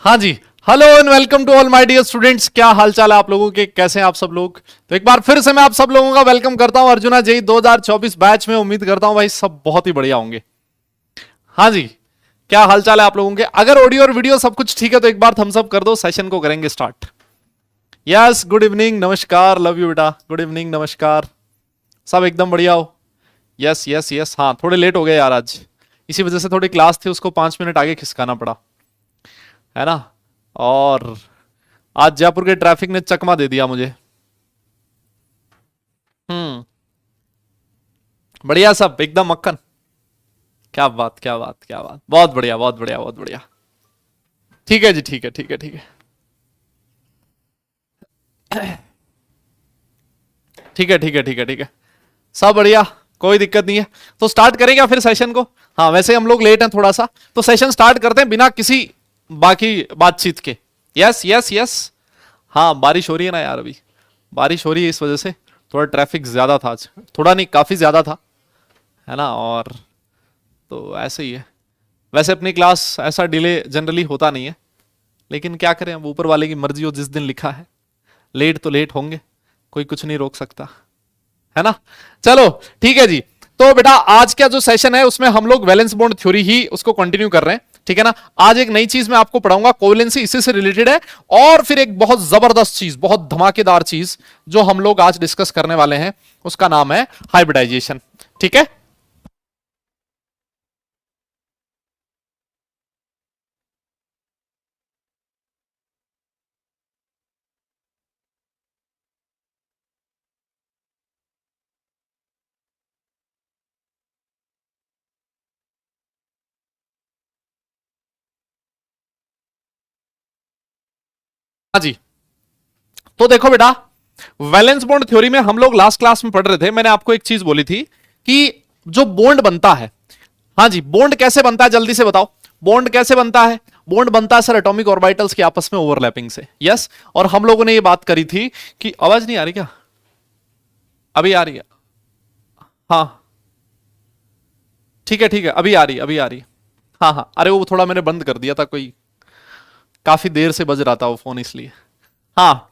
हाँ जी, hello and welcome to all my dear students. क्या हाल चाल है आप लोगों के, कैसे हैं आप सब लोग। तो एक बार फिर से मैं आप सब लोगों का वेलकम करता हूं अर्जुना जेई 2024 बैच में। उम्मीद करता हूं भाई सब बहुत ही बढ़िया होंगे। हाँ जी, क्या हाल चाल है आप लोगों के। अगर ऑडियो और वीडियो सब कुछ ठीक है तो एक बार थम्स अप कर दो, सेशन को करेंगे स्टार्ट। यस, गुड इवनिंग, नमस्कार, लव यू बेटा, गुड इवनिंग, नमस्कार, सब एकदम बढ़िया हो। यस यस यस, हाँ थोड़े लेट हो गए यार आज, इसी वजह से थोड़ी क्लास थी उसको 5 मिनट आगे खिसकाना पड़ा, है ना। और आज जयपुर के ट्रैफिक ने चकमा दे दिया मुझे। हम्म, बढ़िया सब एकदम मक्खन। क्या बात, क्या बात, क्या बात, बहुत बढ़िया, बहुत बढ़िया, बहुत बढ़िया। ठीक है जी, ठीक है, ठीक है, ठीक है, ठीक है, ठीक है, ठीक है, ठीक है, सब बढ़िया, कोई दिक्कत नहीं है। तो स्टार्ट करेंगे फिर सेशन को। हाँ वैसे हम लोग लेट हैं थोड़ा सा, तो सेशन स्टार्ट करते हैं बिना किसी बाकी बातचीत के। यस यस यस, हाँ बारिश हो रही है ना यार, अभी बारिश हो रही है, इस वजह से थोड़ा ट्रैफिक ज्यादा था आज, थोड़ा नहीं काफी ज्यादा था, है ना। और तो ऐसे ही है। वैसे अपनी क्लास ऐसा डिले जनरली होता नहीं है, लेकिन क्या करें, अब ऊपर वाले की मर्जी हो, जिस दिन लिखा है लेट तो लेट होंगे, कोई कुछ नहीं रोक सकता, है ना। चलो ठीक है जी। तो बेटा आज का जो सेशन है उसमें हम लोग वैलेंस बॉन्ड थ्योरी ही उसको कंटिन्यू कर रहे हैं, ठीक है ना। आज एक नई चीज मैं आपको पढ़ाऊंगा, कोवेलेंसी इसी से रिलेटेड है। और फिर एक बहुत जबरदस्त चीज, बहुत धमाकेदार चीज जो हम लोग आज डिस्कस करने वाले हैं, उसका नाम है हाइब्रिडाइजेशन, ठीक है। हाँ जी, तो देखो बेटा, वैलेंस बॉन्ड थ्योरी में हम लोग लास्ट क्लास में पढ़ रहे थे, मैंने आपको एक चीज बोली थी कि जो बॉन्ड बनता है, हाँ जी, बॉन्ड कैसे बनता है जल्दी से बताओ। बॉन्ड कैसे बनता है? बॉन्ड बनता है सर एटॉमिक ऑर्बिटल्स के आपस में ओवरलैपिंग से। यस, और हम लोगों ने ये बात करी थी कि आवाज नहीं आ रही क्या? अभी आ रही है? हाँ ठीक है, ठीक है, अभी आ रही, अभी आ रही। हाँ हाँ, अरे वो थोड़ा मैंने बंद कर दिया था, कोई काफी देर से बज रहा था वो फोन, इसलिए। हाँ,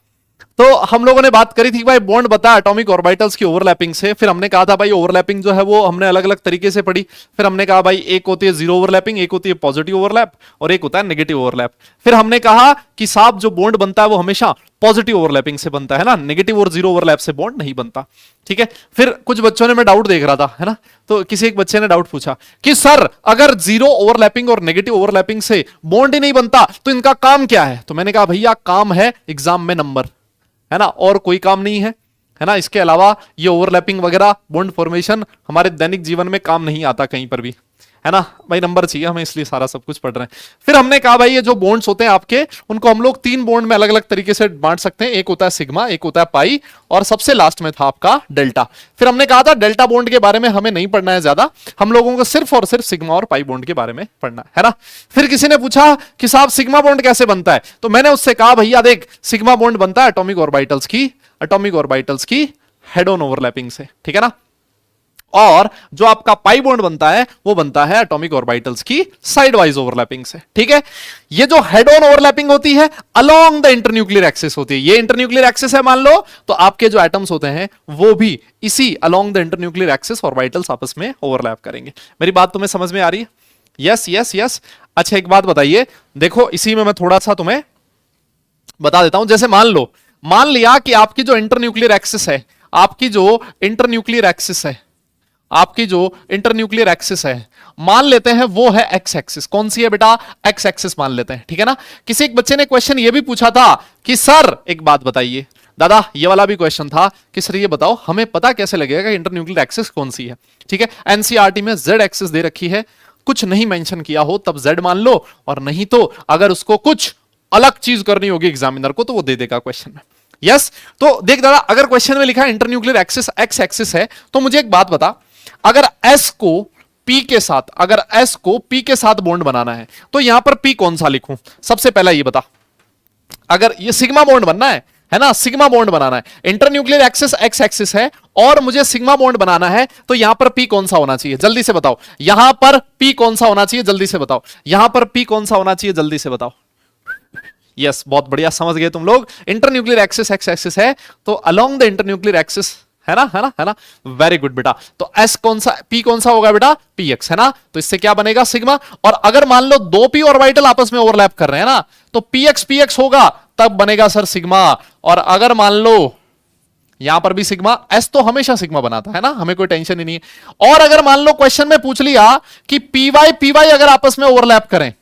तो हम लोगों ने बात करी थी कि भाई बॉन्ड बता एटॉमिक ऑर्बिटल्स की ओवरलैपिंग से। फिर हमने कहा था भाई ओवरलैपिंग जो है वो हमने अलग अलग तरीके से पढ़ी। फिर हमने कहा भाई एक होती है जीरो ओवरलैपिंग, एक होती है पॉजिटिव ओवरलैप, और एक होता है नेगेटिव ओवरलैप। फिर हमने कहा कि साहब जो बॉन्ड बनता है वो हमेशा पॉजिटिव ओवरलैपिंग से बनता है ना, नेगेटिव और जीरो ओवरलैप से बॉन्ड नहीं बनता, ठीक है। फिर कुछ बच्चों ने, मैं डाउट देख रहा था, है ना, तो किसी एक बच्चे ने डाउट पूछा कि सर अगर जीरो ओवरलैपिंग और नेगेटिव ओवरलैपिंग से बॉन्ड ही नहीं बनता तो इनका काम क्या है? तो मैंने कहा भैया काम है एग्जाम में नंबर, है ना, और कोई काम नहीं है ना। इसके अलावा ये ओवरलैपिंग वगैरह बॉन्ड फॉर्मेशन हमारे दैनिक जीवन में काम नहीं आता कहीं पर भी, है ना भाई, नंबर चाहिए हमें, इसलिए सारा सब कुछ पढ़ रहे हैं। फिर हमने कहा भाई ये जो बॉन्ड्स होते हैं आपके, उनको हम लोग तीन बॉन्ड में अलग अलग तरीके से बांट सकते हैं। एक होता है सिग्मा, एक होता है पाई, और सबसे लास्ट में था आपका डेल्टा। फिर हमने कहा था डेल्टा बॉन्ड के बारे में हमें नहीं पढ़ना है ज्यादा, हम लोगों को सिर्फ और सिर्फ सिग्मा और पाई बॉन्ड के बारे में पढ़ना है ना। फिर किसी ने पूछा कि साहब सिग्मा बॉन्ड कैसे बनता है, तो मैंने उससे कहा भैया देख, सिग्मा बॉन्ड बनता है एटॉमिक ऑर्बिटल्स की हेड ऑन ओवरलैपिंग से, ठीक है ना। और जो आपका पाई बॉन्ड बनता है वो बनता है एटॉमिक ऑर्बिटल्स की साइड वाइज ओवरलैपिंग से, ठीक है। ये जो हेड ऑन ओवरलैपिंग होती है अलोंग द इंटरन्यूक्लियर एक्सिस होती है, ये इंटरन्यूक्लियर एक्सिस है मान लो, तो आपके जो एटम्स होते हैं वो भी इसी along the internuclear axis orbitals आपस में ओवरलैप करेंगे। मेरी बात तुम्हें समझ में आ रही है? Yes yes yes. अच्छा एक बात बताइए, देखो इसी में मैं थोड़ा सा तुम्हें बता देता हूं। जैसे मान लिया कि आपकी जो इंटरन्यूक्लियर एक्सिस है, आपकी जो इंटरन्यूक्लियर एक्सिस है, आपकी जो इंटरन्यूक्लियर एक्सिस है, मान लेते हैं वो है एक्स एक्सिस। कौन सी है बेटा? एक्स एक्सिस मान लेते हैं, ठीक है ना। किसी एक बच्चे ने क्वेश्चन ये भी पूछा था कि सर एक बात बताइए दादा, ये वाला भी क्वेश्चन था कि सर ये बताओ हमें पता कैसे लगेगा इंटरन्यूक्लियर एक्सिस कौन सी है, ठीक है। एनसीईआरटी में जेड एक्सिस दे रखी है, कुछ नहीं मेंशन किया हो तब जेड मान लो, और नहीं तो अगर उसको कुछ अलग चीज करनी होगी एग्जामिनर को तो वो दे देगा क्वेश्चन में। यस, तो देख दादा, अगर क्वेश्चन में लिखा है इंटरन्यूक्लियर एक्सिस एक्स एक्सिस है, तो मुझे एक बात बता, अगर एस को पी के साथ, अगर एस को पी के साथ बॉन्ड बनाना है तो यहां पर पी कौन सा लिखूं? सबसे पहला ये बता, अगर ये सिग्मा बॉन्ड बनना है ना, सिग्मा बॉन्ड बनाना है, इंटरन्यूक्लियर एक्सिस एक्स एक्सिस है और मुझे सिग्मा बॉन्ड बनाना है, तो यहां पर पी कौन सा होना चाहिए? जल्दी से बताओ, यहां पर पी कौन सा होना चाहिए? जल्दी से बताओ, यहां पर पी कौन सा होना चाहिए? जल्दी से बताओ। यस, बहुत बढ़िया, समझ गए तुम लोग। इंटरन्यूक्लियर एक्सिस एक्स एक्सिस है, तो अलोंग द इंटरन्यूक्लियर एक्सिस, है ना, है ना, है ना, वेरी गुड बेटा। तो एस कौन सा, पी कौन सा होगा बेटा, पी एक्स, है ना। तो इससे क्या बनेगा, सिग्मा। और अगर मान लो दो पी ऑर्बिटल आपस में ओवरलैप कर रहे हैं ना, तो पी एक्स होगा, तब बनेगा सर सिग्मा। और अगर मान लो यहां पर भी सिग्मा, एस तो हमेशा सिग्मा बनाता है ना, हमें कोई टेंशन ही नहीं है। और अगर मान लो क्वेश्चन में पूछ लिया कि पीवाई अगर आपस में ओवरलैप करें,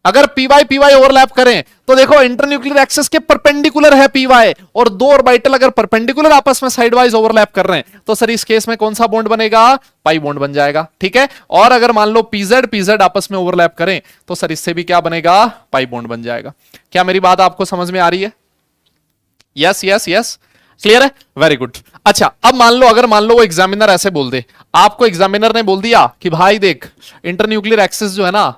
अगर पीवाई ओवरलैप करें, तो देखो इंटरन्यूक्लियर एक्सिस के परपेंडिकुलर है पीवाई, और दो ऑर्बिटल अगर परपेंडिकुलर आपस में साइडवाइज ओवरलैप कर रहे हैं, तो सर इस केस में कौन सा बॉन्ड बनेगा, पाई बॉन्ड बन जाएगा, ठीक है। और अगर मान लो पीजेड आपस में ओवरलैप करें, तो सर इससे भी क्या बनेगा, पाई बॉन्ड बन जाएगा। क्या मेरी बात आपको समझ में आ रही है? यस यस यस, क्लियर है, वेरी गुड। अच्छा, अब मान लो, अगर मान लो वो एग्जामिनर ऐसे बोल दे, आपको एग्जामिनर ने बोल दिया कि भाई देख इंटरन्यूक्लियर एक्सिस जो है ना,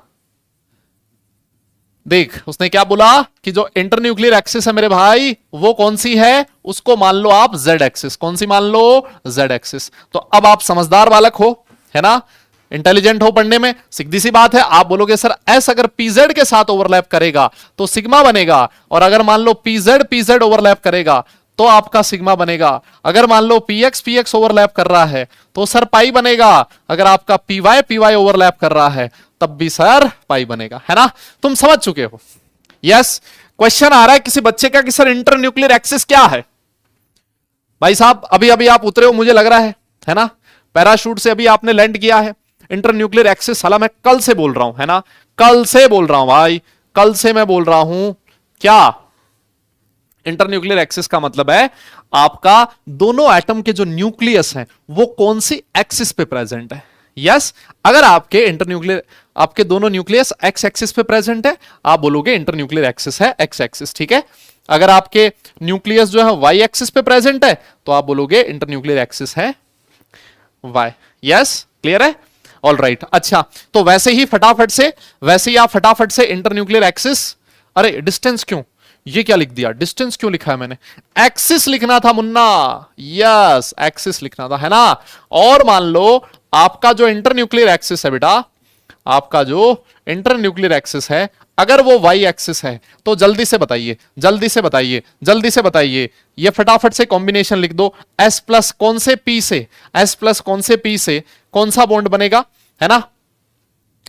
देख उसने क्या बोला कि जो इंटरन्यूक्लियर एक्सिस है मेरे भाई, वो कौन सी है, उसको मान लो आप जेड एक्सिस। कौन सी मान लो, जेड एक्सिस। तो अब आप समझदार बालक हो, है ना, इंटेलिजेंट हो पढ़ने में, सीधी सी बात है। आप बोलोगे सर एस अगर पीजेड के साथ ओवरलैप करेगा तो सिग्मा बनेगा, और अगर मान लो पीजेड ओवरलैप करेगा तो आपका सिग्मा बनेगा। अगर मान लो पीएक्स ओवरलैप कर रहा है तो सर पाई बनेगा। अगर आपका पीवाई ओवरलैप कर रहा है तब भी सर पाई बनेगा, है ना। तुम समझ चुके हो। यस, क्वेश्चन आ रहा है किसी बच्चे का कि सर इंटरन्यूक्लियर एक्सिस क्या है। भाई साहब अभी अभी आप उतरे हो, मुझे लग रहा है ना, पैराशूट से अभी आपने लैंड किया है। इंटरन्यूक्लियर एक्सिस साला मैं कल से बोल रहा हूं, है ना, कल से बोल रहा हूं भाई, कल से मैं बोल रहा हूं। क्या इंटरन्यूक्लियर एक्सिस का मतलब है आपका दोनों एटम के जो न्यूक्लियस हैं वो कौन सी एक्सिस पे प्रेजेंट है। यस, अगर आपके इंटरन्यूक्लियर, आपके दोनों न्यूक्लियस एक्स एक्सिस पे प्रेजेंट है, आप बोलोगे इंटरन्यूक्लियर एक्सिस है एक्स एक्सिस, ठीक है। अगर आपके न्यूक्लियस जो है वाई एक्सिस पे प्रेजेंट है, तो आप बोलोगे इंटरन्यूक्लियर एक्सिस है वाई। यस, क्लियर है, ऑल राइट। अच्छा, तो वैसे ही आप फटाफट से इंटरन्यूक्लियर एक्सिस, अरे डिस्टेंस क्यों, ये क्या लिख दिया, डिस्टेंस क्यों लिखा है मैंने, एक्सिस लिखना था मुन्ना। यस, एक्सिस लिखना था, है ना। और मान लो आपका जो इंटरन्यूक्लियर एक्सिस है बेटा, आपका जो इंटरन्यूक्लियर एक्सिस है, अगर वो वाई एक्सिस है, तो जल्दी से बताइए, जल्दी से बताइए, जल्दी से बताइए, ये फटाफट से कॉम्बिनेशन लिख दो। एस प्लस कौन से पी से, एस प्लस कौन से पी से कौन सा बॉन्ड बनेगा, है ना।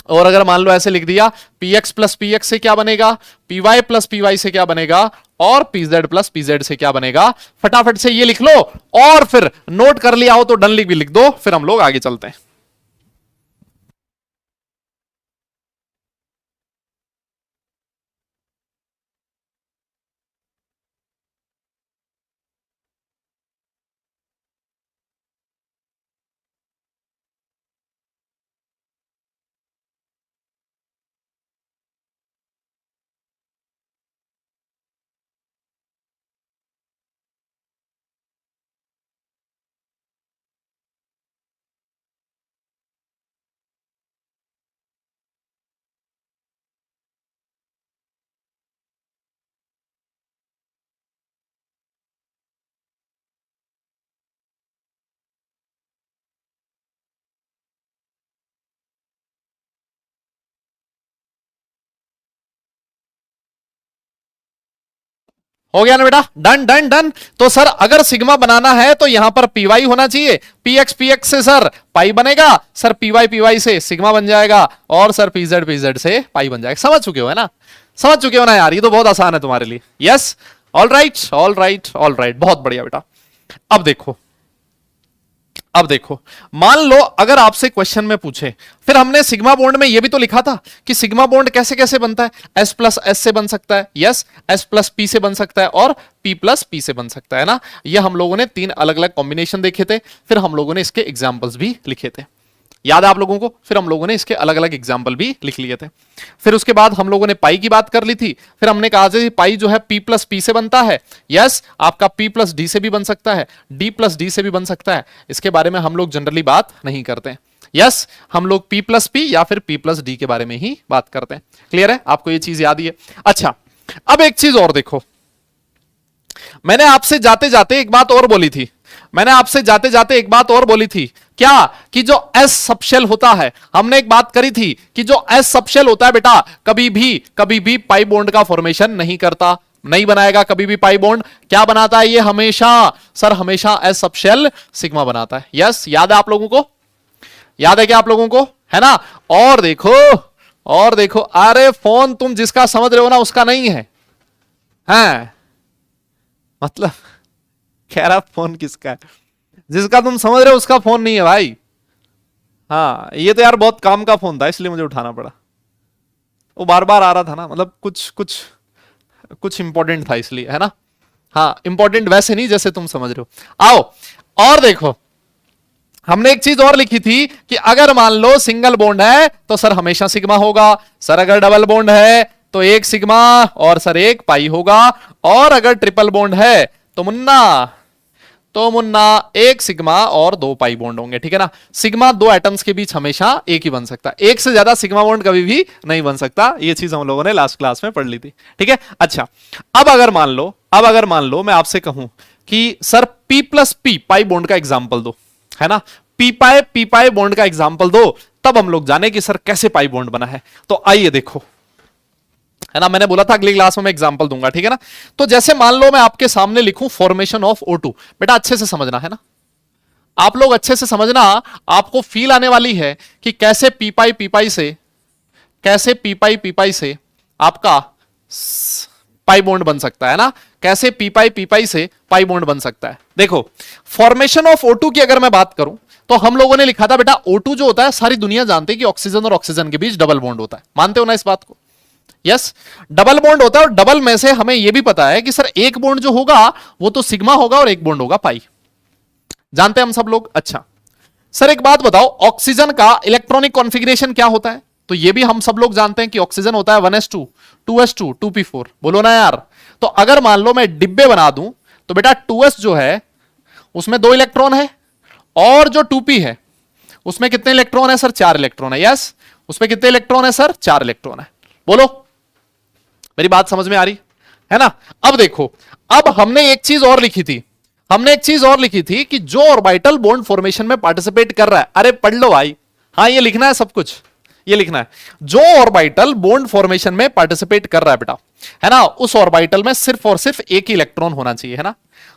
और अगर मान लो ऐसे लिख दिया, px प्लस px से क्या बनेगा, py प्लस py से क्या बनेगा, और pz प्लस pz से क्या बनेगा। फटाफट से ये लिख लो, और फिर नोट कर लिया हो तो डन लिख भी लिख दो, फिर हम लोग आगे चलते हैं। हो गया ना बेटा, डन डन डन। तो सर अगर सिग्मा बनाना है तो यहां पर पीवाई होना चाहिए, पीएक्स से सर पाई बनेगा, सर पीवाई से सिग्मा बन जाएगा, और सर पीजेड से पाई बन जाएगा। समझ चुके हो, है ना, समझ चुके हो ना यार, ये तो बहुत आसान है तुम्हारे लिए। Yes, all right all right all right, बहुत बढ़िया बेटा। अब देखो, अब देखो, मान लो अगर आपसे क्वेश्चन में पूछे, फिर हमने सिग्मा बॉन्ड में यह भी तो लिखा था कि सिग्मा बॉन्ड कैसे कैसे बनता है, एस प्लस एस से बन सकता है, यस, एस प्लस पी से बन सकता है, और पी प्लस पी से बन सकता है ना। ये हम लोगों ने 3 अलग अलग कॉम्बिनेशन देखे थे, फिर हम लोगों ने इसके एग्जाम्पल्स भी लिखे थे, याद है आप लोगों को। फिर हम लोगों ने इसके अलग अलग एग्जाम्पल भी लिख लिए थे। फिर उसके बाद हम लोगों ने पाई की बात कर ली थी, फिर हमने कहा था पाई जो है पी प्लस पी से बनता है, यस, आपका पी प्लस डी से भी बन सकता है, डी प्लस डी से भी बन सकता है। इसके बारे में हम लोग जनरली बात नहीं करते, यस, हम लोग पी प्लस पी या फिर पी प्लस डी के बारे में ही बात करते हैं। क्लियर है, आपको ये चीज याद ही है। अच्छा, अब एक चीज और देखो, मैंने आपसे जाते जाते एक बात और बोली थी, मैंने आपसे जाते जाते एक बात और बोली थी क्या कि जो s सबशेल होता है, हमने एक बात करी थी कि जो s सबशेल होता है बेटा कभी भी पाई बॉन्ड का फॉर्मेशन नहीं करता, नहीं बनाएगा कभी भी पाई बॉन्ड। क्या बनाता है ये हमेशा? सर हमेशा s सबशेल सिग्मा बनाता है। यस, याद है आप लोगों को? याद है क्या आप लोगों को? है ना? और देखो अरे फोन तुम जिसका समझ रहे हो ना उसका नहीं है। हैं मतलब कह रहा फोन किसका है, जिसका तुम समझ रहे हो उसका फोन नहीं है भाई। हाँ ये तो यार बहुत काम का फोन था इसलिए मुझे उठाना पड़ा, वो बार बार आ रहा था ना, मतलब कुछ इंपॉर्टेंट था इसलिए, है ना? हाँ इंपॉर्टेंट वैसे नहीं जैसे तुम समझ रहे हो। आओ और देखो, हमने एक चीज और लिखी थी कि अगर मान लो सिंगल बॉन्ड है तो सर हमेशा सिग्मा होगा, सर अगर डबल बॉन्ड है तो एक सिग्मा और सर एक पाई होगा, और अगर ट्रिपल बॉन्ड है तो मुन्ना एक सिग्मा और दो पाई बॉन्ड होंगे। ठीक है ना? सिग्मा दो एटम्स के बीच हमेशा एक ही बन सकता है, एक से ज्यादा सिग्मा बॉन्ड कभी भी नहीं बन सकता। ये चीज हम लोगों ने लास्ट क्लास में पढ़ ली थी। ठीक है? अच्छा, अब अगर मान लो मैं आपसे कहूं कि sir P plus P pi bond का एग्जाम्पल दो, है ना? पी पाई बॉन्ड का एग्जाम्पल दो, तब हम लोग जाने कि सर कैसे पाई बॉन्ड बना है। तो आइए देखो, है ना? मैंने बोला था अगली क्लास में मैं एग्जांपल दूंगा। ठीक है ना? तो जैसे मान लो मैं आपके सामने लिखूं फॉर्मेशन ऑफ O2, बेटा अच्छे से समझना, है ना? आप लोग अच्छे से समझना, आपको फील आने वाली है कि कैसे पी पाई से आपका पाई बॉन्ड बन सकता है ना? कैसे पी पाई से पाई बॉन्ड बन सकता है। देखो फॉर्मेशन ऑफ O2 की अगर मैं बात करूं तो हम लोगों ने लिखा था बेटा O2 जो होता है, सारी दुनिया जानती है कि ऑक्सीजन और ऑक्सीजन के बीच डबल बॉन्ड होता है। मानते हो ना इस बात को? यस, डबल बॉन्ड होता है, और डबल में से हमें यह भी पता है कि सर एक बॉन्ड जो होगा वो तो सिग्मा होगा और एक बॉन्ड होगा पाई। जानते हैं हम सब लोग? अच्छा सर एक बात बताओ, ऑक्सीजन का इलेक्ट्रॉनिक कॉन्फ़िगरेशन क्या होता है? तो ये भी हम सब लोग जानते हैं कि ऑक्सीजन होता है 1s2 2s2 2p4। बोलो ना यार। तो अगर मान लो मैं डिब्बे बना दूं तो बेटा 2s जो है उसमें 2 इलेक्ट्रॉन है, और जो 2p है उसमें कितने इलेक्ट्रॉन है? सर 4 इलेक्ट्रॉन है। यस, उसमें कितने इलेक्ट्रॉन है? सर 4 इलेक्ट्रॉन है। बोलो, मेरी बात समझ में आ रही है ना? अब देखो, अब हमने एक चीज और लिखी थी कि जो ऑर्बिटल बॉन्ड फॉर्मेशन में पार्टिसिपेट कर रहा है, अरे पढ़ लो भाई, हाँ ये लिखना है सब कुछ, ये लिखना है। जो ऑर्बिटल बॉन्ड फॉर्मेशन में पार्टिसिपेट कर रहा है बेटा, है ना, उस ऑर्बिटल में सिर्फ और सिर्फ एक ही इलेक्ट्रॉन होना चाहिए, है ना?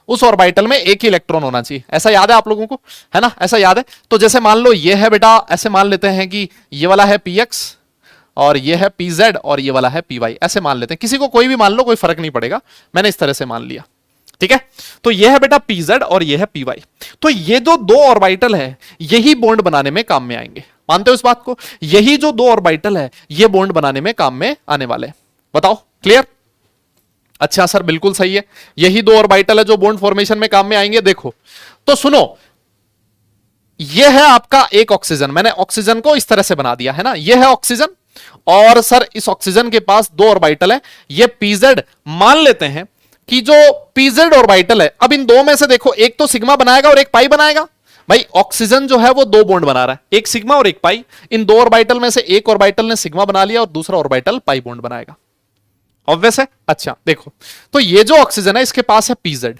उस ऑर्बिटल में एक ही इलेक्ट्रॉन होना चाहिए। ऐसा याद है आप लोगों को? है ना? ऐसा याद है? तो जैसे मान लो ये है बेटा, ऐसे मान लेते हैं कि ये वाला है px और ये है pz और ये वाला है py, ऐसे मान लेते हैं। किसी को कोई भी मान लो, कोई फर्क नहीं पड़ेगा, मैंने इस तरह से मान लिया। ठीक है? तो ये है बेटा pz और ये है py। तो ये जो दो ऑर्बिटल है यही बॉन्ड बनाने में काम में आएंगे। मानते हो इस बात को? यही जो दो ऑर्बिटल है ये बॉन्ड बनाने में काम में आने वाले। बताओ, क्लियर? अच्छा सर बिल्कुल सही है, यही दो ऑर्बिटल है जो बॉन्ड फॉर्मेशन में काम में आएंगे। देखो तो सुनो, ये है आपका एक ऑक्सीजन, मैंने ऑक्सीजन को इस तरह से बना दिया, है ना? ये है ऑक्सीजन, और सर इस ऑक्सीजन के पास दो ऑर्बिटल है, ये pz। मान लेते हैं कि जो pz ऑर्बिटल है, अब इन दो में से देखो, एक तो सिग्मा बनाएगा और एक पाई बनाएगा। भाई ऑक्सीजन जो है वो दो बॉन्ड बना रहा है, एक सिग्मा और एक पाई। इन दो ऑर्बिटल में से एक ऑर्बिटल ने सिग्मा बना लिया और दूसरा ऑर्बिटल पाई बॉन्ड बनाएगा। ऑब्वियस है? अच्छा देखो, तो ये जो ऑक्सीजन है इसके पास है pz,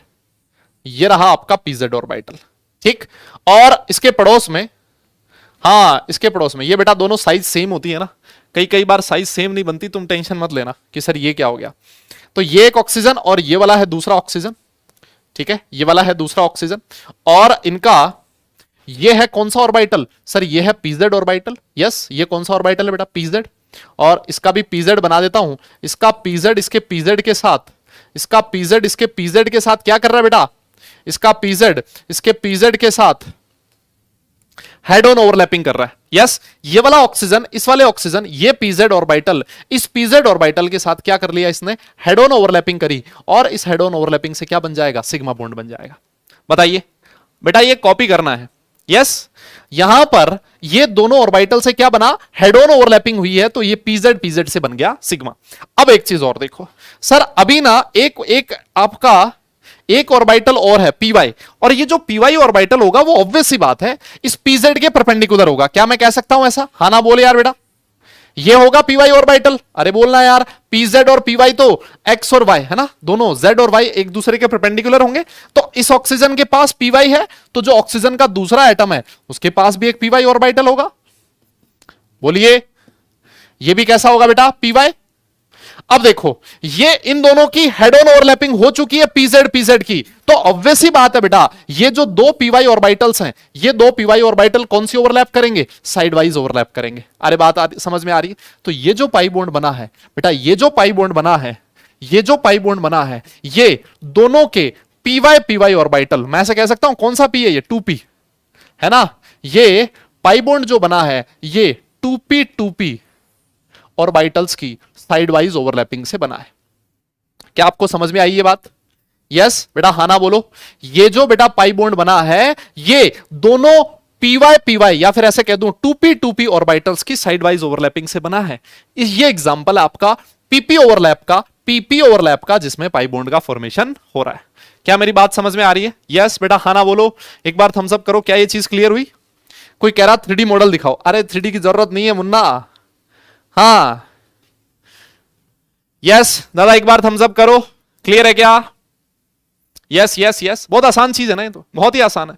ये रहा आपका pz ऑर्बिटल, ठीक? और इसके पड़ोस में, हाँ इसके पड़ोस में, ये बेटा दोनों साइज सेम होती है ना, कई बार साइज सेम नहीं बनती, तुम टेंशन मत लेना कि सर ये क्या हो गया। तो ये एक ऑक्सीजन और ये वाला है दूसरा ऑक्सीजन, ठीक है? ये वाला है दूसरा ऑक्सीजन, और इनका ये है कौन सा ऑर्बिटल? सर ये है pz ऑर्बिटल। यस, ये कौन सा ऑर्बिटल है बेटा? pz। और इसका भी pz बना देता हूं, इसका pz इसके pz के साथ, इसका pz इसके pz के साथ क्या कर रहा है बेटा? इसका pz इसके pz के साथ हेड ऑन ओवरलैपिंग कर रहा है। यस, ये वाला ऑक्सीजन इस वाले ऑक्सीजन, ये pz ऑर्बिटल इस pz ऑर्बिटल के साथ क्या कर लिया इसने? हेड ऑन ओवरलैपिंग करी, और इस हेड ऑन ओवरलैपिंग से क्या बन जाएगा? सिग्मा बॉन्ड बन जाएगा। बताइए बेटा, ये कॉपी करना है। यस, यहां पर ये दोनों ऑर्बिटल से क्या बना? हेड ऑन ओवरलैपिंग हुई है, तो ये pz से बन गया सिग्मा। अब एक चीज और देखो सर, अभी ना एक आपका एक ऑर्बिटल और है py, और ये जो py ऑर्बिटल होगा वो ऑब्वियस सी बात है इस pz के परपेंडिकुलर होगा। क्या मैं कह सकता हूं ऐसा? हाँ ना बोले यार बेटा। ये होगा py ऑर्बिटल। अरे बोलना यार, pz और py तो x और y है ना, दोनों z और y एक दूसरे के परपेंडिकुलर होंगे। तो इस ऑक्सीजन के पास py है, तो जो ऑक्सीजन का दूसरा एटम है उसके पास भी एक py ऑर्बिटल होगा। बोलिए, ये भी कैसा होगा बेटा, py। अब देखो, ये इन दोनों की हेड ऑन ओवरलैपिंग हो चुकी है pz pz की, तो ऑब्वियस ही बात है बेटा, ये जो दो py ऑर्बिटल्स हैं, ये दो py ऑर्बिटल कौन सी ओवरलैप करेंगे, साइड वाइज ओवरलैप करेंगे। अरे बात समझ में आ रही है। तो ये जो पाई बॉन्ड बना है बेटा, ये जो पाई बॉन्ड बना है, ये जो पाई बॉन्ड बना है, ये दोनों के py ऑर्बिटल, मैं ऐसे कह सकता हूं कौन सा p है, ये 2p है ना। ये पाई बॉन्ड जो बना है ये 2p ऑर्बिटल्स की साइड वाइज ओवरलैपिंग से बना है। क्या आपको समझ में आई ये बात? यस बेटा, हाँ ना बोलो। ये जो बेटा पाई बॉन्ड बना है, ये दोनों py या फिर ऐसे कह दूं 2p ऑर्बिटल्स की साइड वाइज ओवरलैपिंग से बना है। ये एग्जांपल आपका pp ओवरलैप का जिसमें पाई बॉन्ड का फॉर्मेशन हो रहा है। क्या मेरी बात समझ में आ रही है? यस बेटा, हाँ ना बोलो। एक बार थम्स अप करो। क्या ये चीज क्लियर हुई? कोई कह रहा 3D मॉडल दिखाओ। अरे 3D की जरूरत नहीं है मुन्ना। हाँ यस दादा, एक बार थम्स अप करो। क्लियर है क्या? यस यस यस, बहुत आसान चीज है ना, ये तो बहुत ही आसान है।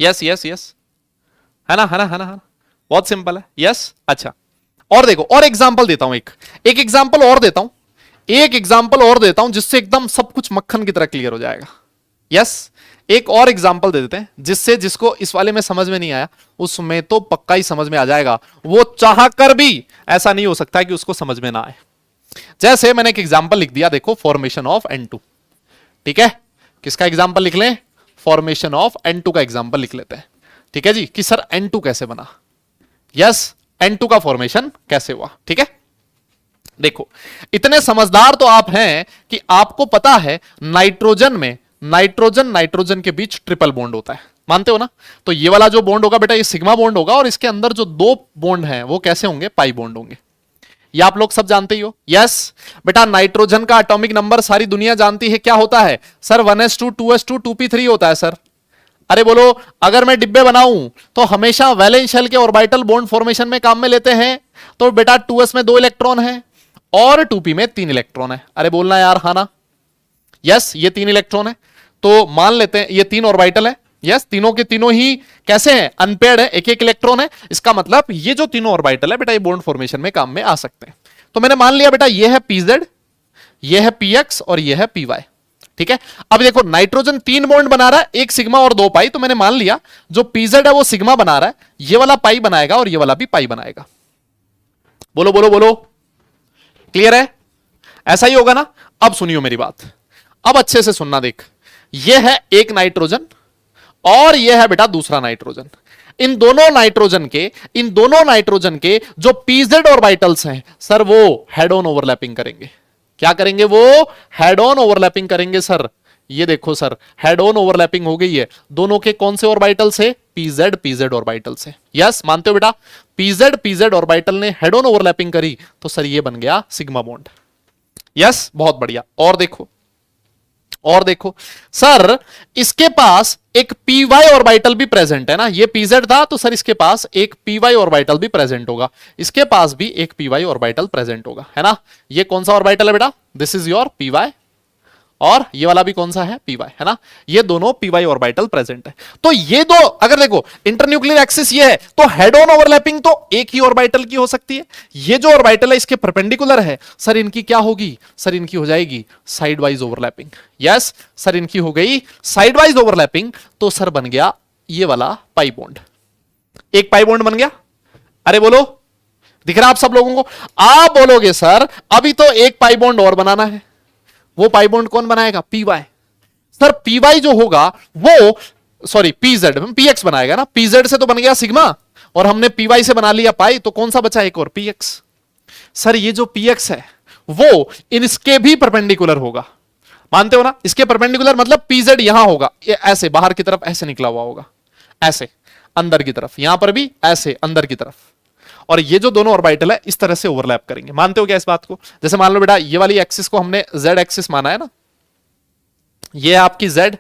यस यस यस, है ना, है ना, है ना, है ना, बहुत सिंपल है। यस अच्छा, और देखो, और एग्जांपल देता हूं, एक एग्जांपल और देता हूं, एक एग्जांपल और देता हूं जिससे एकदम सब कुछ मक्खन की तरह क्लियर हो जाएगा। यस, एक और एग्जांपल दे देते हैं जिससे, जिसको इस वाले में समझ में नहीं आया उसमें तो पक्का ही समझ में आ जाएगा। वो चाह कर भी ऐसा नहीं हो सकता कि उसको समझ में ना आए। जैसे मैंने एक एग्जांपल लिख दिया, देखो, फॉर्मेशन ऑफ N2। ठीक है, किसका एग्जांपल लिख लें? फॉर्मेशन ऑफ N2 का एग्जांपल लिख लेते हैं। ठीक है जी, कि सर N2 कैसे बना। यस, N2 का फॉर्मेशन कैसे हुआ। ठीक है, देखो, इतने समझदार तो आप हैं कि आपको पता है नाइट्रोजन में नाइट्रोजन के बीच ट्रिपल बॉन्ड होता है, मानते हो ना। तो ये वाला जो बॉन्ड होगा बेटा, ये सिग्मा बॉन्ड होगा, और इसके अंदर जो दो बॉन्ड हैं वो कैसे होंगे? पाई बॉन्ड होंगे। ये आप लोग सब जानते ही हो। यस बेटा, नाइट्रोजन का एटॉमिक नंबर सारी दुनिया जानती है, क्या होता है सर? 1s2 2s2 2p3 होता है सर। अरे बोलो, अगर मैं डिब्बे बनाऊं तो हमेशा वैलेंस शेल के ऑर्बिटल बॉन्ड फॉर्मेशन में काम में लेते हैं। तो बेटा 2s में 2 इलेक्ट्रॉन है और 2p में 3 इलेक्ट्रॉन है। अरे बोलना यार, हाँ ना। यस, ये 3 इलेक्ट्रॉन है, तो मान लेते हैं ये 3 ऑर्बिटल है। यस, तीनों के तीनों ही कैसे हैं? अनपेयर्ड है, एक एक इलेक्ट्रॉन है। इसका मतलब ये जो तीनों ऑर्बिटल है बेटा, ये बॉन्ड फॉर्मेशन में काम में आ सकते हैं। तो मैंने मान लिया बेटा, ये है pz, ये है px और ये है py। ठीक है, अब देखो, नाइट्रोजन 3 बॉन्ड बना रहा है, एक सिग्मा और 2 पाई। तो मैंने मान लिया जो pz है वो सिग्मा बना रहा है, ये वाला पाई बनाएगा और ये वाला भी पाई बनाएगा। बोलो बोलो बोलो, क्लियर है? ऐसा ही होगा ना। अब सुनियो मेरी बात, अब अच्छे से सुनना। देख, ये है एक नाइट्रोजन और ये है बेटा दूसरा नाइट्रोजन। इन दोनों नाइट्रोजन के जो pz ऑर्बिटल्स हैं सर, वो हेड ऑन ओवरलैपिंग करेंगे। क्या करेंगे? वो हेड ऑन ओवरलैपिंग करेंगे सर। ये देखो सर, हेड ऑन ओवरलैपिंग हो गई है दोनों के कौन से ऑर्बिटल से? pz ऑर्बिटल से। यस, मानते हो बेटा? pz ऑर्बिटल ने हेड ऑन ओवरलैपिंग करी तो सर ये बन गया सिग्मा बॉन्ड। यस, बहुत बढ़िया। और देखो सर, इसके पास एक py ऑर्बिटल भी प्रेजेंट है ना। ये pz था तो सर इसके पास एक py ऑर्बिटल भी प्रेजेंट होगा, इसके पास भी एक py ऑर्बिटल प्रेजेंट होगा, है ना। ये कौन सा ऑर्बिटल है बेटा? दिस इज योर py, और ये वाला भी कौन सा है? py, है ना। ये दोनों py ऑर्बिटल प्रेजेंट है। तो ये दो, अगर देखो इंटरन्यूक्लियर एक्सिस ये है, तो हेड ऑन ओवरलैपिंग तो एक ही ऑर्बिटल की हो सकती है। ये जो ऑर्बिटल है इसके परपेंडिकुलर है सर, इनकी क्या होगी? सर इनकी हो जाएगी side wise overlapping. Yes sir, इनकी हो गई साइड वाइज ओवरलैपिंग, तो सर बन गया ये वाला पाई बॉन्ड। एक पाई बॉन्ड बन गया। अरे बोलो, दिख रहा आप सब लोगों को? आप बोलोगे सर अभी तो एक पाई बॉन्ड और बनाना है। वो पाई बॉन्ड कौन बनाएगा? py। सर py जो होगा वो, सॉरी pz, px बनाएगा ना। pz से तो बन गया सिग्मा और हमने py से बना लिया पाई, तो कौन सा बचा? एक और px। सर ये जो px है वो इसके भी परपेंडिकुलर होगा, मानते हो ना। इसके परपेंडिकुलर मतलब pz यहां होगा, ये ऐसे बाहर की तरफ ऐसे निकला हुआ होगा, ऐसे अंदर की तरफ, यहां पर भी ऐसे अंदर की तरफ। और ये जो दोनों ऑर्बिटल है इस तरह से ओवरलैप करेंगे। मानते हो क्या इस बात को? जैसे मान लो बेटा, ये वाली एक्सिस को हमने z एक्सिस माना है ना, ये है आपकी z,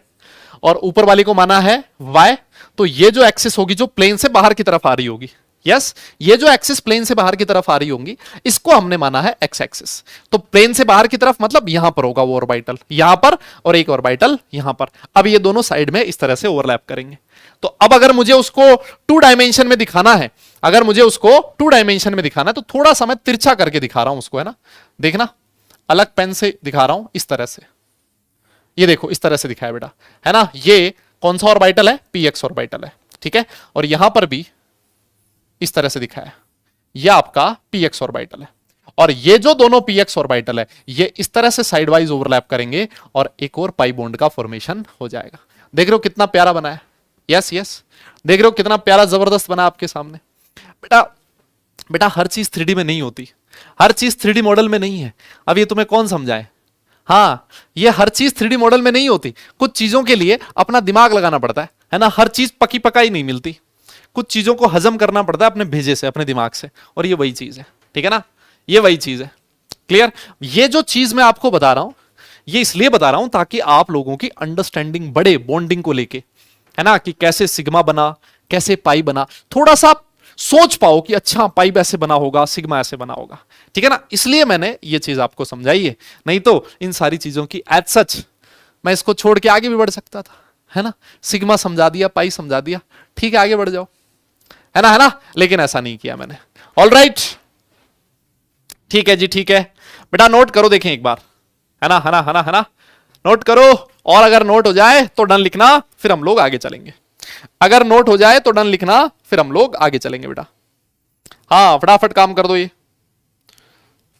और ऊपर वाली को माना है y। तो ये जो एक्सिस होगी जो प्लेन से बाहर की तरफ आ रही होगी, यस ये जो एक्सिस प्लेन से बाहर की तरफ आ रही होंगी इसको हमने माना है एक्स एक्सिस। तो प्लेन से बाहर की तरफ मतलब यहां पर होगा वो ऑर्बिटल, यहां पर और एक ऑर्बिटल यहां पर। अब ये दोनों साइड में इस तरह से ओवरलैप करेंगे। तो अब अगर मुझे उसको टू डायमेंशन में दिखाना है, अगर मुझे उसको टू डायमेंशन में दिखाना है तो थोड़ा सा मैं तिरछा करके दिखा रहा हूं उसको, है ना। देखना अलग पेन से दिखा रहा हूं इस तरह से, ये देखो इस तरह से दिखाया बेटा, है ना। ये कौन सा ऑर्बिटल है, पी एक्स ऑर्बिटल है, ठीक है। और यहां पर भी इस तरह से दिखाया, यह आपका पी एक्स ऑर्बिटल है। और ये जो दोनों पी एक्स ऑर्बिटल है ये इस तरह से साइड वाइज ओवरलैप करेंगे और एक और पाई बॉन्ड का फॉर्मेशन हो जाएगा। देख रहे हो कितना प्यारा बना है, यस यस देख रहे हो कितना प्यारा जबरदस्त बना आपके सामने। बेटा बेटा हर चीज 3D में नहीं होती, हर चीज 3D मॉडल में नहीं है। अब ये तुम्हें कौन समझाए, हाँ ये हर चीज 3D मॉडल में नहीं होती। कुछ चीजों के लिए अपना दिमाग लगाना पड़ता है ना। हर चीज पकी पकाई नहीं मिलती, कुछ चीजों को हजम करना पड़ता है अपने भेजे से, अपने दिमाग से, और ये वही चीज है, ठीक है ना, ये वही चीज है। क्लियर। ये जो चीज मैं आपको बता रहा हूं ये इसलिए बता रहा हूं ताकि आप लोगों की अंडरस्टैंडिंग बढ़े बॉन्डिंग को लेके, है ना, कि कैसे सिग्मा बना, कैसे पाई बना, थोड़ा सा सोच पाओ कि अच्छा पाई ऐसे बना होगा, सिग्मा ऐसे बना होगा, ठीक है ना। इसलिए मैंने ये चीज आपको समझाई है, नहीं तो इन सारी चीजों की एज सच मैं इसको छोड़ के आगे भी बढ़ सकता था, है ना। सिग्मा समझा दिया, पाई समझा दिया, ठीक है आगे बढ़ जाओ, है ना, लेकिन ऐसा नहीं किया मैंने। ऑल राइट, ठीक है जी, ठीक है बेटा, नोट करो देखें एक बार, है ना, नोट करो। और अगर नोट हो जाए तो डन लिखना, फिर हम लोग आगे चलेंगे। अगर नोट हो जाए तो डन लिखना, फिर हम लोग आगे चलेंगे बेटा। हाँ फटाफट काम कर दो, ये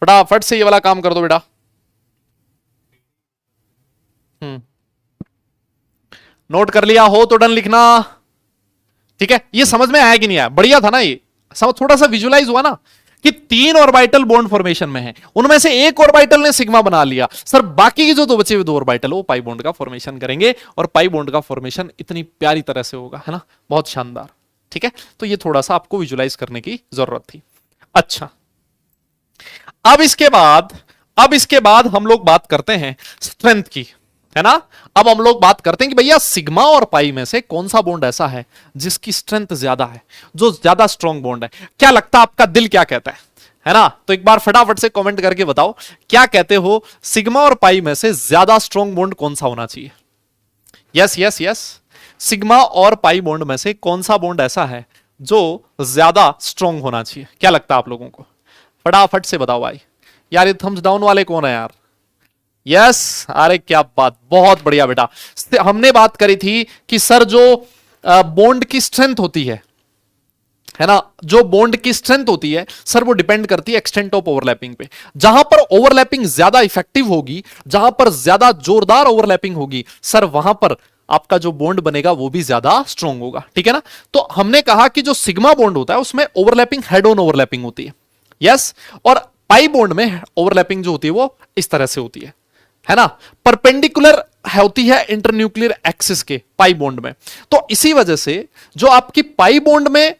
फटाफट से ये वाला काम कर दो बेटा। नोट कर लिया हो तो डन लिखना, ठीक है। ये समझ में आया कि नहीं आया, बढ़िया था ना ये, समझ थोड़ा सा विजुलाइज हुआ ना कि 3 ऑर्बिटल बॉन्ड फॉर्मेशन में है, उनमें से एक ऑर्बिटल ने सिग्मा बना लिया सर, बाकी की जो दो बचे हुए 2 ऑर्बिटल वो पाई बॉन्ड का फॉर्मेशन करेंगे, और पाई बॉन्ड का फॉर्मेशन इतनी प्यारी तरह से होगा, है ना, बहुत शानदार, ठीक है। तो ये थोड़ा सा आपको विजुलाइज करने की जरूरत थी। अच्छा अब इसके बाद हम लोग बात करते हैं स्ट्रेंथ की, है ना। अब हम लोग बात करते हैं कि भैया सिग्मा और पाई में से कौन सा बॉन्ड ऐसा है जिसकी स्ट्रेंथ ज्यादा है, जो ज्यादा स्ट्रॉन्ग बॉन्ड है। क्या लगता है आपका दिल क्या कहता है ना। तो एक बार फटाफट से कमेंट करके बताओ क्या कहते हो, सिग्मा और पाई में से ज्यादा स्ट्रॉन्ग बॉन्ड कौन सा होना चाहिए। यस यस यस, सिग्मा और पाई बॉन्ड में से कौन सा बॉन्ड ऐसा है जो ज्यादा स्ट्रॉन्ग होना चाहिए, क्या लगता है आप लोगों को, फटाफट से बताओ भाई। यार ये थम्स डाउन वाले कौन है यार। यस अरे क्या बात, बहुत बढ़िया बेटा। हमने बात करी थी कि सर जो बॉन्ड की स्ट्रेंथ होती है ना, जो बॉन्ड की स्ट्रेंथ होती है सर वो डिपेंड करती है एक्सटेंट ऑफ ओवरलैपिंग पे। जहां पर ओवरलैपिंग ज्यादा इफेक्टिव होगी, जहां पर ज्यादा जोरदार ओवरलैपिंग होगी सर, वहां पर आपका जो बॉन्ड बनेगा वो भी ज्यादा स्ट्रॉन्ग होगा, ठीक है ना। तो हमने कहा कि जो सिग्मा बॉन्ड होता है उसमें ओवरलैपिंग हेड ऑन ओवरलैपिंग होती है, यस। और पाई बॉन्ड में ओवरलैपिंग जो होती है वो इस तरह से होती है ना, परपेंडिकुलर होती है इंटरन्यूक्लियर एक्सिस के पाई बॉन्ड में। तो इसी वजह से जो आपकी पाई बॉन्ड में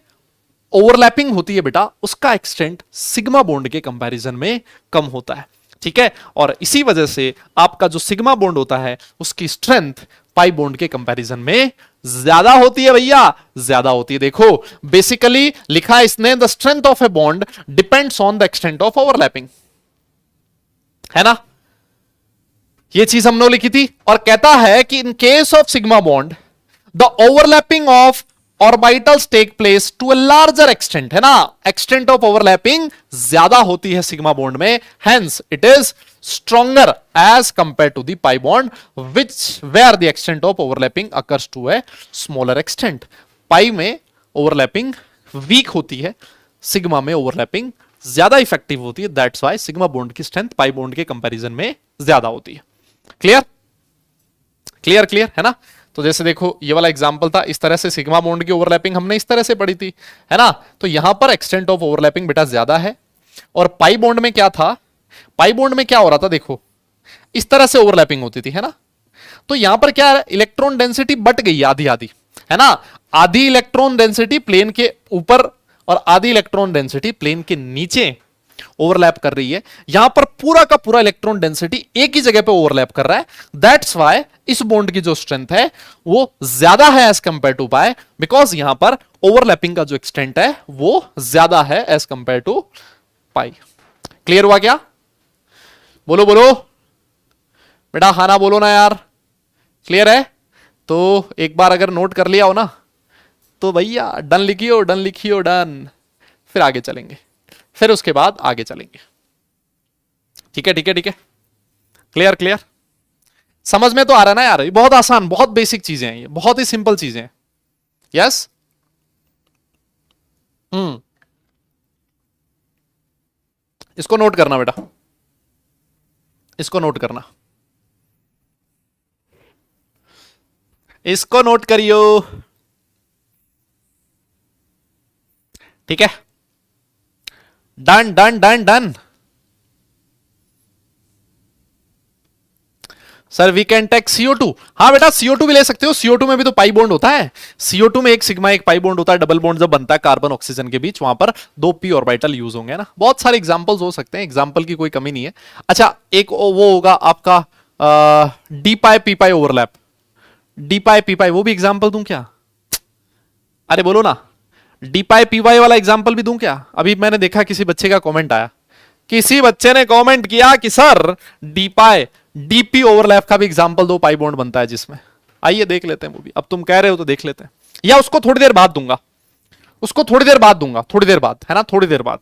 ओवरलैपिंग होती है बेटा, उसका एक्सटेंट सिग्मा बॉन्ड के कंपैरिजन में कम होता है, ठीक है। और इसी वजह से आपका जो सिग्मा बॉन्ड होता है उसकी स्ट्रेंथ पाई बॉन्ड के कंपैरिजन में ज्यादा होती है भैया, ज्यादा होती है। देखो बेसिकली लिखा है इसने, the strength of a bond depends on the extent of overlapping, है ना, ये चीज हमने लिखी थी। और कहता है कि in case of sigma bond the overlapping of orbitals take place to a larger extent, है ना, एक्सटेंट ऑफ ओवरलैपिंग ज्यादा होती है सिग्मा बॉन्ड में, hence it is stronger as compare to the pi bond which where the extent of overlapping occurs to a smaller extent. Pi में overlapping week होती है, sigma में ओवरलैपिंग ज्यादा effective होती है, दैट्स व्हाई सिग्मा बॉन्ड की strength pi bond के comparison में ज्यादा होती है। क्लियर क्लियर क्लियर, है ना। तो जैसे देखो ये वाला एग्जांपल था, इस तरह से सिग्मा बॉन्ड की ओवरलैपिंग हमने इस तरह से पढ़ी थी, है ना। तो यहां पर एक्सटेंट ऑफ ओवरलैपिंग बेटा ज्यादा है। और पाई बॉन्ड में क्या था, पाई बॉन्ड में क्या हो रहा था, देखो इस तरह से ओवरलैपिंग होती थी, है ना। तो यहां पर क्या है, इलेक्ट्रॉन डेंसिटी बट गई आधी आधी, है ना। आधी इलेक्ट्रॉन डेंसिटी प्लेन के ऊपर और आधी इलेक्ट्रॉन डेंसिटी प्लेन के नीचे ओवरलैप कर रही है, यहां पर पूरा का पूरा इलेक्ट्रॉन डेंसिटी एक ही जगह पे ओवरलैप कर रहा है। दैट्स वाई इस बॉन्ड की जो स्ट्रेंथ है वो ज्यादा है as compare to pi, because यहां पर ओवरलैपिंग का जो एक्सटेंट है वो ज्यादा है as compare to pi. Clear हुआ क्या? बोलो बोलो बेटा, हाँ ना बोलो ना यार। क्लियर है? तो एक बार अगर नोट कर लिया हो ना तो भैया डन लिखियो, डन लिखियो, डन। फिर आगे चलेंगे, फिर उसके बाद आगे चलेंगे। ठीक है ठीक है ठीक है, क्लियर क्लियर, समझ में तो आ रहा है ना यार? ये बहुत आसान, बहुत बेसिक चीजें हैं, ये बहुत ही सिंपल चीजें हैं। यस, इसको नोट करना बेटा, इसको नोट करना, इसको नोट करियो। ठीक है, done done done done. Sir we can take CO2। हाँ बेटा CO2 भी ले सकते हो, CO2 में भी तो पाई बॉन्ड होता है। CO2 में एक सिग्मा एक पाई बॉन्ड होता है, डबल बॉन्ड जब बनता है कार्बन ऑक्सीजन के बीच, वहां पर 2 p ऑर्बिटल यूज होंगे ना। बहुत सारे एग्जांपल्स हो सकते हैं, एग्जांपल की कोई कमी नहीं है। अच्छा, एक वो होगा आपका डी पाई पी पाई ओवरलैप, डी पाई पी पाई, वो भी एग्जांपल दूं क्या? अरे बोलो ना, डी पाई पी वाई वाला एग्जांपल भी दूं क्या? अभी मैंने देखा किसी बच्चे का कमेंट आया, किसी बच्चे ने कमेंट किया कि सर डी पाई डीपी ओवरलैप का भी एग्जांपल दो, पाई बॉन्ड बनता है जिसमें। आइए देख लेते हैं वो भी, अब तुम कह रहे हो तो देख लेते हैं, या उसको थोड़ी देर बाद दूंगा, उसको थोड़ी देर बाद दूंगा, थोड़ी देर बाद, है ना, थोड़ी देर बाद,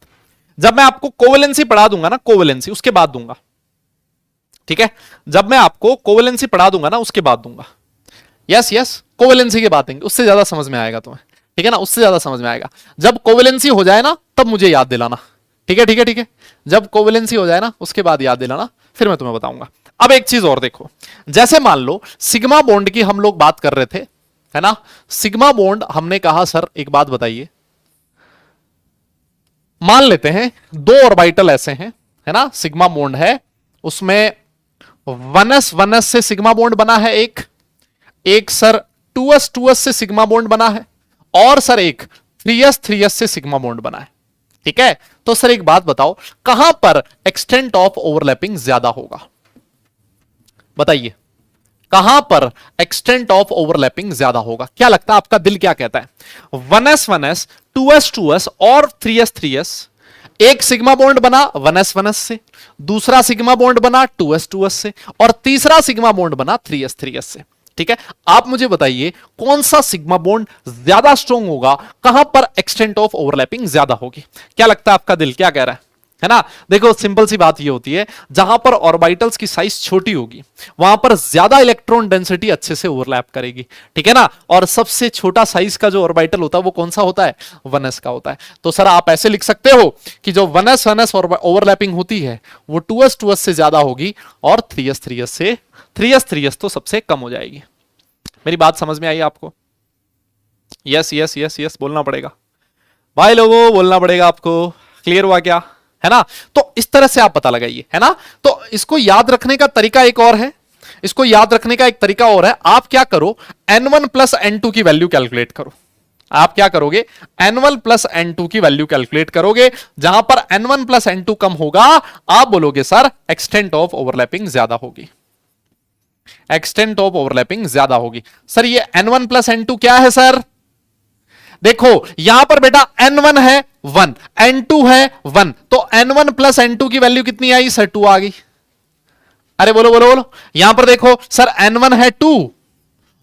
जब मैं आपको कोवेलेंसी पढ़ा दूंगा ना, कोवेलेंसी उसके बाद दूंगा। ठीक है, जब मैं आपको कोवेलेंसी पढ़ा दूंगा ना उसके बाद दूंगा। यस यस, कोवेलेंसी के बाद देंगे, उससे ज्यादा समझ में आएगा तुम्हें। ठीक है ना, उससे ज्यादा समझ में आएगा। जब कोवेलेंसी हो जाए ना तब मुझे याद दिलाना। ठीक है ठीक है ठीक है, जब कोवेलेंसी हो जाए ना उसके बाद याद दिलाना, फिर मैं तुम्हें बताऊंगा। अब एक चीज और देखो, जैसे मान लो सिग्मा बॉन्ड की हम लोग बात कर रहे थे, है ना, सिग्मा बॉन्ड हमने कहा सर एक बात बताइए, मान लेते हैं 2 ऑर्बिटल ऐसे हैं, है ना, सिग्मा बॉन्ड है, उसमें 1s से सिग्मा बॉन्ड बना है, एक सर 2s से सिग्मा बॉन्ड बना है, और सर एक 3s से सिग्मा बॉन्ड बना है। ठीक है, तो सर एक बात बताओ, कहां पर एक्सटेंट ऑफ ओवरलैपिंग ज्यादा होगा? बताइए, कहां पर एक्सटेंट ऑफ ओवरलैपिंग ज्यादा होगा? क्या लगता है, आपका दिल क्या कहता है? 1s 2s और 3s एक सिग्मा बॉन्ड बना 1s से, दूसरा सिग्मा बॉन्ड बना 2s से, और तीसरा सिग्मा बॉन्ड बना 3s से। ठीक है, आप मुझे बताइए कौन सा सिग्मा बॉन्ड ज्यादा स्ट्रॉन्ग होगा, कहां पर एक्सटेंट ऑफ ओवरलैपिंग ज्यादा होगी? क्या लगता है, आपका दिल क्या कह रहा है ना? देखो सिंपल सी बात ये होती है, जहां पर ऑर्बिटल्स की साइज छोटी होगी वहां पर ज्यादा इलेक्ट्रॉन डेंसिटी अच्छे से ओवरलैप करेगी। ठीक है ना, और सबसे छोटा साइज का जो ऑर्बिटल होता है वो कौन सा होता है? 1s का होता है। तो सर आप ऐसे लिख सकते हो कि जो 1s ओवरलैपिंग होती है वो 2s से ज्यादा होगी, और 3s से 3s तो सबसे कम हो जाएगी। मेरी बात समझ में आई आपको? यस यस यस यस बोलना पड़ेगा भाई लोगों, बोलना पड़ेगा आपको। क्लियर हुआ क्या, है ना? तो इस तरह से आप पता लगाइए, है ना? तो इसको याद रखने का तरीका एक और है, इसको याद रखने का एक तरीका और है। आप क्या करो, n1 प्लस n2 की वैल्यू कैलकुलेट करो। आप क्या करोगे, n1 प्लस n2 की वैल्यू कैलकुलेट करोगे। जहां पर n1 प्लस n2 कम होगा, आप बोलोगे सर एक्सटेंट ऑफ ओवरलैपिंग ज्यादा होगी, एक्सटेंट ऑफ ओवरलैपिंग ज्यादा होगी। सर ये n1 प्लस n2 क्या है सर? देखो यहां पर बेटा n1 है 1, n2 है 1, तो n1 प्लस n2 की वैल्यू कितनी आई सर? 2 आ गई। अरे बोलो बोलो बोलो, यहां पर देखो सर n1 है 2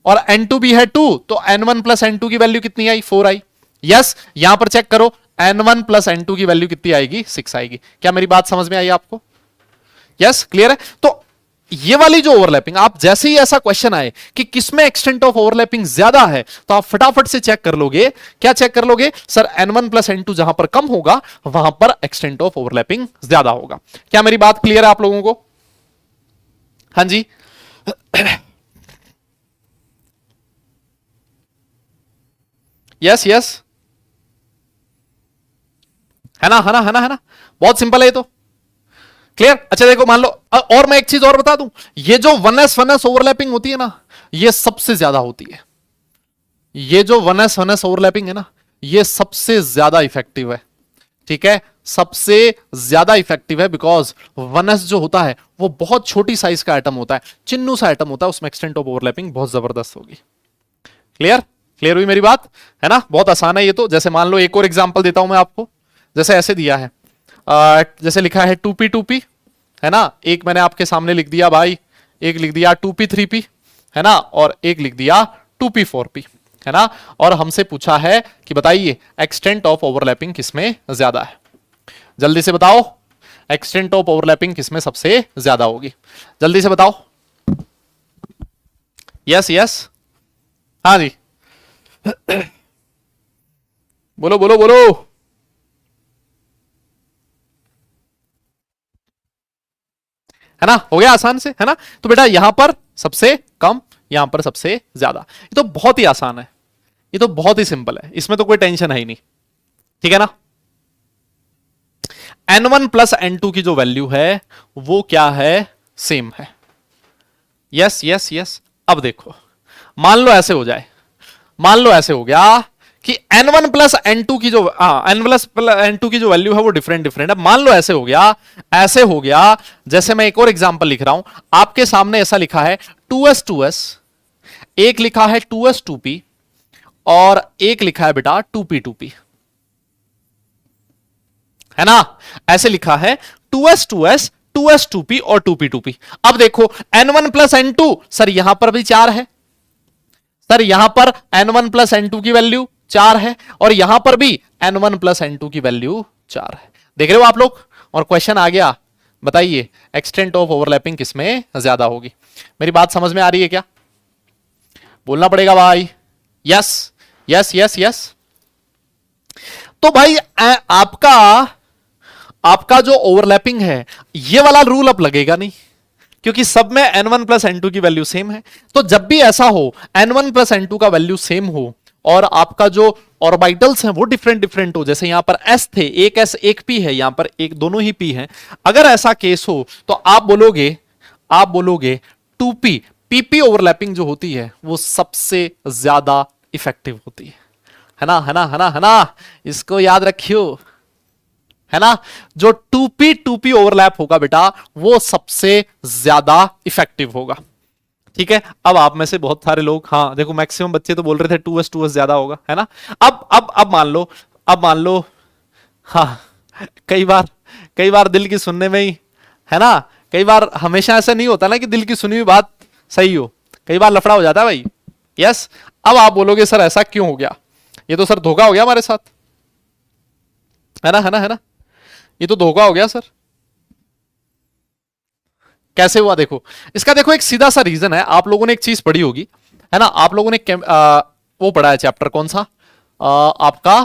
और n2 भी है 2, तो n1 प्लस n2 की वैल्यू कितनी आई? 4 आई। यस, यहां पर चेक करो n1 प्लस n2 की वैल्यू कितनी आएगी? 6 आएगी। क्या मेरी बात समझ में आई आपको? यस, क्लियर है? तो ये वाली जो ओवरलैपिंग, आप जैसे ही ऐसा क्वेश्चन आए कि किसमें एक्सटेंट ऑफ ओवरलैपिंग ज्यादा है, तो आप फटाफट से चेक कर लोगे। क्या चेक कर लोगे? सर n1 प्लस n2 जहां पर कम होगा वहां पर एक्सटेंट ऑफ ओवरलैपिंग ज्यादा होगा। क्या मेरी बात क्लियर है आप लोगों को? हाँ जी यस यस, है ना, है ना, है ना, है ना? बहुत सिंपल है ये तो। क्लियर? अच्छा देखो, मान लो, और मैं एक चीज और बता दूं, ये जो 1s ओवरलैपिंग होती है ना, ये सबसे ज्यादा होती है। ये जो 1s ओवरलैपिंग है ना, ये सबसे ज्यादा इफेक्टिव है। ठीक है, सबसे ज्यादा इफेक्टिव है, बिकॉज 1s जो होता है वो बहुत छोटी साइज का एटम होता है, चिन्नू सा एटम होता है, उसमें एक्सटेंट ऑफ ओवरलैपिंग बहुत जबरदस्त होगी। क्लियर? क्लियर हुई मेरी बात? है ना, बहुत आसान है ये तो। जैसे मान लो एक और एग्जांपल देता हूं मैं आपको, जैसे ऐसे दिया है, जैसे लिखा है 2p है ना, एक मैंने आपके सामने लिख दिया भाई, एक लिख दिया 2p है ना, और एक लिख दिया 2p है ना, और हमसे पूछा है कि बताइए एक्सटेंट ऑफ ओवरलैपिंग किसमें ज्यादा है। जल्दी से बताओ, एक्सटेंट ऑफ ओवरलैपिंग किसमें सबसे ज्यादा होगी, जल्दी से बताओ। यस यस, हाँ जी, बोलो बोलो बोलो। है ना, हो गया आसान से, है ना। तो बेटा यहां पर सबसे कम, यहां पर सबसे ज्यादा, ये तो बहुत ही आसान है, ये तो बहुत ही सिंपल है, इसमें तो कोई टेंशन है ही नहीं, ठीक है ना। N1 प्लस N2 की जो वैल्यू है वो क्या है, सेम है। यस यस यस, अब देखो, मान लो ऐसे हो जाए, मान लो ऐसे हो गया कि N1 प्लस N2 की जो N प्लस N2 की जो वैल्यू है वो डिफरेंट डिफरेंट है। मान लो ऐसे हो गया, ऐसे हो गया, जैसे मैं एक और एग्जांपल लिख रहा हूं आपके सामने, ऐसा लिखा है 2s, एक लिखा है 2s2p, और एक लिखा है बेटा 2p, है ना, ऐसे लिखा है 2s, 2s2p और 2p। अब देखो N1 प्लस N2, सर यहां पर भी 4 है, सर यहां पर N1 प्लस N2 की वैल्यू 4 है, और यहां पर भी N1 प्लस N2 की वैल्यू 4 है। देख रहे हो आप लोग, और क्वेश्चन आ गया, बताइए एक्सटेंट ऑफ ओवरलैपिंग किसमें ज्यादा होगी। मेरी बात समझ में आ रही है क्या, बोलना पड़ेगा भाई। यस यस यस यस, तो भाई आपका जो ओवरलैपिंग है ये वाला रूल अब लगेगा नहीं, क्योंकि सब में N1 प्लस N2 की वैल्यू सेम है। तो जब भी ऐसा हो N1 प्लस N2 का वैल्यू सेम हो और आपका जो ऑर्बिटल्स हैं वो डिफरेंट डिफरेंट हो, जैसे यहां पर S थे, एक S एक P है, यहां पर एक दोनों ही P हैं, अगर ऐसा केस हो तो आप बोलोगे 2p, PP ओवरलैपिंग जो होती है वो सबसे ज्यादा इफेक्टिव होती है ना, है ना, है ना, है ना, इसको याद रखियो, है ना। जो 2p ओवरलैप होगा बेटा वो सबसे ज्यादा इफेक्टिव होगा, ठीक है। अब आप में से बहुत सारे लोग, हाँ देखो मैक्सिमम बच्चे तो बोल रहे थे 2s ज्यादा होगा, है ना। अब मान लो, हाँ, कई बार दिल की सुनने में ही, है ना, कई बार हमेशा ऐसा नहीं होता ना कि दिल की सुनी हुई बात सही हो, कई बार लफड़ा हो जाता है भाई। यस, अब आप बोलोगे सर ऐसा क्यों हो गया, ये तो सर धोखा हो गया हमारे साथ, है ना, है ना, है ना, ये तो धोखा हो गया सर। कैसे हुआ देखो, इसका देखो एक सीधा सा रीजन है, आप लोगों ने एक चीज पढ़ी होगी, है ना, आप लोगों ने वो पढ़ा है चैप्टर कौन सा, आपका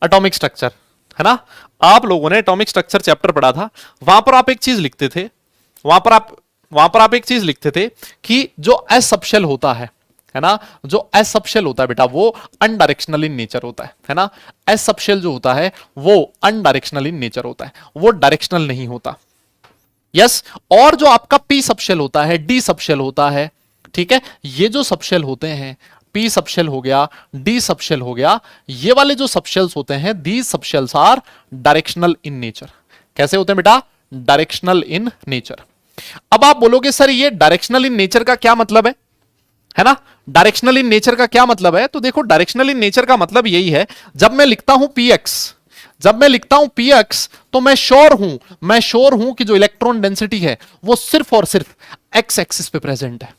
एटॉमिक स्ट्रक्चर, है ना। आप लोगों ने एटॉमिक स्ट्रक्चर चैप्टर पढ़ा था, वहां पर आप एक चीज लिखते थे, वहां पर आप एक चीज लिखते थे कि जो एस सबशेल होता है ना, जो एस सबशेल होता है बेटा वो अनडायरेक्शनल इन नेचर होता है ना। एस सबशेल जो होता है वो अनडायरेक्शनल इन नेचर होता है, वो डायरेक्शनल नहीं होता। यस, और जो आपका पी सबशेल होता है, डी सबशेल होता है, ठीक है, ये जो सबशेल होते हैं, पी सबशेल हो गया, डी सबशेल हो गया, ये वाले जो सबशेल्स होते हैं, these subshells are directional in nature. कैसे होते हैं बेटा, डायरेक्शनल इन नेचर। अब आप बोलोगे सर ये डायरेक्शनल इन नेचर का क्या मतलब है ना, डायरेक्शनल इन नेचर का क्या मतलब है, तो देखो डायरेक्शनल इन नेचर का मतलब यही है, जब मैं लिखता हूं px, तो मैं श्योर हूं कि जो इलेक्ट्रॉन डेंसिटी है वो सिर्फ और सिर्फ एक्स एक्सिस पे प्रेजेंट है,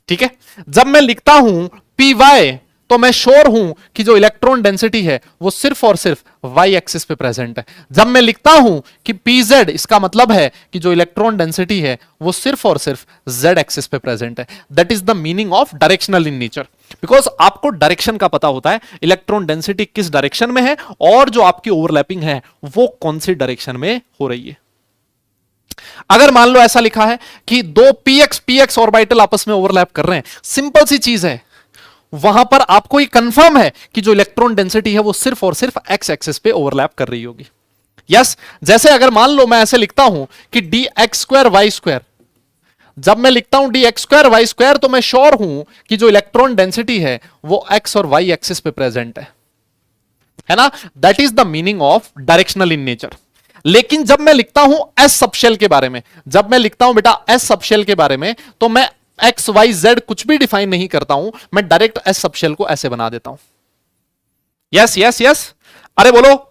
ठीक है। जब मैं लिखता हूं py, तो मैं श्योर हूं कि जो इलेक्ट्रॉन डेंसिटी है वो सिर्फ और सिर्फ वाई एक्सिस पे प्रेजेंट है। जब मैं लिखता हूं कि pz, इसका मतलब है कि जो इलेक्ट्रॉन डेंसिटी है वो सिर्फ और सिर्फ z एक्सिस पे प्रेजेंट है। That is the meaning of directional in nature, because आपको डायरेक्शन का पता होता है, इलेक्ट्रॉन डेंसिटी किस डायरेक्शन में है और जो आपकी ओवरलैपिंग है वो कौन सी डायरेक्शन में हो रही है। अगर मान लो ऐसा लिखा है कि दो px ऑर्बिटल आपस में ओवरलैप कर रहे हैं, सिंपल सी चीज है, वहां पर आपको ये कंफर्म है कि जो इलेक्ट्रॉन डेंसिटी है वो सिर्फ और सिर्फ एक्स एक्सिस पे ओवरलैप कर रही होगी। यस, जैसे अगर मान लो मैं ऐसे लिखता हूं कि d x square y square, जब मैं लिखता हूं d x square y square, तो मैं श्योर हूं कि जो इलेक्ट्रॉन डेंसिटी है वो एक्स और वाई एक्सिस पे प्रेजेंट है। है ना, that is the meaning of directional in nature. लेकिन जब मैं लिखता हूं एस सबशेल के बारे में, जब मैं लिखता हूं बेटा एस सबशेल के बारे में, तो मैं एक्स वाई जेड कुछ भी डिफाइन नहीं करता हूं, मैं डायरेक्ट एस सबशेल को ऐसे बना देता हूं। यस यस यस, अरे बोलो,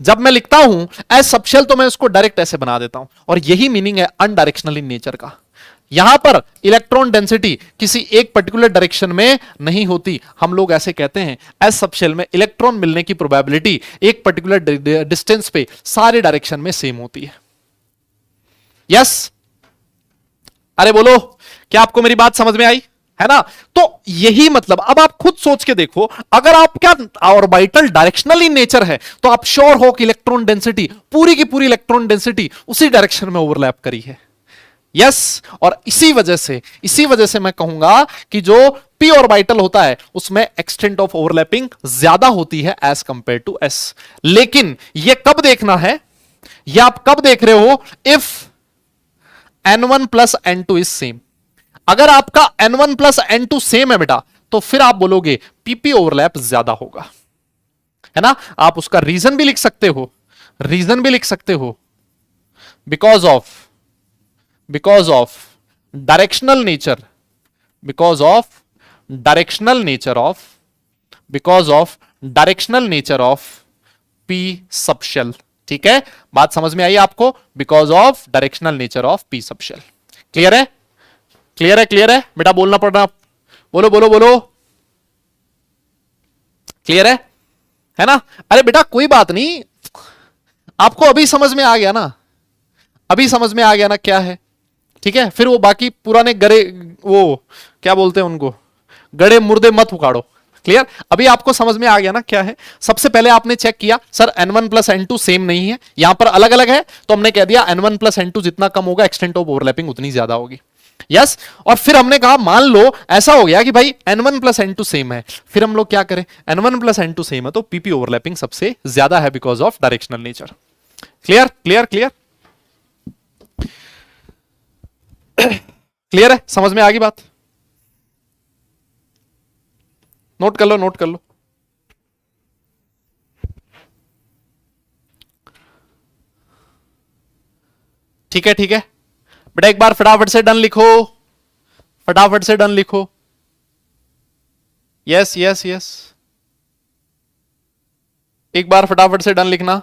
जब मैं लिखता हूं एस सबशेल तो मैं उसको डायरेक्ट ऐसे बना देता हूं, और यही मीनिंग है अनडायरेक्शनल इन नेचर का। यहां पर इलेक्ट्रॉन डेंसिटी किसी एक पर्टिकुलर डायरेक्शन में नहीं होती, हम लोग ऐसे कहते हैं एस सबशेल में इलेक्ट्रॉन मिलने की प्रोबेबिलिटी एक पर्टिकुलर डिस्टेंस पे सारे डायरेक्शन में सेम होती है। यस, अरे बोलो, क्या आपको मेरी बात समझ में आई, है ना? तो यही मतलब, अब आप खुद सोच के देखो, अगर आप क्या ऑर्बिटल डायरेक्शनल इन नेचर है तो आप श्योर हो कि इलेक्ट्रॉन डेंसिटी, पूरी की पूरी इलेक्ट्रॉन डेंसिटी उसी डायरेक्शन में ओवरलैप करी है। यस, और इसी वजह से मैं कहूंगा कि जो पी ऑर्बिटल होता है उसमें एक्सटेंट ऑफ ओवरलैपिंग ज्यादा होती है एज कंपेयर टू एस। लेकिन यह कब देखना है, यह आप कब देख रहे हो, if n1 plus n2 is same. अगर आपका n1 प्लस n2 सेम है बेटा, तो फिर आप बोलोगे पीपी ओवरलैप ज्यादा होगा, है ना? आप उसका रीजन भी लिख सकते हो, because of directional nature, because of directional nature of P subshell. ठीक है, बात समझ में आई आपको? Because of directional nature of P subshell. Clear है? क्लियर है बेटा, बोलना पड़ना, बोलो बोलो बोलो, क्लियर है ना? अरे बेटा कोई बात नहीं, आपको अभी समझ में आ गया ना, क्या है? ठीक है, फिर वो बाकी पुराने गड़े, वो क्या बोलते हैं उनको, गड़े मुर्दे मत उखाड़ो। क्लियर? अभी आपको समझ में आ गया ना क्या है? सबसे पहले आपने चेक किया sir n1 plus n2 same नहीं है, यहां पर अलग अलग है, तो हमने कह दिया n1 प्लस n2 जितना कम होगा एक्सटेंट ऑफ ओवरलैपिंग उतनी ज्यादा होगी। यस, और फिर हमने कहा मान लो ऐसा हो गया कि भाई n1 प्लस n2 सेम है, फिर हम लोग क्या करें, n1 प्लस n2 सेम है तो पीपी ओवरलैपिंग सबसे ज्यादा है because of directional nature. Clear clear clear clear है? समझ में आ गई बात? नोट कर लो। ठीक है बेटा, एक बार फटाफट से डन लिखो। यस, एक बार फटाफट से डन लिखना।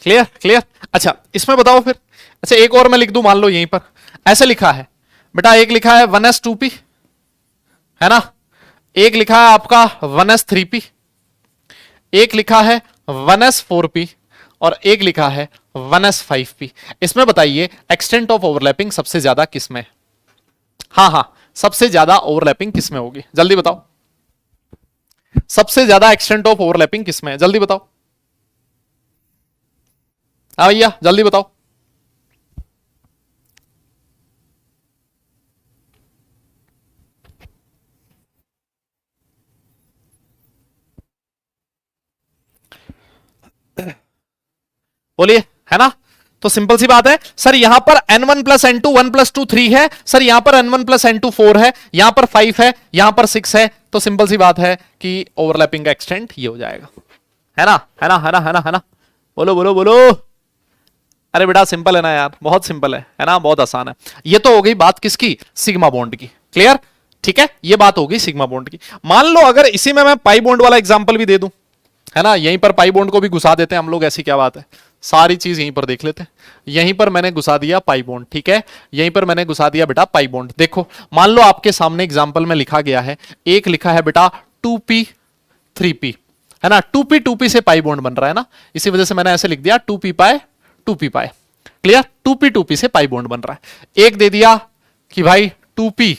क्लियर। अच्छा, इसमें बताओ फिर। अच्छा, एक और मैं लिख दूं, मान लो यहीं पर ऐसे लिखा है बेटा, एक लिखा है 1s2p, है ना? एक लिखा है आपका 1s3p, एक लिखा है 1s4p, और एक लिखा है 1s5p। इसमें बताइए एक्सटेंट ऑफ ओवरलैपिंग सबसे ज्यादा किसमें? हाँ, सबसे ज्यादा ओवरलैपिंग किसमें होगी, जल्दी बताओ। सबसे ज्यादा एक्सटेंट ऑफ ओवरलैपिंग किसमें है, जल्दी बताओ। हाँ भैया, जल्दी बताओ। बोलिए, है ना? तो सिंपल सी बात है सर, यहां पर n1 प्लस n2 1 प्लस 2 3 है सर, यहां पर n1 प्लस n2 4 है, यहां पर 5 है, यहां पर 6 है, तो सिंपल सी बात है कि ओवरलैपिंग का एक्सटेंट ये हो जाएगा, है ना? बोलो। अरे बेटा सिंपल है ना यार, बहुत सिंपल है ना, बहुत आसान है। ये तो हो गई बात किसकी, सिग्मा बॉन्ड की। क्लियर? ठीक है, ये बात होगी सिग्मा बॉन्ड की। मान लो अगर इसी में मैं पाई बॉन्ड वाला एग्जांपल भी दे दूं, है ना, यहीं पर पाई बॉन्ड को भी घुसा देते हैं हम लोग, ऐसी क्या बात है, सारी चीज यहीं पर देख लेते हैं। यहीं पर मैंने घुसा दिया पाई बॉन्ड, ठीक है, यहीं पर मैंने घुसा दिया बेटा पाई बॉन्ड। देखो, मान लो आपके सामने एग्जांपल में लिखा गया है, एक लिखा है बेटा 2p 3p, है ना, 2p 2p से पाई बॉन्ड बन रहा है ना, इसी वजह से मैंने ऐसे लिख दिया 2p पाई 2p पाई। क्लियर? 2p 2p से पाई बॉन्ड बन रहा है। एक दे दिया कि भाई 2p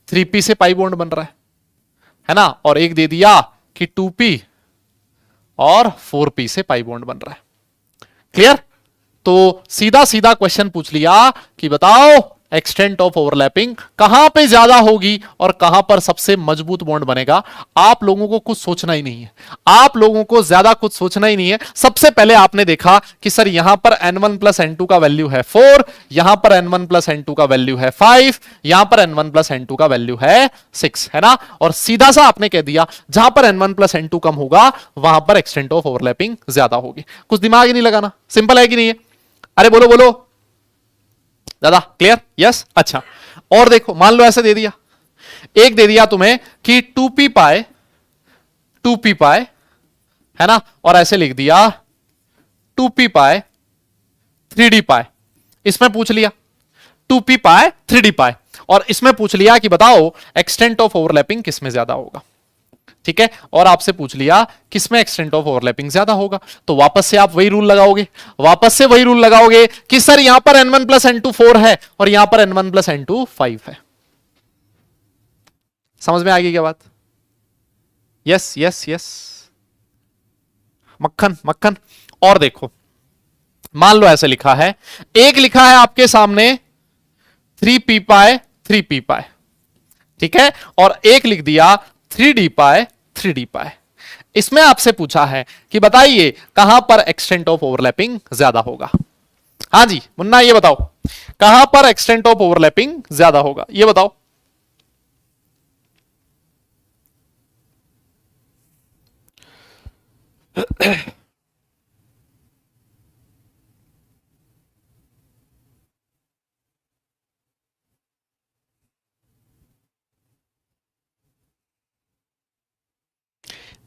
3p से पाई बॉन्ड बन रहा है ना, और एक दे दिया कि 2p और 4p से पाई बॉन्ड बन रहा है। क्लियर? तो सीधा क्वेश्चन पूछ लिया कि बताओ एक्सटेंट ऑफ ओवरलैपिंग कहां पे ज्यादा होगी और कहां पर सबसे मजबूत बॉन्ड बनेगा, आप लोगों को कुछ सोचना ही नहीं है, आप लोगों को ज्यादा कुछ सोचना ही नहीं है। सबसे पहले आपने देखा कि सर यहां पर n1 प्लस n2 का वैल्यू है 4, यहां पर n1 प्लस n2 का वैल्यू है 5, यहां पर n1 प्लस n2 का वैल्यू है 6, है ना। और सीधा सा आपने कह दिया जहां पर n1 प्लस n2 कम होगा वहां पर एक्सटेंट ऑफ ओवरलैपिंग ज्यादा होगी। कुछ दिमाग ही नहीं लगाना, सिंपल है कि नहीं है? अरे बोलो बोलो दादा, क्लियर? यस, अच्छा। और देखो, मान लो ऐसे दे दिया, एक दे दिया तुम्हें कि 2p पाए, 2p पाए, है ना, और ऐसे लिख दिया 2p पाए 3d पाए। इसमें पूछ लिया 2p पाए 3d पाए, और इसमें पूछ लिया कि बताओ एक्सटेंट ऑफ ओवरलैपिंग किसमें ज्यादा होगा, ठीक है। और आपसे पूछ लिया किसमें एक्सटेंट ऑफ ओवरलैपिंग ज्यादा होगा, तो वापस से आप वही रूल लगाओगे, वापस से वही रूल लगाओगे कि सर यहां पर n1 प्लस n2 4 है और यहां पर n1 प्लस n2 5 है। समझ में आ गई क्या बात? यस यस यस, मक्खन मक्खन। और देखो, मान लो ऐसे लिखा है, एक लिखा है आपके सामने 3p पाए 3p पाए, ठीक है, और एक लिख दिया 3d पाए 3d पाए। इसमें आपसे पूछा है कि बताइए कहां पर एक्सटेंट ऑफ ओवरलैपिंग ज्यादा होगा। हाँ जी मुन्ना, ये बताओ कहां पर एक्सटेंट ऑफ ओवरलैपिंग ज्यादा होगा, ये बताओ।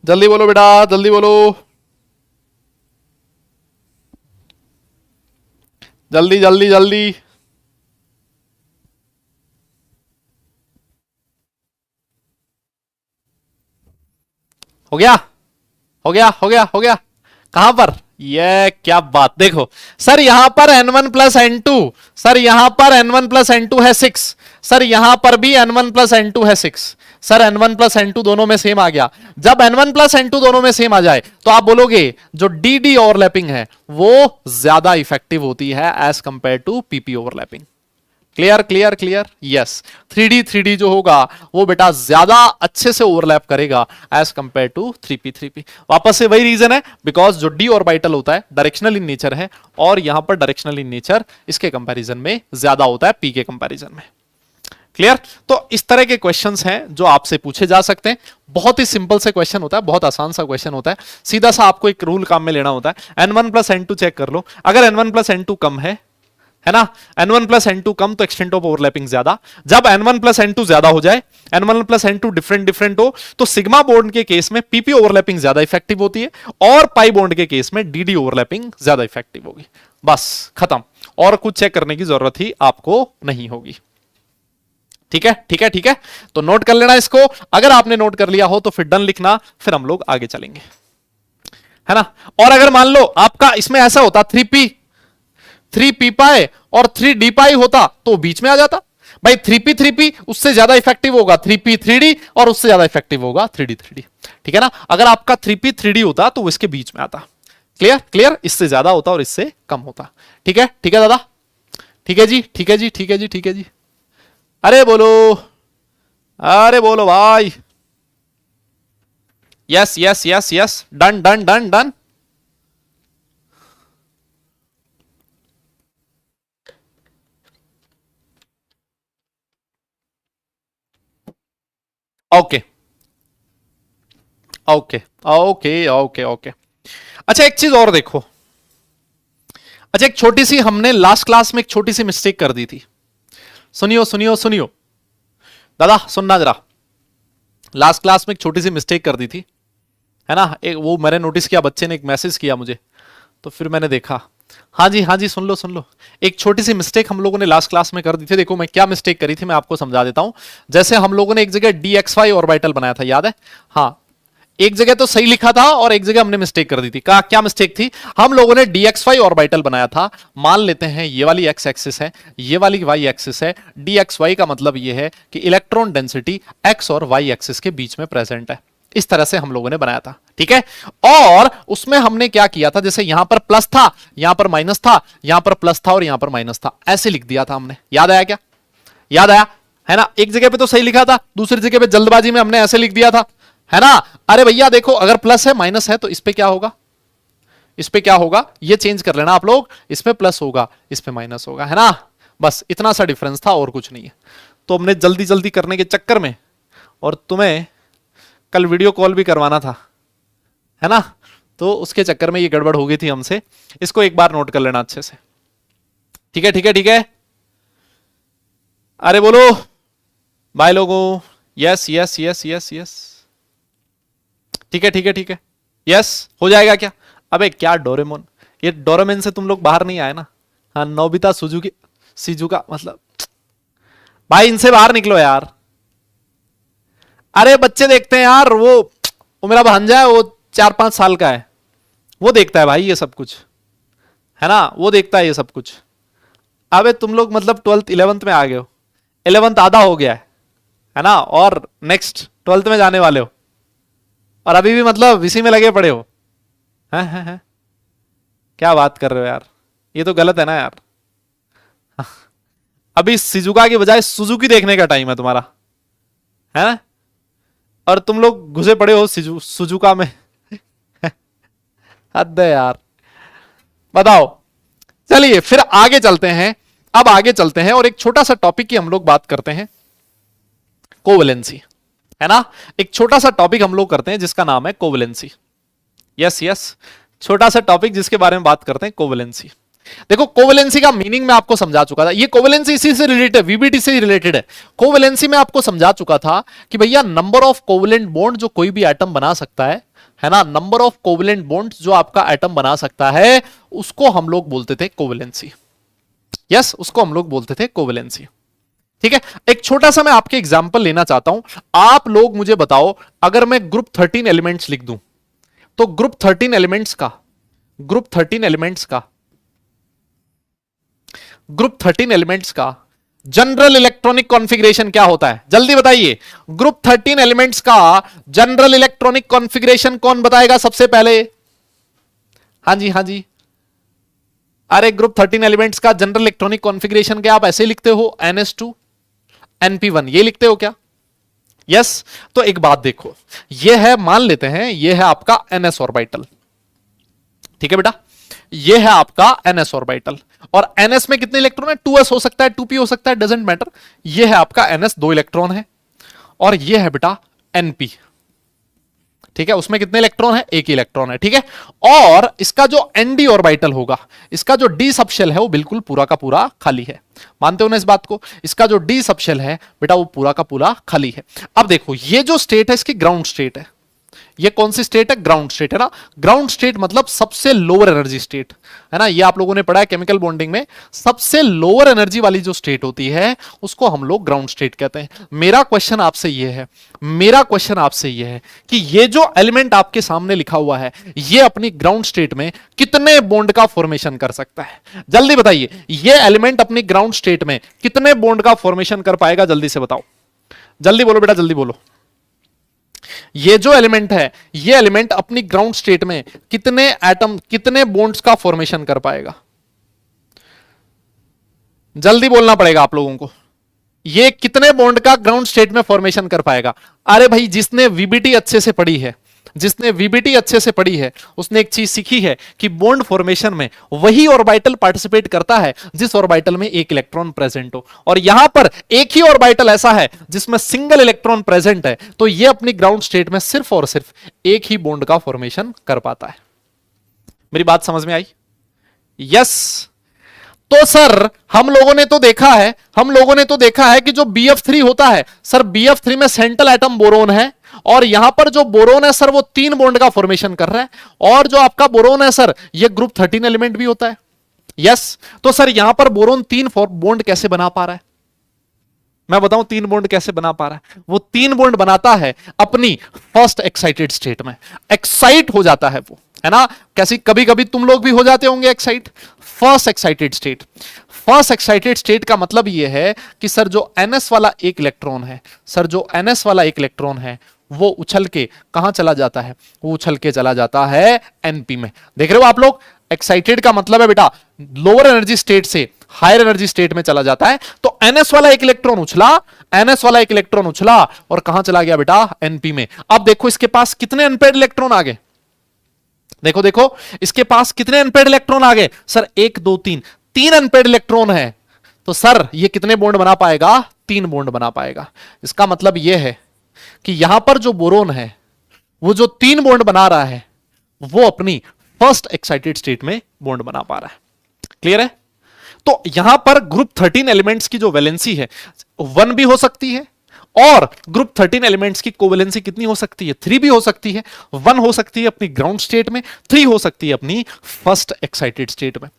जल्दी बोलो बेटा, जल्दी बोलो, जल्दी जल्दी जल्दी। हो गया हो गया हो गया हो गया। कहां पर? ये क्या बात, देखो सर यहां पर n1 प्लस n2, सर यहां पर n1 प्लस n2 है 6, सर यहां पर भी n1 प्लस n2 है 6, सर n1 प्लस n2 दोनों में सेम आ गया। जब n1 प्लस n2 दोनों में सेम आ जाए तो आप बोलोगे जो dd ओवरलैपिंग है वो ज्यादा इफेक्टिव होती है as compare to pp overlapping. Clear clear clear, yes. 3D जो होगा वो बेटा ज्यादा अच्छे से ओवरलैप करेगा एज कंपेयर टू 3p। वापस से वही रीजन है, बिकॉज जो d ऑर्बिटल होता है डायरेक्शनल इन नेचर है, और यहां पर डायरेक्शनल इन नेचर इसके कंपैरिजन में ज्यादा होता है p के कंपैरिजन में। क्लियर? तो इस तरह के क्वेश्चंस हैं जो आपसे पूछे जा सकते हैं। बहुत ही सिंपल से क्वेश्चन होता है, बहुत आसान सा क्वेश्चन होता है, सीधा सा आपको एक रूल काम में लेना होता है। n1 प्लस n2 चेक कर लो, अगर n1 प्लस n2 कम है ना, n1 प्लस n2 कम तो एक्सटेंट ऑफ ओवरलैपिंग ज्यादा। जब n1 प्लस n2 ज्यादा हो जाए, n1 प्लस n2 डिफरेंट हो, तो सिग्मा बॉन्ड के केस में pp ओवरलैपिंग ज्यादा इफेक्टिव होती है, और पाई बॉन्ड के केस में dd ओवरलैपिंग ज्यादा इफेक्टिव होगी। बस खत्म, और कुछ चेक करने की जरूरत ही आपको नहीं होगी। ठीक है ठीक है ठीक है, तो नोट कर लेना इसको। अगर आपने नोट कर लिया हो तो फिर डन लिखना, फिर हम लोग आगे चलेंगे, है ना। और अगर मान लो आपका इसमें ऐसा होता 3p पाए और 3d पाई होता तो बीच में आ जाता भाई। 3p उससे ज्यादा इफेक्टिव होगा 3p 3d, और उससे ज्यादा इफेक्टिव होगा 3d 3d, ठीक है ना। अगर आपका 3p 3d होता तो वो इसके बीच में आता। क्लियर क्लियर, इससे ज्यादा होता और इससे कम होता। ठीक है दादा, ठीक है जी ठीक है जी ठीक है जी ठीक है जी। अरे बोलो भाई, yes yes yes yes, done done done done. Okay okay okay okay okay. अच्छा एक चीज और देखो, अच्छा एक छोटी सी हमने लास्ट क्लास में एक छोटी सी मिस्टेक कर दी थी। सुनियो सुनियो सुनियो दादा, सुनना जरा। लास्ट क्लास में एक छोटी सी मिस्टेक कर दी थी, है ना। एक वो मैंने नोटिस किया, बच्चे ने एक मैसेज किया मुझे, तो फिर मैंने देखा। हाँ जी सुन लो। एक छोटी सी मिस्टेक हम लोगों ने लास्ट क्लास में कर दी थी। देखो मैं क्या मिस्टेक करी थी, मैं आपको समझा देता हूं। जैसे हम लोगों ने एक जगह dxy ऑर्बिटल बनाया था, याद है? हाँ, एक जगह तो सही लिखा था और एक जगह हमने मिस्टेक कर दी थी। क्या मिस्टेक थी? हम लोगों ने dxy ऑर्बिटल बनाया था। मान लेते हैं ये वाली x एक्सिस है, ये वाली y एक्सिस है। dxy का मतलब ये है कि इलेक्ट्रॉन डेंसिटी x और y एक्सिस के बीच में प्रेजेंट है। इस तरह से हम लोगों ने बनाया था, ठीक है। और उसमें हमने क्या किया था, जैसे यहां पर प्लस था, यहां पर माइनस था, यहां पर प्लस था और यहां पर माइनस था, ऐसे लिख दिया था हमने। याद आया क्या? याद आया है ना? एक जगह पे तो सही लिखा था, दूसरी जगह पे जल्दबाजी में हमने ऐसे लिख दिया था, है ना? अरे भैया देखो, अगर प्लस है माइनस है तो इस पे क्या होगा, इस पे क्या होगा, ये चेंज कर लेना आप लोग, इस पे प्लस होगा, इस पे माइनस होगा, है ना? बस इतना सा डिफरेंस था और कुछ नहीं है। तो हमने जल्दी जल्दी करने के चक्कर में, और तुम्हें कल वीडियो कॉल भी करवाना था, है ना, तो उसके चक्कर में ये गड़बड़ हो गई थी हमसे। इसको एक बार नोट कर लेना अच्छे से, ठीक है? ठीक है, ठीक है। अरे बोलो भाई लोगों, yes yes yes yes yes, ठीक है ठीक है ठीक है, यस हो जाएगा क्या? अबे क्या डोरेमोन, ये डोरेमोन से तुम लोग बाहर नहीं आए ना? हाँ, नोबिता सुजुकी सिजुका मतलब, भाई इनसे बाहर निकलो यार। अरे बच्चे देखते हैं यार, वो मेरा भांजा है, वो 4-5 साल का है, वो देखता है भाई ये सब कुछ, है ना? वो देखता है ये सब कुछ। अबे तुम लोग मतलब 12th 11th में आ गए हो, 11th आधा हो गया है ना? और नेक्स्ट 12th में जाने वाले हो, और अभी भी मतलब इसी में लगे पड़े हो, हैं? क्या बात कर रहे हो यार, ये तो गलत है ना यार। अभी सिजुका की बजाय सुजुकी देखने का टाइम है तुम्हारा, है ना? और तुम लोग घुसे पड़े हो सुजुका में। हद है यार, बताओ। चलिए फिर आगे चलते हैं, अब आगे चलते हैं और एक छोटा सा टॉपिक की हम लोग बात करते हैं, कोवेलेंसी, है ना? एक छोटा सा टॉपिक हम लोग करते हैं जिसका नाम है कोवेलेंसी। यस यस, छोटा सा टॉपिक जिसके बारे में बात करते हैं, कोवेलेंसी। देखो कोवेलेंसी का मीनिंग मैं आपको समझा चुका था, ये कोवेलेंसी इसी से रिलेटेड है, वीबीटी से ही रिलेटेड है। कोवेलेंसी में आपको समझा चुका था कि भैया नंबर ऑफ कोवेलेंट बॉन्ड जो कोई भी एटम बना सकता है ना, नंबर ऑफ कोवेलेंट बॉन्ड जो आपका एटम बना सकता है, उसको हम लोग बोलते थे कोवेलेंसी। यस, उसको हम लोग बोलते थे कोवेलेंसी। ठीक है, एक छोटा सा मैं आपके एग्जांपल लेना चाहता हूं। आप लोग मुझे बताओ, अगर मैं ग्रुप 13 एलिमेंट्स लिख दूं, तो ग्रुप 13 एलिमेंट्स का, ग्रुप 13 एलिमेंट्स का, ग्रुप 13 एलिमेंट्स का जनरल इलेक्ट्रॉनिक कॉन्फ़िगरेशन क्या होता है? जल्दी बताइए, ग्रुप 13 एलिमेंट्स का जनरल इलेक्ट्रॉनिक कॉन्फ़िगरेशन कौन बताएगा सबसे पहले? हाँ जी, हाँ जी। अरे ग्रुप 13 एलिमेंट्स का जनरल इलेक्ट्रॉनिक कॉन्फ़िगरेशन क्या आप ऐसे लिखते हो, NS2 NP1, ये लिखते हो क्या? यस। तो एक बात देखो, ये है, मान लेते हैं ये है आपका NS ऑर्बिटल, ठीक है बेटा, ये है आपका NS ऑर्बिटल, और NS में कितने इलेक्ट्रॉन है? 2s हो सकता है, 2p हो सकता है, डजेंट मैटर। ये है आपका NS, 2 इलेक्ट्रॉन है, और ये है बेटा NP, ठीक है, उसमें कितने इलेक्ट्रॉन है? 1 इलेक्ट्रॉन है, ठीक है। और इसका जो ND ऑर्बिटल होगा, इसका जो D सबशेल है वो बिल्कुल पूरा का पूरा खाली है, मानते हो ना इस बात को? इसका जो D सबशेल है बेटा वो पूरा का पूरा खाली है। अब देखो, ये जो स्टेट है इसकी ग्राउंड स्टेट है, ये कौन सी स्टेट है? ग्राउंड स्टेट, है ना? ग्राउंड स्टेट मतलब सबसे लोअर एनर्जी स्टेट, है ना? ये आप लोगों ने पढ़ा है केमिकल बॉन्डिंग में, सबसे लोअर एनर्जी वाली जो स्टेट होती है उसको हम लोग ग्राउंड स्टेट कहते हैं। मेरा क्वेश्चन आपसे ये है, मेरा क्वेश्चन आपसे ये है कि ये जो एलिमेंट आपके सामने लिखा हुआ है, ये अपनी ग्राउंड स्टेट में कितने बॉन्ड का फॉर्मेशन कर सकता है? जल्दी बताइए, ये एलिमेंट अपनी ग्राउंड स्टेट में कितने बॉन्ड का फॉर्मेशन कर पाएगा? जल्दी से बताओ, जल्दी बोलो बेटा, जल्दी बोलो। ये जो एलिमेंट है, ये एलिमेंट अपनी ग्राउंड स्टेट में कितने एटम, कितने बॉन्ड्स का फॉर्मेशन कर पाएगा? जल्दी बोलना पड़ेगा आप लोगों को, ये कितने बॉन्ड का ग्राउंड स्टेट में फॉर्मेशन कर पाएगा? अरे भाई, जिसने वीबीटी अच्छे से पढ़ी है, जिसने वीबीटी अच्छे से पढ़ी है, उसने एक चीज सीखी है कि बॉन्ड फॉर्मेशन में वही ऑर्बिटल पार्टिसिपेट करता है जिस ऑर्बिटल में एक इलेक्ट्रॉन प्रेजेंट हो, और यहां पर एक ही ऑर्बिटल ऐसा है जिसमें सिंगल इलेक्ट्रॉन प्रेजेंट है, तो यह अपनी ग्राउंड स्टेट में सिर्फ और सिर्फ एक ही बॉन्ड का फॉर्मेशन कर पाता है। मेरी बात समझ में आई? यस। तो सर हम लोगों ने तो देखा है, हम लोगों ने तो देखा है कि जो BF3 होता है सर, BF3 में सेंट्रल एटम बोरोन है, और यहां पर जो बोरोन है सर वो 3 बॉन्ड का फॉर्मेशन कर रहा है, और जो आपका बोरोन है सर ये ग्रुप 13 एलिमेंट भी होता है। यस। तो सर यहां पर बोरोन 3 बॉन्ड कैसे बना पा रहा है? मैं बताऊं 3 बॉन्ड कैसे बना पा रहा है? वो 3 बॉन्ड बनाता है अपनी फर्स्ट एक्साइटेड स्टेट में, एक्साइट हो जाता है वो, है ना? कैसी, कभी कभी तुम लोग भी हो जाते होंगे excite, first excited state. First excited state का मतलब यह है कि सर जो NS वाला एक इलेक्ट्रॉन है, सर जो NS वाला एक इलेक्ट्रॉन है वो उछल के कहां चला जाता है? वो उछल के चला जाता है NP में। देख रहे हो आप लोग, एक्साइटेड का मतलब है बेटा लोअर एनर्जी स्टेट से हायर एनर्जी स्टेट में चला जाता है। तो NS वाला एक इलेक्ट्रॉन उछला, NS वाला एक इलेक्ट्रॉन उछला और कहां चला गया बेटा, NP में। अब देखो इसके पास कितने अनपेड इलेक्ट्रॉन आ गए, देखो देखो इसके पास कितने अनपेड इलेक्ट्रॉन आ गए सर, 1 2 3, 3 अनपेड इलेक्ट्रॉन है। तो सर ये कितने बॉन्ड बना पाएगा, 3 बॉन्ड बना पाएगा। इसका मतलब यह है कि यहां पर जो बोरोन है वो जो 3 बॉन्ड बना रहा है वो अपनी फर्स्ट एक्साइटेड स्टेट में बॉन्ड बना पा रहा है। क्लियर है? तो यहां पर ग्रुप 13 एलिमेंट्स की जो वैलेंसी है 1 भी हो सकती है और ग्रुप 13 एलिमेंट्स की कोवैलेंसी कितनी हो सकती है, 3 भी हो सकती है। 1 हो सकती है अपनी ग्राउंड स्टेट में, 3 हो सकती है अपनी फर्स्ट एक्साइटेड स्टेट में।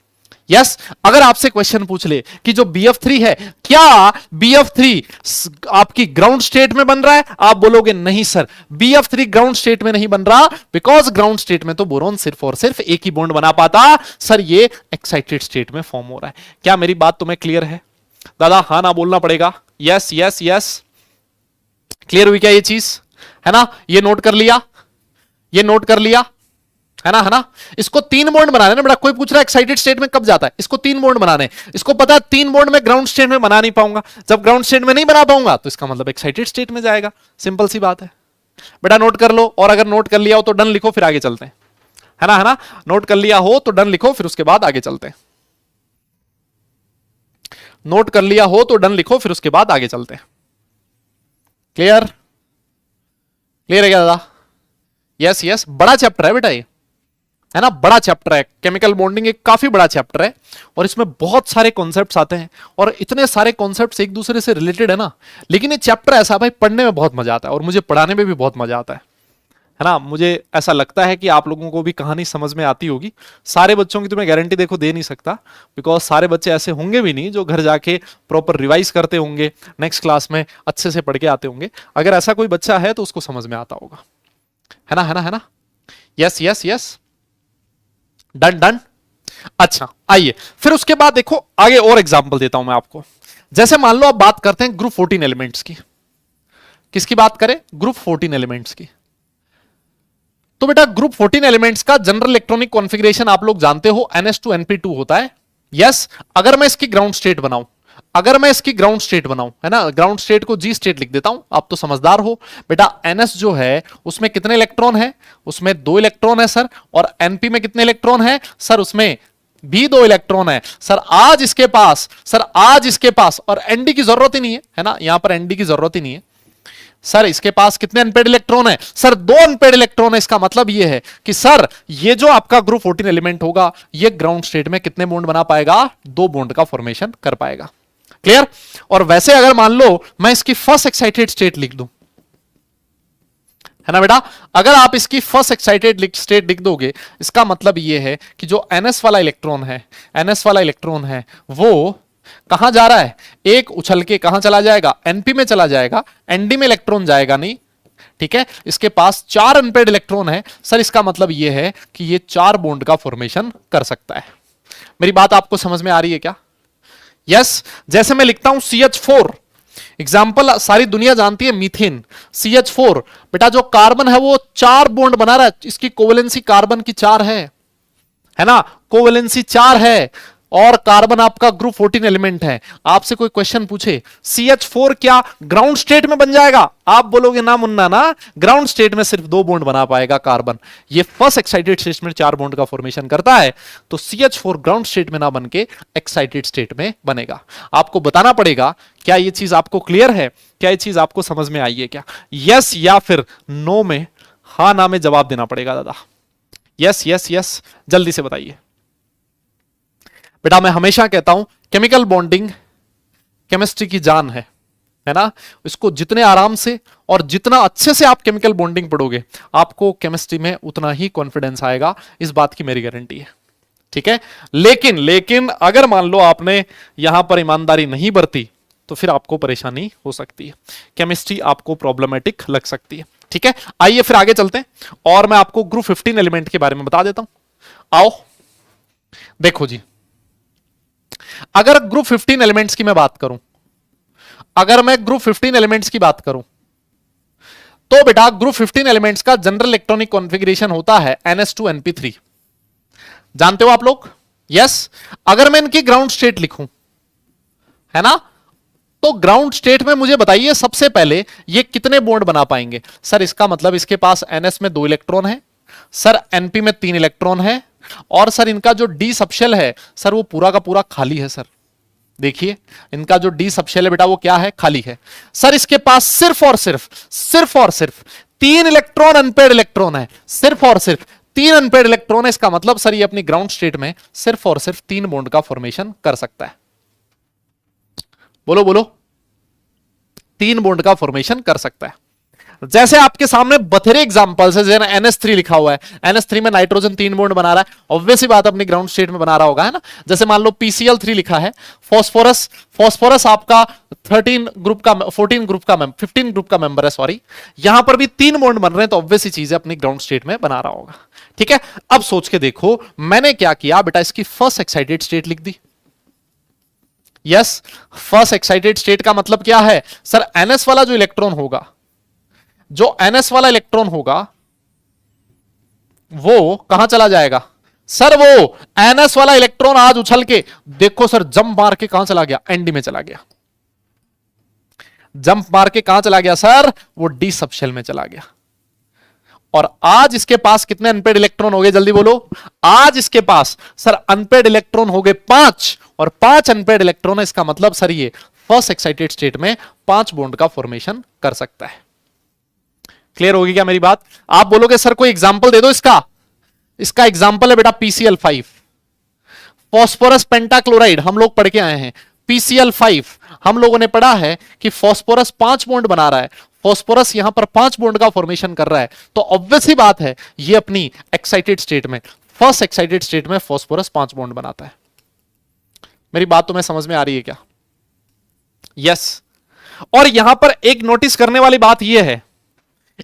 यस, अगर आपसे क्वेश्चन पूछ ले कि जो BF3 है, क्या BF3 आपकी ग्राउंड स्टेट में बन रहा है, आप बोलोगे नहीं सर, BF3 ग्राउंड स्टेट में नहीं बन रहा, बिकॉज ग्राउंड स्टेट में तो बोरोन सिर्फ और सिर्फ एक ही बॉन्ड बना पाता, सर ये एक्साइटेड स्टेट में फॉर्म हो रहा है। क्या मेरी बात तुम्हें क्लियर है? दादा हाँ ना बोलना पड़ेगा, यस यस यस। क्लियर हुई क्या ये चीज, है ना? ये नोट कर लिया, ये नोट कर लिया, है ना, है ना? इसको 3 बॉन्ड बनाने ना बेटा, कोई पूछ रहा है एक्साइटेड स्टेट में कब जाता है, इसको 3 बॉन्ड बनाने, इसको पता है 3 बॉन्ड में ग्राउंड स्टेट में बना नहीं पाऊंगा, जब ग्राउंड स्टेट में नहीं बना पाऊंगा तो इसका मतलब एक्साइटेड स्टेट में जाएगा। सिंपल सी बात है बेटा, नोट कर लो, और अगर नोट कर लिया हो तो डन लिखो, फिर आगे चलते हैं, है ना, है ना? नोट कर लिया हो तो डन लिखो, फिर उसके बाद आगे चलते हैं। नोट कर लिया हो तो डन लिखो, फिर उसके बाद आगे चलते हैं। क्लियर? क्लियर है क्या दादा? यस यस, बड़ा चैप्टर है बेटा ये, है ना, बड़ा चैप्टर है। केमिकल बॉन्डिंग एक काफी बड़ा चैप्टर है और इसमें बहुत सारे कॉन्सेप्ट्स आते हैं और इतने सारे कॉन्सेप्ट्स एक दूसरे से रिलेटेड है ना। लेकिन ये चैप्टर ऐसा भाई, पढ़ने में बहुत मजा आता है और मुझे पढ़ाने में भी बहुत मजा आता है ना। मुझे ऐसा लगता है कि आप लोगों को भी कहानी समझ में आती होगी। सारे बच्चों की तो मैं गारंटी देखो दे नहीं सकता, बिकॉज सारे बच्चे ऐसे होंगे भी नहीं जो घर जाके प्रॉपर रिवाइज करते होंगे, नेक्स्ट क्लास में अच्छे से पढ़ के आते होंगे। अगर ऐसा कोई बच्चा है तो उसको समझ में आता होगा, है ना, है ना, है ना? Yes yes yes, done done. अच्छा आइए फिर उसके बाद देखो आगे और एग्जांपल देता हूं मैं आपको। जैसे मान लो आप बात करते हैं ग्रुप 14 एलिमेंट्स की। किसकी बात करें? ग्रुप 14 एलिमेंट्स की। तो बेटा ग्रुप 14 एलिमेंट्स का जनरल इलेक्ट्रॉनिक कॉन्फ़िगरेशन आप लोग जानते हो, NS2 NP2 होता है। यस, अगर मैं इसकी ग्राउंड स्टेट बनाऊं, अगर मैं इसकी ग्राउंड स्टेट बनाऊं, है ना, ग्राउंड स्टेट को G स्टेट लिख देता हूं, आप तो समझदार हो बेटा। NS जो है उसमें कितने इलेक्ट्रॉन है? उसमें 2 इलेक्ट्रॉन है सर। और NP में कितने इलेक्ट्रॉन है सर? उसमें भी 2 इलेक्ट्रॉन है सर। आज इसके पास, सर आज इसके पास, और ND की जरूरत ही नहीं है ना, यहां पर ND की जरूरत ही नहीं है सर। इसके पास कितने अनपेड इलेक्ट्रॉन है सर? 2 अनपेड इलेक्ट्रॉन है। इसका मतलब यह है कि सर ये जो आपका ग्रुप 14 एलिमेंट होगा ये ग्राउंड स्टेट में कितने बॉन्ड बना पाएगा? 2 बॉन्ड का फॉर्मेशन कर पाएगा। क्लियर? और वैसे अगर मान लो मैं इसकी फर्स्ट एक्साइटेड स्टेट लिख दूं, है ना बेटा, अगर आप इसकी फर्स्ट एक्साइटेड स्टेट लिख दोगे, इसका मतलब यह है कि जो NS वाला इलेक्ट्रॉन है, NS वाला इलेक्ट्रॉन है वो कहां जा रहा है? एक उछल के कहां चला जाएगा? NP में चला जाएगा, ND में इलेक्ट्रॉन जाएगा नहीं। ठीक है, इसके पास 4 अनपेड इलेक्ट्रॉन है सर। इसका मतलब यह है कि ये 4 बॉन्ड का फॉर्मेशन कर सकता है। मेरी बात आपको समझ में आ रही है क्या? यस, जैसे मैं लिखता हूं CH4, एग्जाम्पल सारी दुनिया जानती है मीथेन, CH4 बेटा जो कार्बन है वो 4 बॉन्ड बना रहा है, इसकी कोवैलेंसी कार्बन की 4 है ना, कोवैलेंसी 4 है और कार्बन आपका ग्रुप 14 एलिमेंट है। आपसे कोई क्वेश्चन पूछे CH4 क्या ग्राउंड स्टेट में बन जाएगा? आप बोलोगे ना मुन्ना ना, ग्राउंड स्टेट में सिर्फ 2 बॉन्ड बना पाएगा कार्बन। ये फर्स्ट एक्साइटेड स्टेट में 4 बॉन्ड का फॉर्मेशन करता है, तो CH4 ग्राउंड स्टेट में ना बन के एक्साइटेड स्टेट में बनेगा। आपको बताना पड़ेगा। क्या ये चीज आपको क्लियर है? क्या ये चीज आपको समझ में आई है क्या? यस या फिर नो में, हाँ ना में जवाब देना पड़ेगा दादा। यस यस यस, जल्दी से बताइए बेटा। मैं हमेशा कहता हूं केमिकल बॉन्डिंग केमिस्ट्री की जान है ना। इसको जितने आराम से और जितना अच्छे से आप केमिकल बॉन्डिंग पढ़ोगे, आपको केमिस्ट्री में उतना ही कॉन्फिडेंस आएगा, इस बात की मेरी गारंटी है। ठीक है, लेकिन अगर मान लो आपने यहां पर ईमानदारी नहीं बरती तो फिर आपको परेशानी हो सकती है, केमिस्ट्री आपको प्रॉब्लमेटिक लग सकती है। ठीक है, आइए फिर आगे चलते हैं और मैं आपको ग्रुप 15 एलिमेंट के बारे में बता देता हूं। आओ देखो जी, अगर ग्रुप 15 एलिमेंट्स की मैं बात करूं, अगर मैं ग्रुप 15 एलिमेंट्स की बात करूं तो बेटा ग्रुप 15 एलिमेंट्स का जनरल इलेक्ट्रॉनिक कॉन्फ़िगरेशन होता है NS2 NP3। जानते हो आप लोग? यस, अगर मैं इनकी ग्राउंड स्टेट लिखूं, है ना। तो ग्राउंड स्टेट में मुझे बताइए सबसे पहले ये कितने बॉन्ड बना पाएंगे। सर इसका मतलब इसके पास NS में 2 इलेक्ट्रॉन है, सर NP में 3 इलेक्ट्रॉन है, और सर इनका जो डी सबशेल है सर वो पूरा का पूरा खाली है। सर देखिए इनका जो डी सबशेल है बेटा वो क्या है, खाली है। सर इसके पास सिर्फ और सिर्फ 3 इलेक्ट्रॉन अनपेड इलेक्ट्रॉन है, सिर्फ और सिर्फ 3 अनपेड इलेक्ट्रॉन है। इसका मतलब सर ये अपनी ग्राउंड स्टेट में सिर्फ और सिर्फ 3 बॉन्ड का फॉर्मेशन कर सकता है। बोलो बोलो, 3 बॉन्ड का फॉर्मेशन कर सकता है। जैसे आपके सामने बथेरे एग्जांपल्स है, जैसे NS3 लिखा हुआ है, NS3 में नाइट्रोजन 3 बॉन्ड बना रहा है, ऑब्वियस ही बात अपनी ग्राउंड स्टेट में बना रहा होगा, है ना। जैसे मान लो PCl3 लिखा है, फॉस्फोरस आपका 15 ग्रुप का मेंबर है, सॉरी, यहां पर भी 3 बॉन्ड बन रहे हैं, तो ऑब्वियस ही चीज है अपनी ग्राउंड स्टेट में बना रहा होगा। ठीक है, अब सोच के देखो मैंने क्या किया बेटा, इसकी फर्स्ट एक्साइटेड स्टेट लिख दी। यस, फर्स्ट एक्साइटेड स्टेट का मतलब क्या है सर, NS वाला जो इलेक्ट्रॉन होगा, जो NS वाला इलेक्ट्रॉन होगा वो कहां चला जाएगा सर, वो NS वाला इलेक्ट्रॉन आज उछल के देखो सर, जंप मार के कहां चला गया, ND में चला गया। जंप मार के कहां चला गया सर, वो डी सबशेल में चला गया। और आज इसके पास कितने अनपेड इलेक्ट्रॉन हो गए, जल्दी बोलो। आज इसके पास सर अनपेड इलेक्ट्रॉन हो गए 5, और 5 अनपेड इलेक्ट्रॉन है। इसका मतलब सर ये फर्स्ट एक्साइटेड स्टेट में 5 बॉन्ड का फॉर्मेशन कर सकता है। क्लियर होगी क्या मेरी बात। आप बोलोगे सर कोई एग्जांपल दे दो इसका। इसका एग्जांपल है बेटा PCl5, फॉस्फोरस पेंटाक्लोराइड, हम लोग पढ़ के आए हैं। PCl5 हम लोगों ने पढ़ा है कि फॉस्फोरस 5 बॉन्ड बना रहा है, फॉस्फोरस यहां पर 5 बॉन्ड का फॉर्मेशन कर रहा है, तो ऑब्वियस ही बात है ये अपनी एक्साइटेड स्टेट में, फर्स्ट एक्साइटेड स्टेट में फॉस्फोरस 5 बॉन्ड बनाता है। मेरी बात तुम्हें समझ में आ रही है क्या। यस, और यहां पर एक नोटिस करने वाली बात यह है,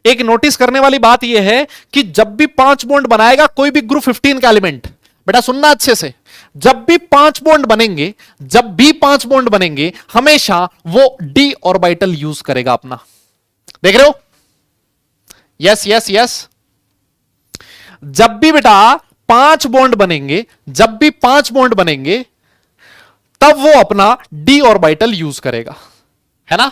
एक नोटिस करने वाली बात यह है कि जब भी 5 बॉन्ड बनाएगा कोई भी ग्रुप 15 का एलिमेंट, बेटा सुनना अच्छे से, जब भी 5 बॉन्ड बनेंगे, जब भी 5 बॉन्ड बनेंगे, हमेशा वो डी ऑर्बिटल यूज करेगा अपना। देख रहे हो, यस यस यस, जब भी बेटा 5 बॉन्ड बनेंगे, जब भी 5 बॉन्ड बनेंगे, तब वो अपना डी ऑर्बिटल यूज करेगा, है ना।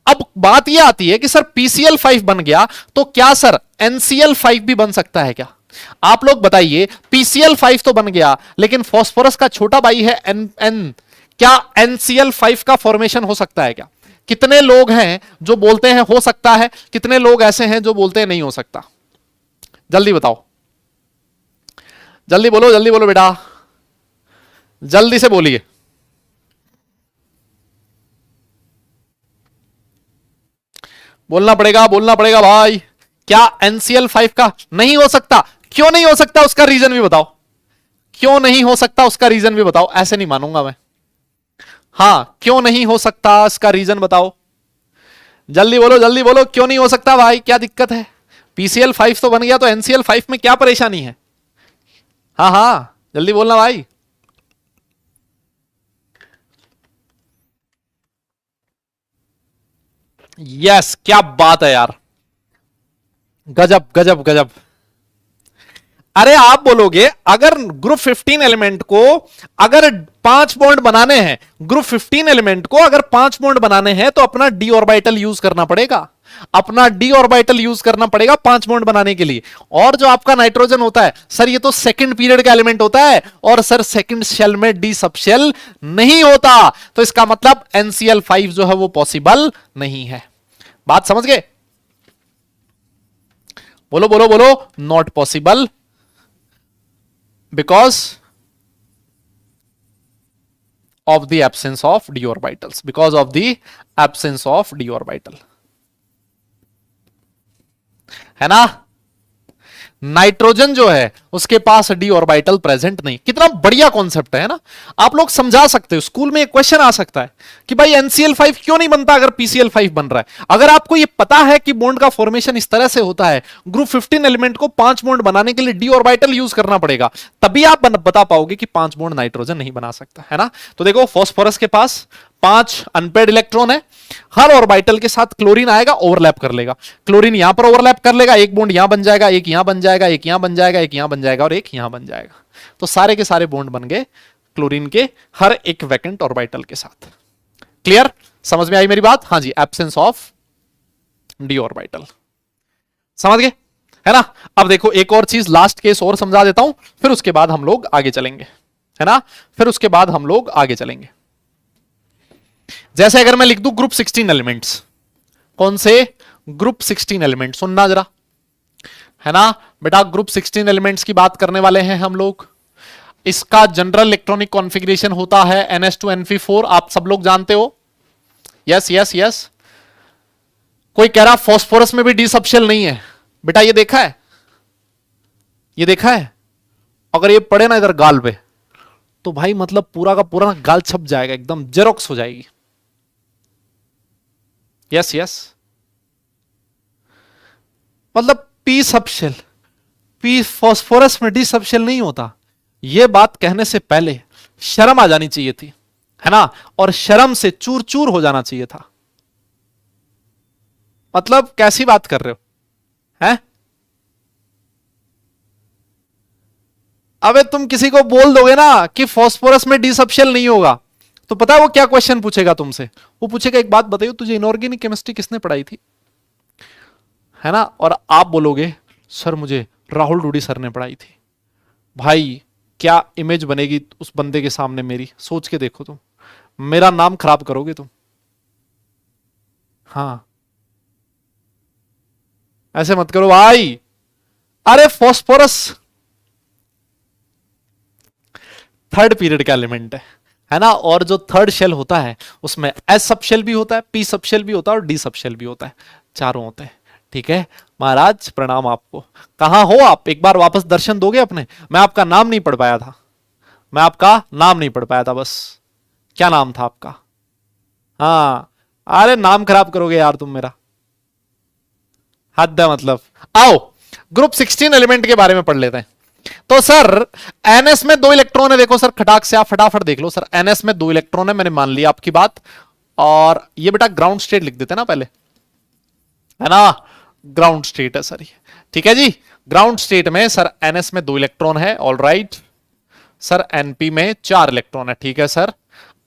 अब बात यह आती है कि सर PCl5 बन गया, तो क्या सर NCl5 भी बन सकता है क्या। आप लोग बताइए, PCl5 तो बन गया, लेकिन फास्फोरस का छोटा भाई है N, क्या NCl5 का फॉर्मेशन हो सकता है क्या। कितने लोग हैं जो बोलते हैं हो सकता है, कितने लोग ऐसे हैं जो बोलते हैं नहीं हो सकता। जल्दी बताओ, जल्दी बोलो बेटा, जल्दी से बोलिए। बोलना पड़ेगा भाई। क्या NCl5 का नहीं हो सकता, क्यों नहीं हो सकता उसका रीजन भी बताओ, क्यों नहीं हो सकता उसका रीजन भी बताओ, ऐसे नहीं मानूंगा मैं। हां, क्यों नहीं हो सकता इसका रीजन बताओ, जल्दी बोलो क्यों नहीं हो सकता भाई, क्या दिक्कत है। PCl5 तो बन गया, तो NCl5 में क्या परेशानी है। हाँ जल्दी बोलना भाई। यस, क्या बात है यार, गजब गजब गजब। अरे आप बोलोगे अगर ग्रुप 15 एलिमेंट को अगर 5 बॉन्ड बनाने हैं, ग्रुप 15 एलिमेंट को अगर 5 बॉन्ड बनाने हैं, तो अपना डी ऑर्बिटल यूज करना पड़ेगा, अपना डी ऑर्बिटल यूज करना पड़ेगा 5 बॉन्ड बनाने के लिए। और जो आपका नाइट्रोजन होता है सर, ये तो सेकंड पीरियड का एलिमेंट होता है, और सर सेकंड शेल में डी सब शेल नहीं होता, तो इसका मतलब NCl5 जो है वो पॉसिबल नहीं है। बात समझ गए। बोलो, not possible because of the absence of d orbitals, because of the absence of d orbital, है ना। नाइट्रोजन जो है उसके पास डी ऑर्बिटल प्रेजेंट नहीं। कितना बढ़िया कॉन्सेप्ट है ना। आप लोग समझा सकते हो, स्कूल में एक क्वेश्चन आ सकता है कि भाई NCl5 क्यों नहीं बनता अगर PCl5 बन रहा है। अगर आपको ये पता है कि बॉन्ड का फॉर्मेशन इस तरह से होता है, ग्रुप 15 एलिमेंट को 5 बॉन्ड बनाने के लिए डी ऑर्बिटल यूज करना पड़ेगा, तभी आप बता पाओगे कि 5 बॉन्ड नाइट्रोजन नहीं बना सकता, है ना। तो देखो, फॉस्फोरस के पास 5 अनपेड इलेक्ट्रॉन है, हर ऑर्बिटल के साथ क्लोरीन आएगा, ओवरलैप कर लेगा, क्लोरीन यहां पर ओवरलैप कर लेगा, एक बॉन्ड यहां बन जाएगा, एक यहां बन जाएगा, एक यहां बन जाएगा, एक यहां बन जाएगा, और एक यहां बन जाएगा। तो सारे के सारे बॉन्ड बन गए क्लोरीन के हर एक वैकेंट ऑर्बिटल के साथ। क्लियर, समझ में आई मेरी बात? हाँ जी, एब्सेंस ऑफ डी ऑर्बिटल, समझ गए, है ना? अब देखो एक और चीज, लास्ट केस और समझा देता हूं, फिर उसके बाद हम लोग आगे चलेंगे, है ना? फिर उसके बाद हम लोग आगे चलेंगे। जैसे अगर मैं लिख दूं ग्रुप 16 एलिमेंट्स, कौन से? ग्रुप 16 एलिमेंट, सुनना जरा, है ना बेटा? ग्रुप 16 एलिमेंट्स की बात करने वाले हैं हम लोग। इसका जनरल इलेक्ट्रॉनिक कॉन्फ़िगरेशन होता है NS2 Np4, आप सब लोग जानते हो। Yes yes yes. कोई कह रहा फास्फोरस में भी डी सबशेल नहीं है, बेटा ये देखा है, ये देखा है? अगर ये पड़े ना इधर गाल पे, तो भाई मतलब पूरा का पूरा गाल छप जाएगा, एकदम जेरोक्स हो जाएगी। यस यस, मतलब पी सबशेल, पी फास्फोरस में डी सबशेल नहीं होता। यह बात कहने से पहले शर्म आ जानी चाहिए थी, है ना? और शर्म से चूर चूर हो जाना चाहिए था। मतलब कैसी बात कर रहे हो, हैं? अबे तुम किसी को बोल दोगे ना कि फास्फोरस में डी सबशेल नहीं होगा, तो पता है वो क्या क्वेश्चन पूछेगा तुमसे? वो पूछेगा एक बात बताइए, तुझे इनऑर्गेनिक केमिस्ट्री किसने पढ़ाई थी, है ना? और आप बोलोगे सर मुझे राहुल डूडी सर ने पढ़ाई थी। भाई क्या इमेज बनेगी उस बंदे के सामने मेरी, सोच के देखो तुम, मेरा नाम खराब करोगे तुम। हाँ, ऐसे मत करो भाई। अरे फास्फोरस थर्ड पीरियड का एलिमेंट है ना? और जो थर्ड शेल होता है उसमें एस सब शेल भी होता है, पी सब शेल भी होता है और डी सब शेल भी होता है, चारों होते हैं। ठीक है महाराज, प्रणाम आपको। कहां हो आप? एक बार वापस दर्शन दोगे अपने? मैं आपका नाम नहीं पढ़ पाया था, मैं आपका नाम नहीं पढ़ पाया था बस। क्या नाम था आपका? हाँ, अरे नाम खराब करोगे यार तुम मेरा, हद है मतलब। आओ ग्रुप 16 एलिमेंट के बारे में पढ़ लेते हैं। तो सर एनएस में 2 इलेक्ट्रॉन है, देखो सर खटाक से आप फटाफट देख लो। सर एनएस में 2 इलेक्ट्रॉन है, मैंने मान लिया आपकी बात। और ये बेटा ग्राउंड स्टेट लिख देते ना पहले, है ना? ग्राउंड स्टेट है सर ये, ठीक है जी। ग्राउंड स्टेट में सर एनएस में 2 इलेक्ट्रॉन है, ऑल राइट। सर एनपी में 4 इलेक्ट्रॉन है, ठीक है सर।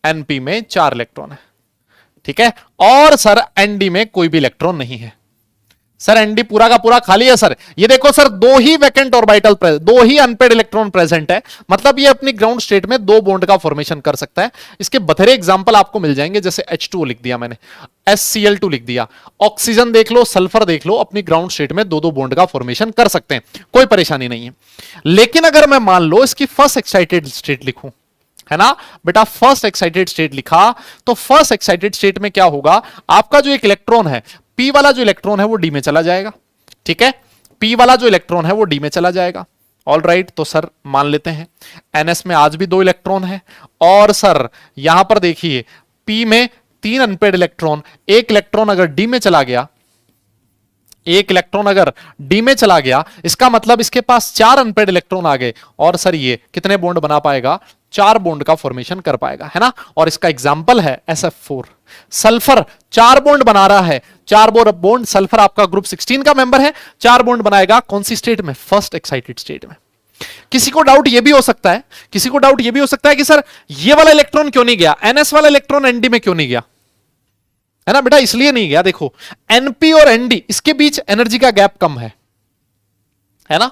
एनपी में 4 इलेक्ट्रॉन है, ठीक है। और सर एनडी में कोई भी इलेक्ट्रॉन नहीं है सर, एनडी पूरा का पूरा खाली है सर। ये देखो सर 2 ही वैकेंट ऑर्बिटल, 2 ही अनपेड इलेक्ट्रॉन प्रेजेंट है, मतलब ये अपनी ग्राउंड स्टेट में 2 बॉन्ड का फॉर्मेशन कर सकता है। इसके बथेरे एग्जांपल आपको मिल जाएंगे, जैसे H2O लिख दिया मैंने, SCl2 लिख दिया, ऑक्सीजन देख लो, सल्फर देख लो, अपनी ग्राउंड स्टेट में 2-2 बॉन्ड का फॉर्मेशन कर सकते हैं, कोई परेशानी नहीं है। लेकिन अगर मैं मान लो इसकी फर्स्ट एक्साइटेड स्टेट लिखूं, है ना बेटा, फर्स्ट एक्साइटेड स्टेट लिखा, तो फर्स्ट एक्साइटेड स्टेट में क्या होगा? आपका जो एक इलेक्ट्रॉन है, पी वाला जो इलेक्ट्रॉन है वो डी में चला जाएगा, ठीक है। पी वाला जो इलेक्ट्रॉन है वो डी में चला जाएगा, ऑल राइट। तो सर मान लेते हैं एनएस में आज भी 2 इलेक्ट्रॉन है। और सर यहां पर देखिए पी में 3 अनपेड इलेक्ट्रॉन, एक इलेक्ट्रॉन अगर डी में चला गया, एक इलेक्ट्रॉन अगर डी में चला गया, इसका मतलब इसके पास 4 अनपेड इलेक्ट्रॉन आ गए। और सर ये कितने बॉन्ड बना पाएगा? 4 बॉन्ड का फॉर्मेशन कर पाएगा, है ना? और इसका एग्जाम्पल है SF4। सल्फर 4 बॉन्ड बना रहा है, 4 बॉन्ड। सल्फर आपका ग्रुप 16 का मेंबर है, 4 बॉन्ड बनाएगा कौन सी स्टेट में? फर्स्ट एक्साइटेड स्टेट में। किसी को डाउट ये भी हो सकता है, किसी को डाउट ये भी हो सकता है कि सर ये वाला इलेक्ट्रॉन क्यों नहीं गया, एनएस वाला इलेक्ट्रॉन एनडी में क्यों नहीं गया? है ना बेटा, इसलिए नहीं गया, देखो एनपी और एनडी इसके बीच एनर्जी का गैप कम है ना?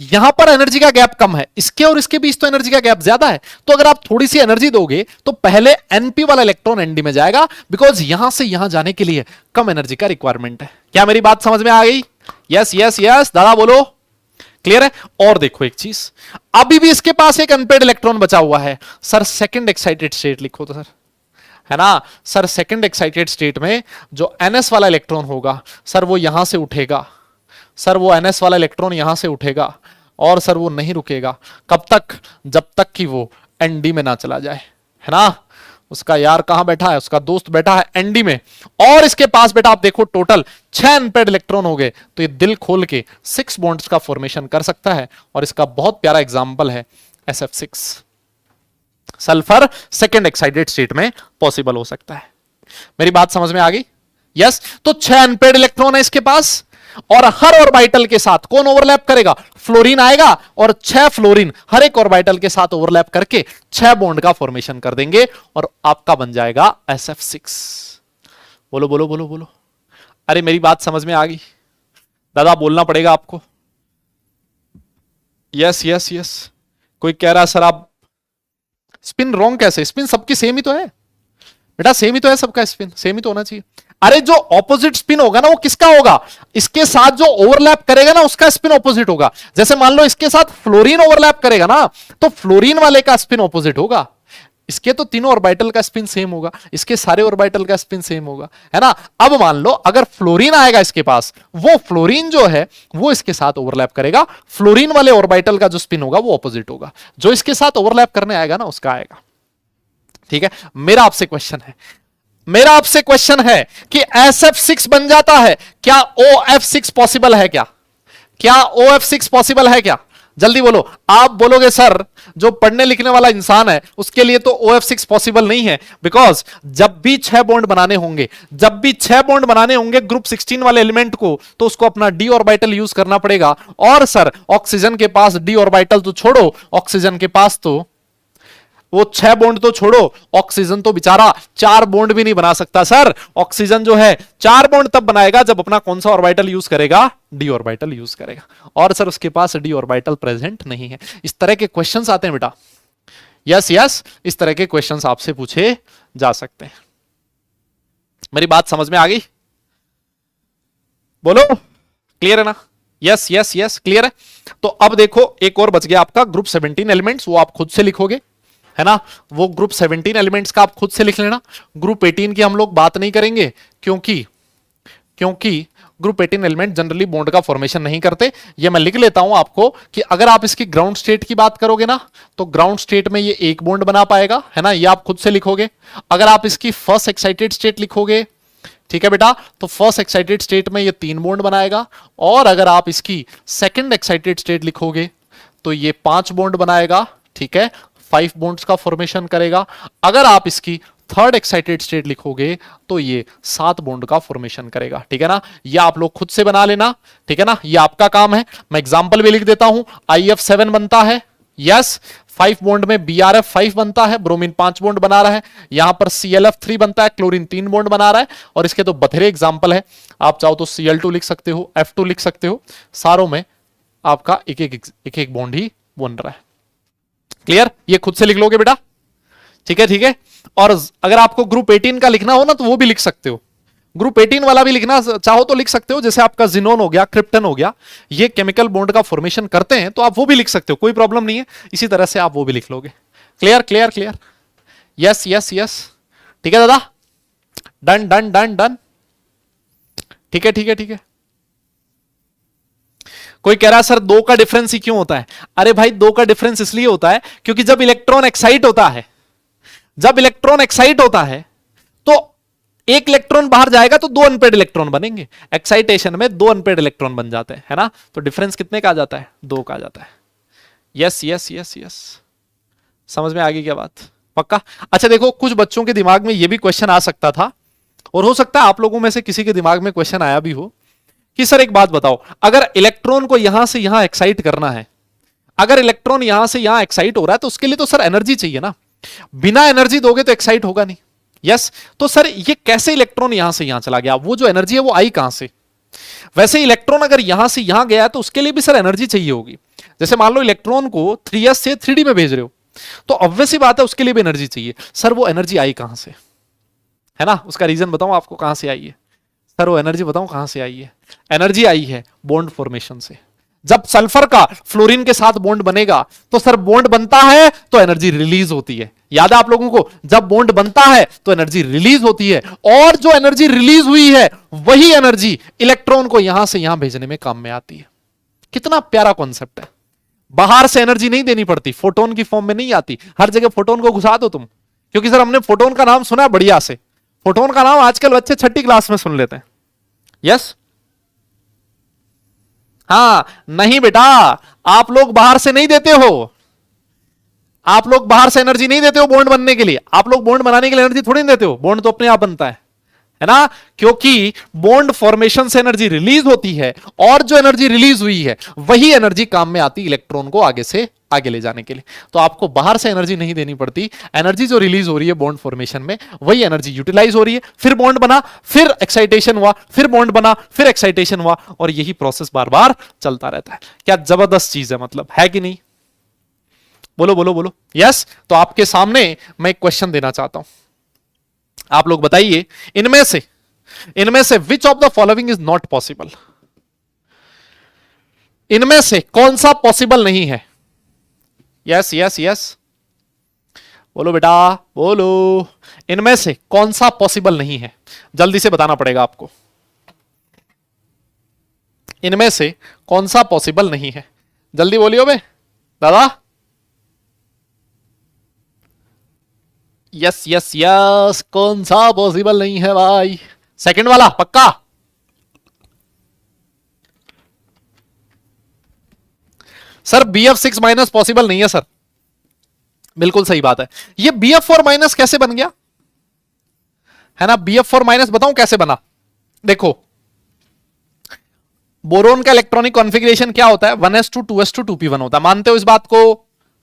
यहां पर एनर्जी का गैप कम है, इसके और इसके बीच तो एनर्जी का गैप ज्यादा है। तो अगर आप थोड़ी सी एनर्जी दोगे तो पहले एनपी वाला इलेक्ट्रॉन एनडी में जाएगा, बिकॉज यहां से यहां जाने के लिए कम एनर्जी का रिक्वायरमेंट है। क्या मेरी बात समझ में आ गई? यस यस यस, दादा बोलो, क्लियर है? और देखो एक चीज, अभी भी इसके पास एक अनपेड इलेक्ट्रॉन बचा हुआ है। सर सेकेंड एक्साइटेड स्टेट लिखो तो सर, है ना सर? सेकेंड एक्साइटेड स्टेट में जो एनएस वाला इलेक्ट्रॉन होगा सर वो यहां से उठेगा, सर वो एनएस वाला इलेक्ट्रॉन यहां से उठेगा, और सर वो नहीं रुकेगा। कब तक? जब तक कि वो एनडी में ना चला जाए, है ना? उसका यार कहां बैठा है? उसका दोस्त बैठा है एनडी में। और इसके पास बेटा आप देखो टोटल 6 अनपेड इलेक्ट्रॉन हो गए, तो ये दिल खोल के 6 बॉन्ड्स का फॉर्मेशन कर सकता है। और इसका बहुत प्यारा एग्जाम्पल है SF6। Sulphur second excited state में पॉसिबल हो सकता है। मेरी बात समझ में आ गई? यस। तो 6 अनपेड इलेक्ट्रॉन है इसके पास, और हर ऑर्बिटल के साथ कौन ओवरलैप करेगा? फ्लोरीन आएगा और 6 फ्लोरीन हर एक ऑर्बिटल के साथ ओवरलैप करके 6 बॉन्ड का फॉर्मेशन कर देंगे और आपका बन जाएगा SF6। बोलो बोलो बोलो बोलो। अरे मेरी बात समझ में आ गई? दादा बोलना पड़ेगा आपको। Yes yes yes. कोई कह रहा सर आप स्पिन रॉन्ग कैसे? स्पिन सबकी सेम ही तो है बेटा, सेम ही तो है सबका, स्पिन सेम ही तो होना चाहिए। अरे जो ऑपोजिट स्पिन होगा ना वो किसका होगा? इसके साथ जो ओवरलैप करेगा ना उसका स्पिन ऑपोजिट होगा। जैसे मान लो इसके साथ फ्लोरीन ओवरलैप करेगा ना तो फ्लोरीन वाले का स्पिन ऑपोजिट होगा। इसके तो तीनों ऑर्बिटल का स्पिन सेम होगा, इसके सारे ऑर्बिटल का स्पिन सेम होगा, है ना। अब मान लो अगर फ्लोरीन आएगा इसके पास, वो फ्लोरीन जो है वो इसके साथ ओवरलैप करेगा, फ्लोरीन वाले ऑर्बिटल का जो स्पिन होगा वो ऑपोजिट होगा, जो इसके साथ ओवरलैप करने आएगा ना उसका आएगा। ठीक है, मेरा आपसे क्वेश्चन है कि SF6 बन जाता है क्या? OF6 पॉसिबल है क्या? क्या OF6 पॉसिबल है क्या? जल्दी बोलो। आप बोलोगे सर जो पढ़ने लिखने वाला इंसान है उसके लिए तो OF6 पॉसिबल नहीं है, बिकॉज जब भी 6 बॉन्ड बनाने होंगे ग्रुप 16 वाले एलिमेंट को, तो उसको अपना d ऑर्बिटल यूज करना पड़ेगा। और सर ऑक्सीजन के पास d ऑर्बिटल तो छोड़ो, ऑक्सीजन के पास तो वो 6 बॉन्ड तो छोड़ो, ऑक्सीजन तो बेचारा 4 बॉन्ड भी नहीं बना सकता सर। ऑक्सीजन जो है 4 बॉन्ड तब बनाएगा जब अपना कौन सा ऑर्बिटल यूज करेगा? डी ऑर्बिटल यूज करेगा। और सर उसके पास डी ऑर्बिटल प्रेजेंट नहीं है। इस तरह के क्वेश्चंस आते हैं बेटा। यस यस, इस तरह के क्वेश्चंस आपसे पूछे जा सकते हैं। मेरी बात समझ में आ गई? बोलो, क्लियर है ना? यस यस यस, क्लियर है। तो अब देखो एक और बच गया आपका ग्रुप 17 एलिमेंट्स, वो आप खुद से लिखोगे, है ना। वो ग्रुप 17 एलिमेंट्स का आप खुद से लिख लेना। ग्रुप 18 की हम लोग बात नहीं करेंगे क्योंकि ग्रुप 18 एलिमेंट जनरली बॉन्ड का फॉर्मेशन नहीं करते। ये मैं लिख लेता हूं आपको कि अगर आप इसकी ग्राउंड स्टेट की बात करोगे ना तो ग्राउंड स्टेट में ये एक बॉन्ड बना पाएगा, है ना, ये आप खुद से लिखोगे। अगर आप इसकी फर्स्ट एक्साइटेड स्टेट लिखोगे, ठीक है बेटा, तो फर्स्ट एक्साइटेड स्टेट में ये 3 बॉन्ड बनाएगा। और अगर आप इसकी सेकंड एक्साइटेड स्टेट लिखोगे तो ये 5 बॉन्ड बनाएगा, ठीक है, 5 बॉन्ड्स का फॉर्मेशन करेगा। अगर आप इसकी थर्ड एक्साइटेड स्टेट लिखोगे तो ये 7 बॉन्ड का फॉर्मेशन करेगा, ठीक है ना। ये आप लोग खुद से बना लेना, ठीक है ना, ये आपका काम है। मैं एग्जांपल भी लिख देता हूं। IF7 बनता है, यस, 5 बॉन्ड में BRF5 बनता है, ब्रोमीन 5 बॉन्ड बना रहा है। यहां पर ClF3 बनता है, क्लोरीन 3 बॉन्ड बना रहा है। और इसके तो बथेरे एग्जांपल है, आप चाहो तो Cl2 लिख सकते हो, F2 लिख सकते हो, सारों में आपका एक एक बॉन्ड ही बन रहा है। क्लियर? ये खुद से लिख लोगे बेटा, ठीक है, ठीक है। और अगर आपको ग्रुप 18 का लिखना हो ना तो वो भी लिख सकते हो। ग्रुप 18 वाला भी लिखना चाहो तो लिख सकते हो, जैसे आपका जिनोन हो गया, क्रिप्टन हो गया, ये केमिकल बॉन्ड का फॉर्मेशन करते हैं तो आप वो भी लिख सकते हो, कोई प्रॉब्लम नहीं है। इसी तरह से आप वो भी लिख लोगे। Clear clear clear? Yes yes yes, ठीक है दादा, डन डन डन डन, ठीक है ठीक है ठीक है। कोई कह रहा है सर 2 का डिफरेंस ही क्यों होता है? अरे भाई 2 का डिफरेंस इसलिए होता है क्योंकि जब इलेक्ट्रॉन एक्साइट होता है तो एक इलेक्ट्रॉन बाहर जाएगा तो 2 अनपेड इलेक्ट्रॉन बनेंगे। एक्साइटेशन में 2 अनपेड इलेक्ट्रॉन बन जाते हैं, है ना। तो डिफरेंस कितने का आ जाता है? 2 का आ जाता है। यस यस यस यस, समझ में आ गई क्या बात? पक्का? अच्छा देखो, कुछ बच्चों के दिमाग में यह भी क्वेश्चन आ सकता था, और हो सकता है आप लोगों में से किसी के दिमाग में क्वेश्चन आया भी हो कि सर एक बात बताओ, अगर इलेक्ट्रॉन को यहां से यहां एक्साइट करना है, अगर इलेक्ट्रॉन यहां से यहां एक्साइट हो रहा है तो उसके लिए तो सर एनर्जी चाहिए ना। बिना एनर्जी दोगे तो एक्साइट होगा नहीं। यस, तो सर ये कैसे इलेक्ट्रॉन यहां से यहां चला गया? वो जो एनर्जी है वो आई कहां से? वैसे इलेक्ट्रॉन अगर यहां से यहां गया है तो उसके लिए भी सर एनर्जी चाहिए होगी। जैसे मान लो इलेक्ट्रॉन को 3s से 3d में भेज रहे हो तो ऑब्वियस ही बात है उसके लिए भी एनर्जी चाहिए। सर वो एनर्जी आई कहां से, है ना? उसका रीजन बताऊं आपको कहां से आई है? सर वो एनर्जी बताऊं कहां से आई है? एनर्जी आई है बॉन्ड फॉर्मेशन से। जब सल्फर का फ्लोरीन के साथ बॉन्ड बनेगा तो सर बॉन्ड बनता है तो एनर्जी रिलीज होती है। याद है आप लोगों को? जब बॉन्ड बनता है तो एनर्जी रिलीज होती है, और जो एनर्जी रिलीज हुई है वही एनर्जी इलेक्ट्रॉन को यहां से यहां भेजने में काम में आती है। कितना प्यारा कॉन्सेप्ट है। बाहर से एनर्जी नहीं देनी पड़ती, फोटोन की फॉर्म में नहीं आती। हर जगह फोटोन को घुसा दो तुम, क्योंकि सर हमने फोटोन का नाम सुना है बढ़िया से। फोटोन का नाम आजकल बच्चे 6ठी क्लास में सुन लेते हैं। यस, हाँ, नहीं बेटा, आप लोग बाहर से नहीं देते हो, आप लोग बाहर से एनर्जी नहीं देते हो बॉन्ड बनने के लिए। आप लोग बॉन्ड बनाने के लिए एनर्जी थोड़ी नहीं देते हो, बॉन्ड तो अपने आप बनता है है ना, क्योंकि बॉन्ड फॉर्मेशन से एनर्जी रिलीज होती है और जो एनर्जी रिलीज हुई है वही एनर्जी काम में आती इलेक्ट्रॉन को आगे से आगे ले जाने के लिए। तो आपको बाहर से एनर्जी नहीं देनी पड़ती, एनर्जी जो रिलीज हो रही है बॉन्ड फॉर्मेशन में वही एनर्जी यूटिलाइज हो रही है, फिर बॉन्ड बना, फिर एक्साइटेशन हुआ, फिर बॉन्ड बना, फिर एक्साइटेशन हुआ, और यही प्रोसेस बार बार चलता रहता है। क्या जबरदस्त चीज है, मतलब है कि नहीं? बोलो बोलो बोलो। यस। तो आपके सामने मैं एक क्वेश्चन देना चाहता हूं, आप लोग बताइए, इनमें से which of the following is not possible? इनमें से कौन सा पॉसिबल नहीं है? यस यस यस, बोलो बेटा बोलो। इनमें से कौन सा पॉसिबल नहीं है? जल्दी से बताना पड़ेगा आपको। इनमें से कौन सा पॉसिबल नहीं है? जल्दी बोलियो बे दादा। यस यस यस, कौन सा पॉसिबल नहीं है भाई? सेकंड वाला पक्का? सर BF6 माइनस पॉसिबल नहीं है सर। बिल्कुल सही बात है। ये BF4 माइनस कैसे बन गया, है ना? BF4 माइनस बताऊं कैसे बना? देखो, बोरोन का इलेक्ट्रॉनिक कॉन्फ़िगरेशन क्या होता है? 1s2 2s2 2p1 होता है। मानते हो इस बात को?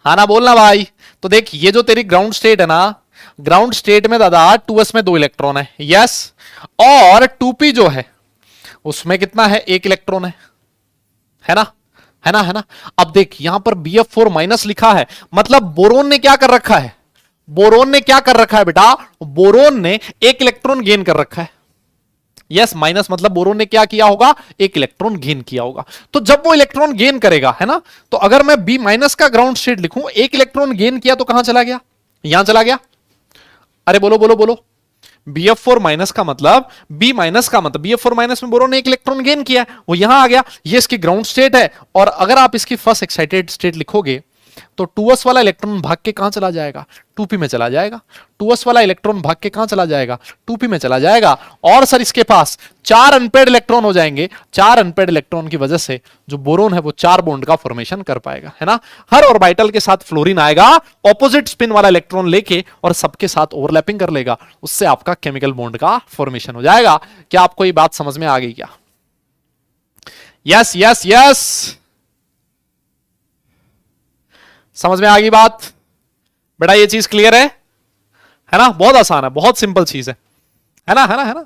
हाँ ना, बोलना भाई। तो देख, ये जो तेरी ग्राउंड स्टेट है ना, ग्राउंड स्टेट में दादा 2s में 2 इलेक्ट्रॉन है, यस। और 2p जो है उसमें कितना है? 1 इलेक्ट्रॉन है ना, है ना, है ना। अब देख, यहां पर BF4 माइनस लिखा है, मतलब बोरोन ने क्या कर रखा है? बोरोन ने क्या कर रखा है बेटा? बोरोन ने 1 इलेक्ट्रॉन गेन कर रखा है। यस, माइनस मतलब बोरोन ने क्या किया होगा? 1 इलेक्ट्रॉन गेन किया होगा। तो जब वो इलेक्ट्रॉन गेन करेगा, है ना, तो अगर मैं B माइनस का ग्राउंड स्टेट लिखूं, 1 इलेक्ट्रॉन गेन किया तो कहां चला गया? यहां चला गया। अरे बोलो बोलो बोलो। BF4 माइनस का मतलब, B माइनस का मतलब, BF4 माइनस में बोरोन ने 1 इलेक्ट्रॉन गेन किया है, वो यहां आ गया। ये इसकी ग्राउंड स्टेट है। और अगर आप इसकी फर्स्ट एक्साइटेड स्टेट लिखोगे तो 2s वाला इलेक्ट्रॉन भाग के कहां चला जाएगा? 2p में चला जाएगा। 2s वाला इलेक्ट्रॉन भाग के कहां चला जाएगा? 2p में चला जाएगा। और सर इसके पास 4 अनपेड इलेक्ट्रॉन हो जाएंगे। 4 अनपेड इलेक्ट्रॉन की वजह से जो बोरोन है वो 4 बॉन्ड का फॉर्मेशन कर पाएगा, है ना। हर ऑर्बिटल के साथ फ्लोरीन आएगा, ऑपोजिट स्पिन वाला इलेक्ट्रॉन लेके, और सबके साथ ओवरलैपिंग कर लेगा। उससे आपका केमिकल बॉन्ड का फॉर्मेशन हो जाएगा। क्या आपको ये बात समझ में आ गई क्या? यस यस यस, समझ में आ गई बात बेटा? ये चीज क्लियर है ना? बहुत आसान है, बहुत सिंपल चीज है ना, है ना, है ना।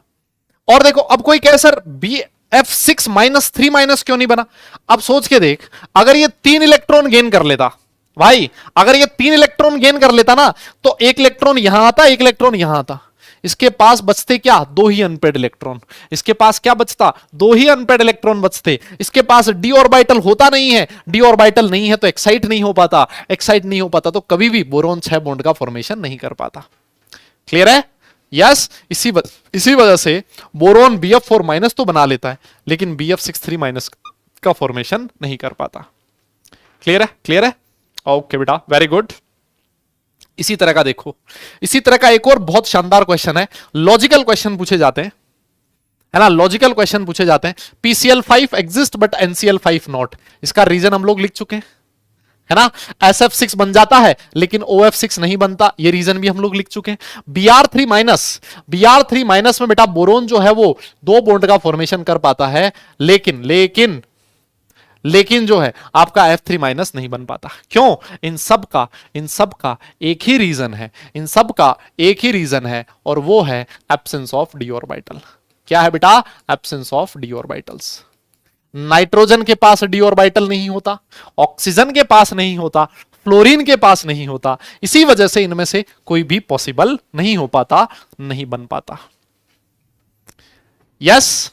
और देखो, अब कोई कहे सर BF6 माइनस 3 माइनस क्यों नहीं बना? अब सोच के देख, अगर ये 3 इलेक्ट्रॉन गेन कर लेता भाई, अगर ये 3 इलेक्ट्रॉन गेन कर लेता ना, तो 1 इलेक्ट्रॉन यहां आता, 1 इलेक्ट्रॉन यहां आता। इसके पास बचते क्या? 2 ही अनपेड इलेक्ट्रॉन। इसके पास क्या बचता? 2 ही अनपेड इलेक्ट्रॉन बचते। इसके पास डी ऑर्बिटल होता नहीं है। डी ऑर्बिटल नहीं है तो एक्साइट नहीं हो पाता। एक्साइट नहीं हो पाता तो कभी भी बोरोन 6 बॉन्ड का फॉर्मेशन नहीं कर पाता। क्लियर है? यस। इसी वजह से बोरोन BF4 माइनस तो बना लेता है, लेकिन BF63 माइनस का फॉर्मेशन नहीं कर पाता। क्लियर है? क्लियर है? ओके बेटा, वेरी गुड। इसी तरह का देखो, इसी तरह का एक और बहुत शानदार क्वेश्चन है। लॉजिकल क्वेश्चन पूछे जाते हैं, है ना, लॉजिकल क्वेश्चन पूछे जाते हैं। PCl5 exist but NCl5 not. इसका रीजन हम लोग लिख चुके हैं, है ना। SF6 बन जाता है लेकिन OF6 नहीं बनता, ये रीजन भी हम लोग लिख चुके हैं। Br3 माइनस में बेटा बोरोन जो है वो 2 बॉन्ड का फॉर्मेशन कर पाता है, लेकिन जो है आपका F3 माइनस नहीं बन पाता। क्यों? इन सब का एक ही रीजन है, इन सब का एक ही रीजन है, और वो है एब्सेंस ऑफ डी ऑर्बिटल। क्या है बेटा? Absence of D orbitals. Nitrogen के पास डी ऑर्बिटल नहीं होता, ऑक्सीजन के पास नहीं होता, फ्लोरीन के पास नहीं होता। इसी वजह से इनमें से कोई भी पॉसिबल नहीं हो पाता, नहीं बन पाता। यस,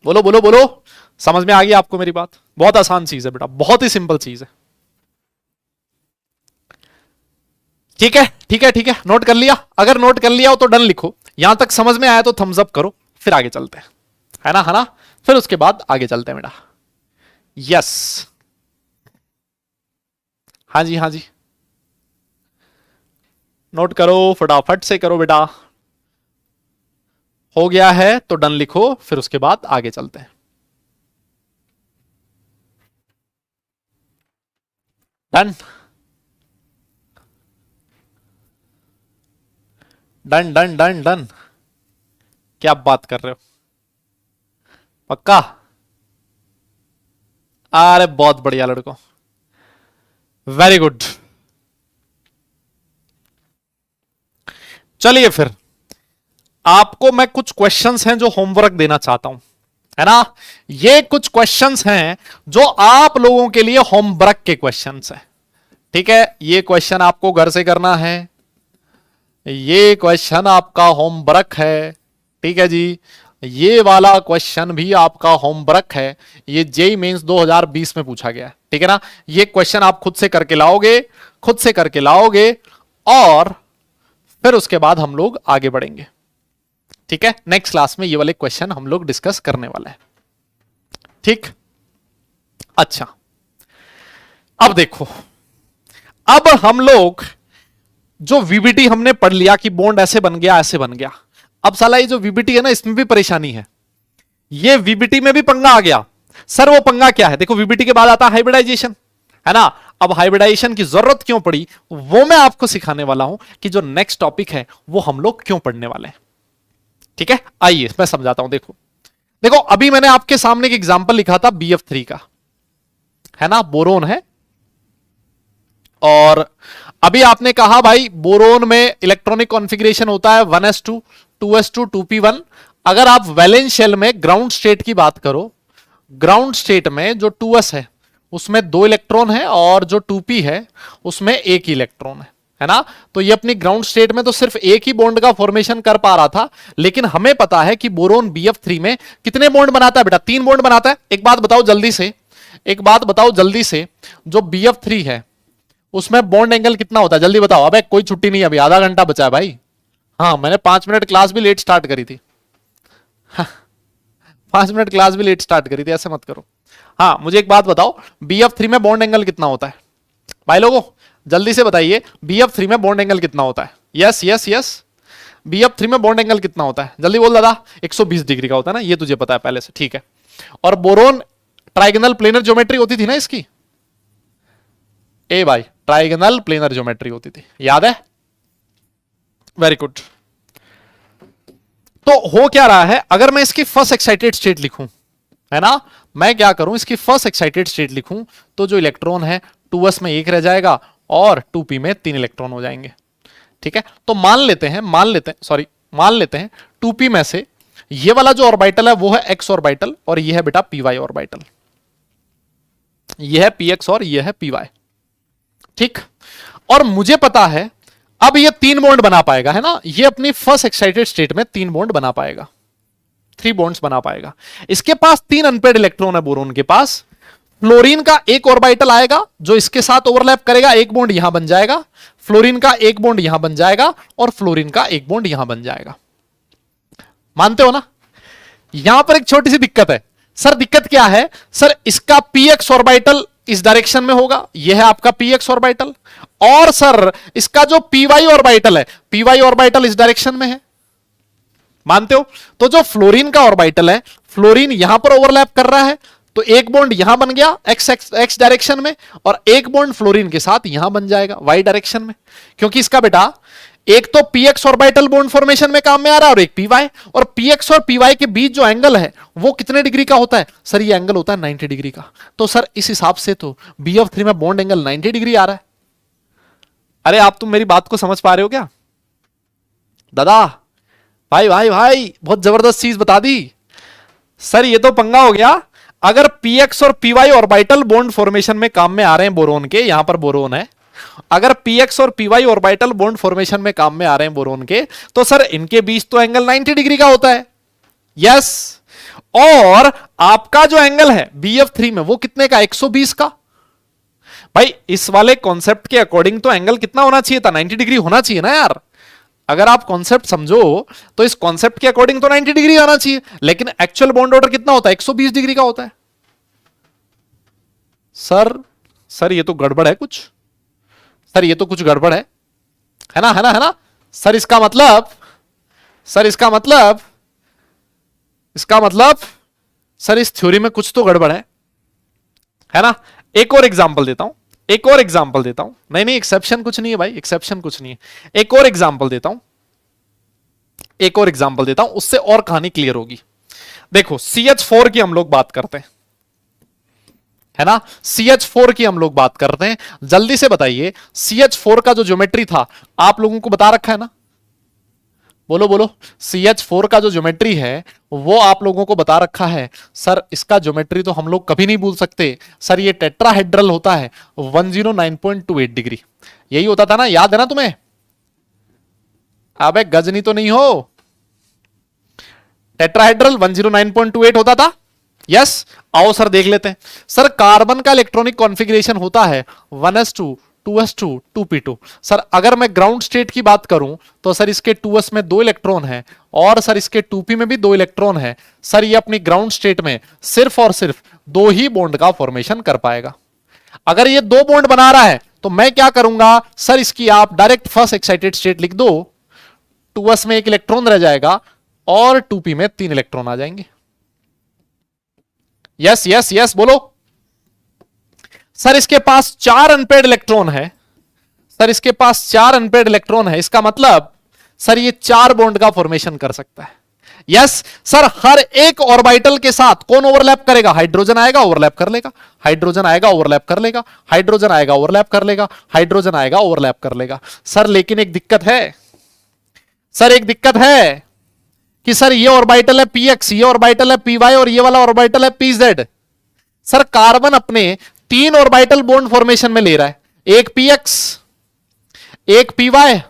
बोलो बोलो बोलो। समझ में आ गई आपको मेरी बात? बहुत आसान चीज है बेटा, बहुत ही सिंपल चीज है। ठीक है, ठीक है, ठीक है। नोट कर लिया? अगर नोट कर लिया हो तो डन लिखो। यहां तक समझ में आया तो थम्स अप करो, फिर आगे चलते हैं, है ना, है ना। फिर उसके बाद आगे चलते हैं बेटा। यस, हाँ जी, हाँ जी, नोट करो, फटाफट से करो बेटा। हो गया है तो डन लिखो, फिर उसके बाद आगे चलते हैं। Done, done done done done. क्या बात कर रहे हो? पक्का? अरे बहुत बढ़िया लड़को, वेरी गुड। चलिए फिर आपको मैं कुछ क्वेश्चंस हैं जो होमवर्क देना चाहता हूं, है ना। ये कुछ क्वेश्चंस हैं जो आप लोगों के लिए होमवर्क के क्वेश्चंस हैं, ठीक है। ये क्वेश्चन आपको घर से करना है, ये क्वेश्चन आपका होमवर्क है, ठीक है जी। ये वाला क्वेश्चन भी आपका होमवर्क है, ये जेई मेंस 2020 में पूछा गया है, ठीक है ना। ये क्वेश्चन आप खुद से करके लाओगे, खुद से करके लाओगे, और फिर उसके बाद हम लोग आगे बढ़ेंगे, ठीक है। नेक्स्ट क्लास में ये वाले क्वेश्चन हम लोग डिस्कस करने वाले हैं, ठीक। अच्छा, अब देखो, अब हम लोग जो वीबीटी हमने पढ़ लिया कि बॉन्ड ऐसे बन गया, ऐसे बन गया। अब साला ये जो वीबीटी है ना, इसमें भी परेशानी है। ये वीबीटी में भी पंगा आ गया। सर वो पंगा क्या है? देखो, वीबीटी के बाद आता है हाइब्रिडाइजेशन, है ना। अब हाइब्रिडाइजेशन की जरूरत क्यों पड़ी, वो मैं आपको सिखाने वाला हूं कि जो नेक्स्ट टॉपिक है वो हम लोग क्यों पढ़ने वाले हैं, ठीक है। आइए मैं समझाता हूं। देखो देखो, अभी मैंने आपके सामने एक एग्जांपल लिखा था BF3 का, है ना। बोरोन है, और अभी आपने कहा भाई बोरोन में इलेक्ट्रॉनिक कॉन्फ़िगरेशन होता है 1s2 2s2 2p1। अगर आप वैलेंस शेल में ग्राउंड स्टेट की बात करो, ग्राउंड स्टेट में जो 2s है उसमें 2 इलेक्ट्रॉन है, और जो 2p है उसमें 1 ही इलेक्ट्रॉन है ना। तो ये अपनी ग्राउंड स्टेट में तो सिर्फ एक ही बॉन्ड का फॉर्मेशन कर पा रहा था, लेकिन हमें पता है कि बोरोन BF3 में कितने बॉन्ड बनाता है बेटा? 3 बॉन्ड बनाता है। एक बात बताओ जल्दी से, एक बात बताओ जल्दी से, जो BF3 है उसमें बॉन्ड एंगल कितना होता है? जल्दी बताओ। अबे कोई छुट्टी नहीं, अभी आधा घंटा बचा है भाई। हाँ, मैंने 5 मिनट क्लास भी लेट स्टार्ट करी थी। हाँ, 5 मिनट क्लास भी लेट स्टार्ट करी थी, ऐसे मत करो। हाँ, मुझे एक बात बताओ, BF3 में बॉन्ड एंगल कितना होता है भाई लोगों? जल्दी से बताइए, BF3 में बॉन्ड एंगल कितना होता है? यस यस यस, BF3 में बॉन्ड एंगल कितना होता है? जल्दी बोल दादा। 120 डिग्री का होता है ना, ये तुझे पता है पहले से, ठीक है। और बोरोन ट्राइगोनल प्लेनर ज्योमेट्री होती थी ना इसकी, ए भाई, ट्राइगोनल प्लेनर ज्योमेट्री होती थी, याद है? Very good. तो हो क्या रहा है, अगर मैं इसकी फर्स्ट एक्साइटेड स्टेट लिखूं, है ना, मैं क्या करूं, इसकी फर्स्ट एक्साइटेड स्टेट लिखूं, तो जो इलेक्ट्रॉन है 2s में 1 रह जाएगा और 2p में 3 इलेक्ट्रॉन हो जाएंगे, ठीक है। तो मान लेते हैं 2p में से ये वाला जो ऑर्बिटल है वो है x ऑर्बिटल, और ये है बेटा py ऑर्बिटल। ये है px और ये है py, ठीक। और मुझे पता है अब ये 3 बॉन्ड बना पाएगा, है ना। ये अपनी फर्स्ट एक्साइटेड स्टेट में 3 बॉन्ड बना पाएगा, 3 बॉन्ड्स बना पाएगा। इसके पास 3 अनपेड इलेक्ट्रॉन है बोरोन के पास। फ्लोरीन का एक ऑर्बिटल आएगा जो इसके साथ ओवरलैप करेगा, एक बॉन्ड यहां बन जाएगा। फ्लोरीन का एक बॉन्ड यहां बन जाएगा, और फ्लोरीन का एक बॉन्ड यहां बन जाएगा। मानते हो ना? यहां पर एक छोटी सी दिक्कत है। सर दिक्कत क्या है? सर इसका px ऑर्बिटल इस डायरेक्शन में होगा, यह है आपका px ऑर्बिटल, और सर इसका जो py ऑर्बिटल है, py ऑर्बिटल इस डायरेक्शन में है। मानते हो? तो जो फ्लोरीन का ऑर्बिटल है, फ्लोरीन यहां पर ओवरलैप कर रहा है, तो एक बॉन्ड यहां बन गया x डायरेक्शन में, और एक बॉन्ड फ्लोरीन के साथ यहां बन जाएगा y डायरेक्शन में। क्योंकि इसका बेटा एक तो px ऑर्बिटल बॉन्ड फॉर्मेशन में काम में आ रहा है, और एक py, और px और py के बीच जो एंगल है वो कितने डिग्री का होता है? सर ये एंगल होता है 90 डिग्री का। तो सर इस हिसाब से तो BF3 में बॉन्ड एंगल 90 डिग्री आ रहा है। अरे आप तुम मेरी बात को समझ पा रहे हो क्या दादा? भाई भाई भाई, बहुत जबरदस्त चीज बता दी। सर ये तो पंगा हो गया। अगर px और py ऑर्बिटल बॉन्ड फॉर्मेशन में काम में आ रहे हैं बोरोन के, यहां पर बोरोन है, अगर px और py ऑर्बिटल बॉन्ड फॉर्मेशन में काम में आ रहे हैं बोरोन के, तो सर इनके बीच तो एंगल 90 डिग्री का होता है। यस, और आपका जो एंगल है BF3 में वो कितने का? 120 का। भाई इस वाले कॉन्सेप्ट के अकॉर्डिंग तो एंगल कितना होना चाहिए था? 90 डिग्री होना चाहिए ना यार। अगर आप कॉन्सेप्ट समझो तो इस कॉन्सेप्ट के अकॉर्डिंग तो 90 डिग्री आना चाहिए, लेकिन एक्चुअल बॉन्ड ऑर्डर कितना होता है? 120 डिग्री का होता है। सर ये तो गड़बड़ है कुछ, सर ये तो कुछ गड़बड़ है ना, है ना, है ना। सर इसका मतलब सर इस थ्योरी में कुछ तो गड़बड़ है ना। एक और एग्जांपल देता हूं, नहीं एक्सेप्शन कुछ नहीं है भाई, एक्सेप्शन कुछ नहीं है। एक और एग्जांपल देता हूं, एक और एग्जांपल देता हूं, उससे और कहानी क्लियर होगी। देखो CH4 की हम लोग बात करते हैं, है ना, CH4 की हम लोग बात करते हैं। जल्दी से बताइए, CH4 का जो ज्योमेट्री था आप लोगों को बता रखा है ना, बोलो बोलो। CH4 का जो ज्योमेट्री है वो आप लोगों को बता रखा है। सर इसका ज्योमेट्री तो हम लोग कभी नहीं भूल सकते सर, ये टेट्राहेड्रल होता है 109.28 डिग्री, यही होता था ना, याद है ना तुम्हें? अबे गजनी तो नहीं हो, टेट्राहेड्रल 109.28 होता था। यस, आओ सर देख लेते हैं। सर कार्बन का इलेक्ट्रॉनिक कॉन्फ़िगरेशन होता है 1s2 2s2 2p2। सर अगर मैं ग्राउंड स्टेट की बात करूं तो सर इसके 2s में 2 इलेक्ट्रॉन है और सर इसके 2p में भी 2 इलेक्ट्रॉन है। सर ये अपनी ग्राउंड स्टेट में सिर्फ और सिर्फ 2 ही बॉन्ड का फॉर्मेशन कर पाएगा। अगर ये 2 बॉन्ड बना रहा है तो मैं क्या करूंगा सर, इसकी आप डायरेक्ट फर्स्ट एक्साइटेड स्टेट लिख दो, 2s में 1 इलेक्ट्रॉन रह जाएगा और 2p में 3 इलेक्ट्रॉन आ जाएंगे। यस यस यस बोलो। सर इसके पास 4 अनपेयर्ड इलेक्ट्रॉन है, सर इसके पास 4 अनपेयर्ड इलेक्ट्रॉन है, इसका मतलब सर ये 4 बॉन्ड का फॉर्मेशन कर सकता है। यस सर, हर एक ऑर्बिटल के साथ कौन ओवरलैप करेगा? हाइड्रोजन आएगा ओवरलैप कर लेगा, हाइड्रोजन आएगा ओवरलैप कर लेगा, हाइड्रोजन आएगा ओवरलैप कर लेगा, हाइड्रोजन आएगा ओवरलैप कर लेगा। सर लेकिन एक दिक्कत है, सर एक दिक्कत है कि सर ये ऑर्बिटल है px, ये ऑर्बिटल है py और ये वाला ऑर्बिटल है pz। सर कार्बन अपने 3 ऑर्बिटल बॉन्ड फॉर्मेशन में ले रहा है, एक px, एक py